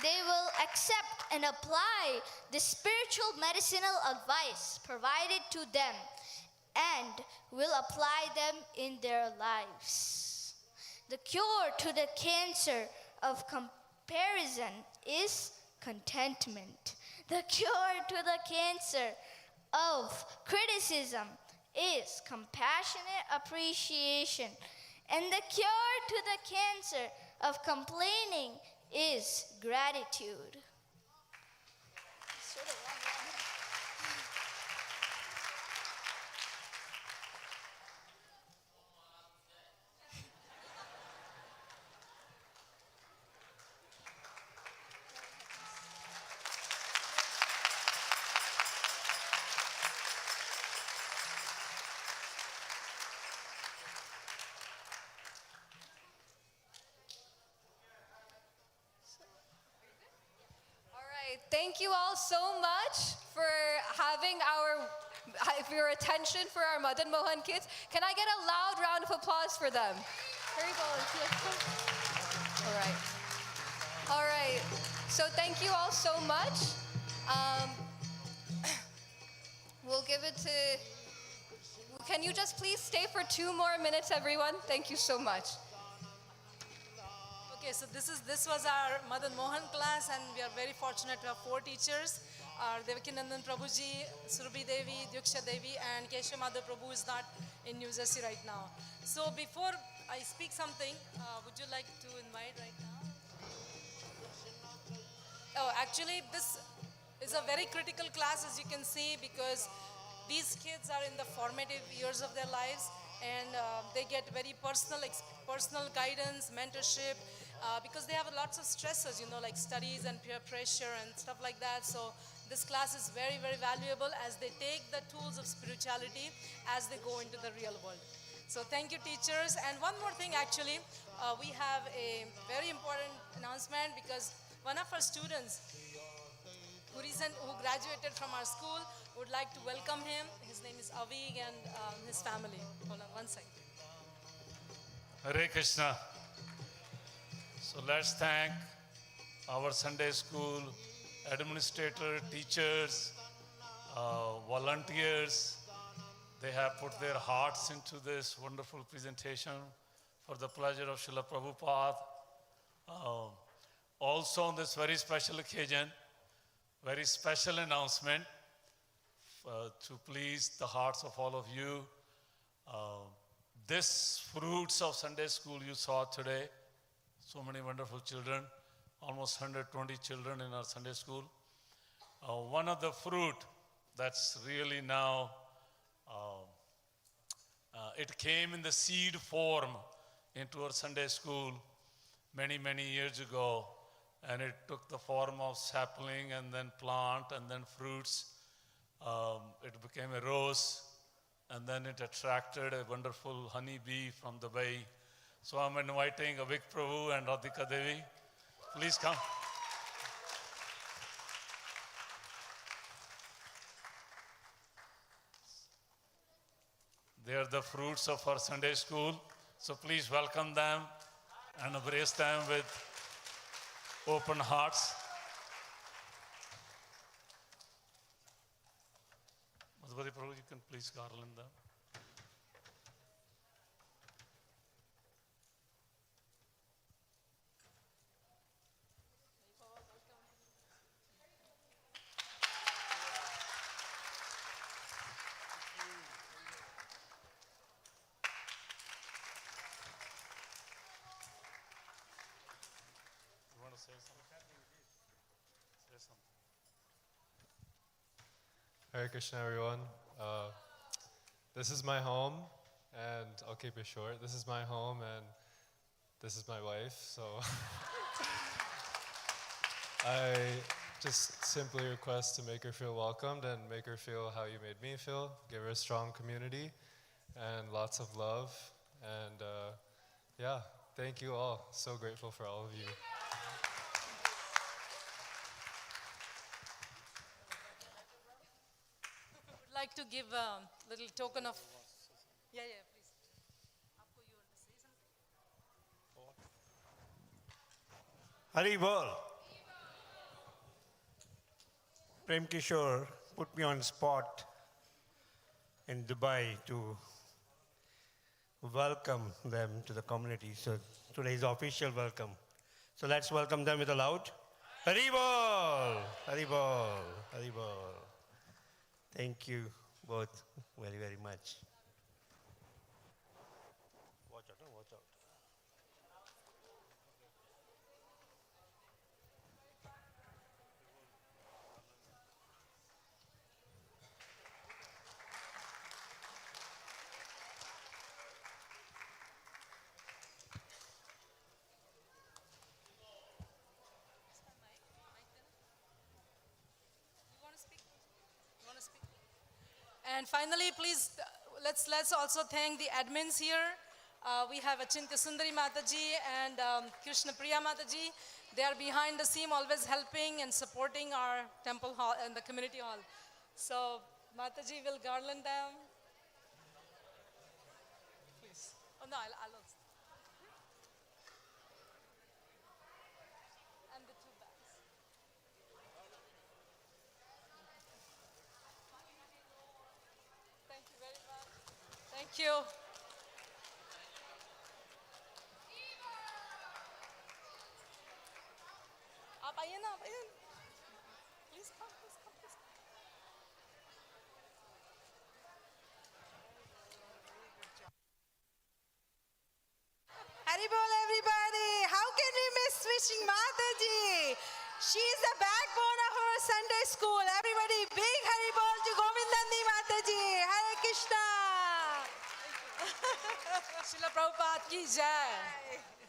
they will accept and apply the spiritual medicinal advice provided to them and will apply them in their lives. The cure to the cancer of comparison is contentment. The cure to the cancer of criticism is compassionate appreciation. And the cure to the cancer of complaining is gratitude. Thank you all so much for having your attention for our Madan Mohan kids. Can I get a loud round of applause for them? All right. So thank you all so much. We'll give it to. Can you just please stay for 2 more minutes, everyone? Thank you so much. Okay, so this was our Madan Mohan class, and we are very fortunate to have 4 teachers. Our Devakinandan Prabhuji, Surabhi Devi, Dyuksha Devi, and Keshav Madhav Prabhu is not in New Jersey right now. So before I speak something, would you like to invite right now? Oh, actually, this is a very critical class, as you can see, because these kids are in the formative years of their lives, and they get very personal guidance, mentorship, because they have lots of stresses, like studies and peer pressure and stuff like that. So this class is very, very valuable as they take the tools of spirituality as they go into the real world. So thank you, teachers. And one more thing, actually, we have a very important announcement because one of our students who graduated from our school would like to welcome him. His name is Avig and his family. Hold on one second. Hare Krishna. So let's thank our Sunday school administrator, teachers, volunteers. They have put their hearts into this wonderful presentation for the pleasure of Srila Prabhupada. Also on this very special occasion, very special announcement to please the hearts of all of you. This fruits of Sunday school you saw today, so many wonderful children, almost 120 children in our Sunday school. One of the fruit that's really now, it came in the seed form into our Sunday school many, many years ago, and it took the form of sapling and then plant and then fruits. It became a rose, and then it attracted a wonderful honeybee from the bay. So I'm inviting Avik Prabhu and Radhika Devi. Please come. They are the fruits of our Sunday school. So please welcome them and embrace them with open hearts. Madhuri Prabhu, you can please garland them. You want to say something? Say something. Hare Krishna, everyone. This is my home, and I'll keep it short. This is my home, and this is my wife. So I just simply request to make her feel welcomed and make her feel how you made me feel. Give her a strong community and lots of love. And yeah, thank you all. So grateful for all of you. Would like to give a little token of. Yeah, please. Hari Bol. Prem Kishore put me on spot in Dubai to welcome them to the community. So today is official welcome. So let's welcome them with a loud Hari Bol, Hari Bol, Hari Bol. Thank you both very, very much. Watch out, watch out. And finally, please, let's also thank the admins here. We have Achintya Sundari Mataji and Krishna Priya Mataji. They are behind the scene, always helping and supporting our temple hall and the community hall. So Mataji will garland them. Please. Oh no, I'll also. And the two bags. Thank you very much. Thank you. आप आइए ना, आप आइए. Please come, please come, please come. Haribol, everybody. How can we miss wishing Mataji? She's the backbone of our Sunday school. Everybody, big Haribol to Govindandi Mataji. Hare Krishna. Srila Prabhupada ki jai.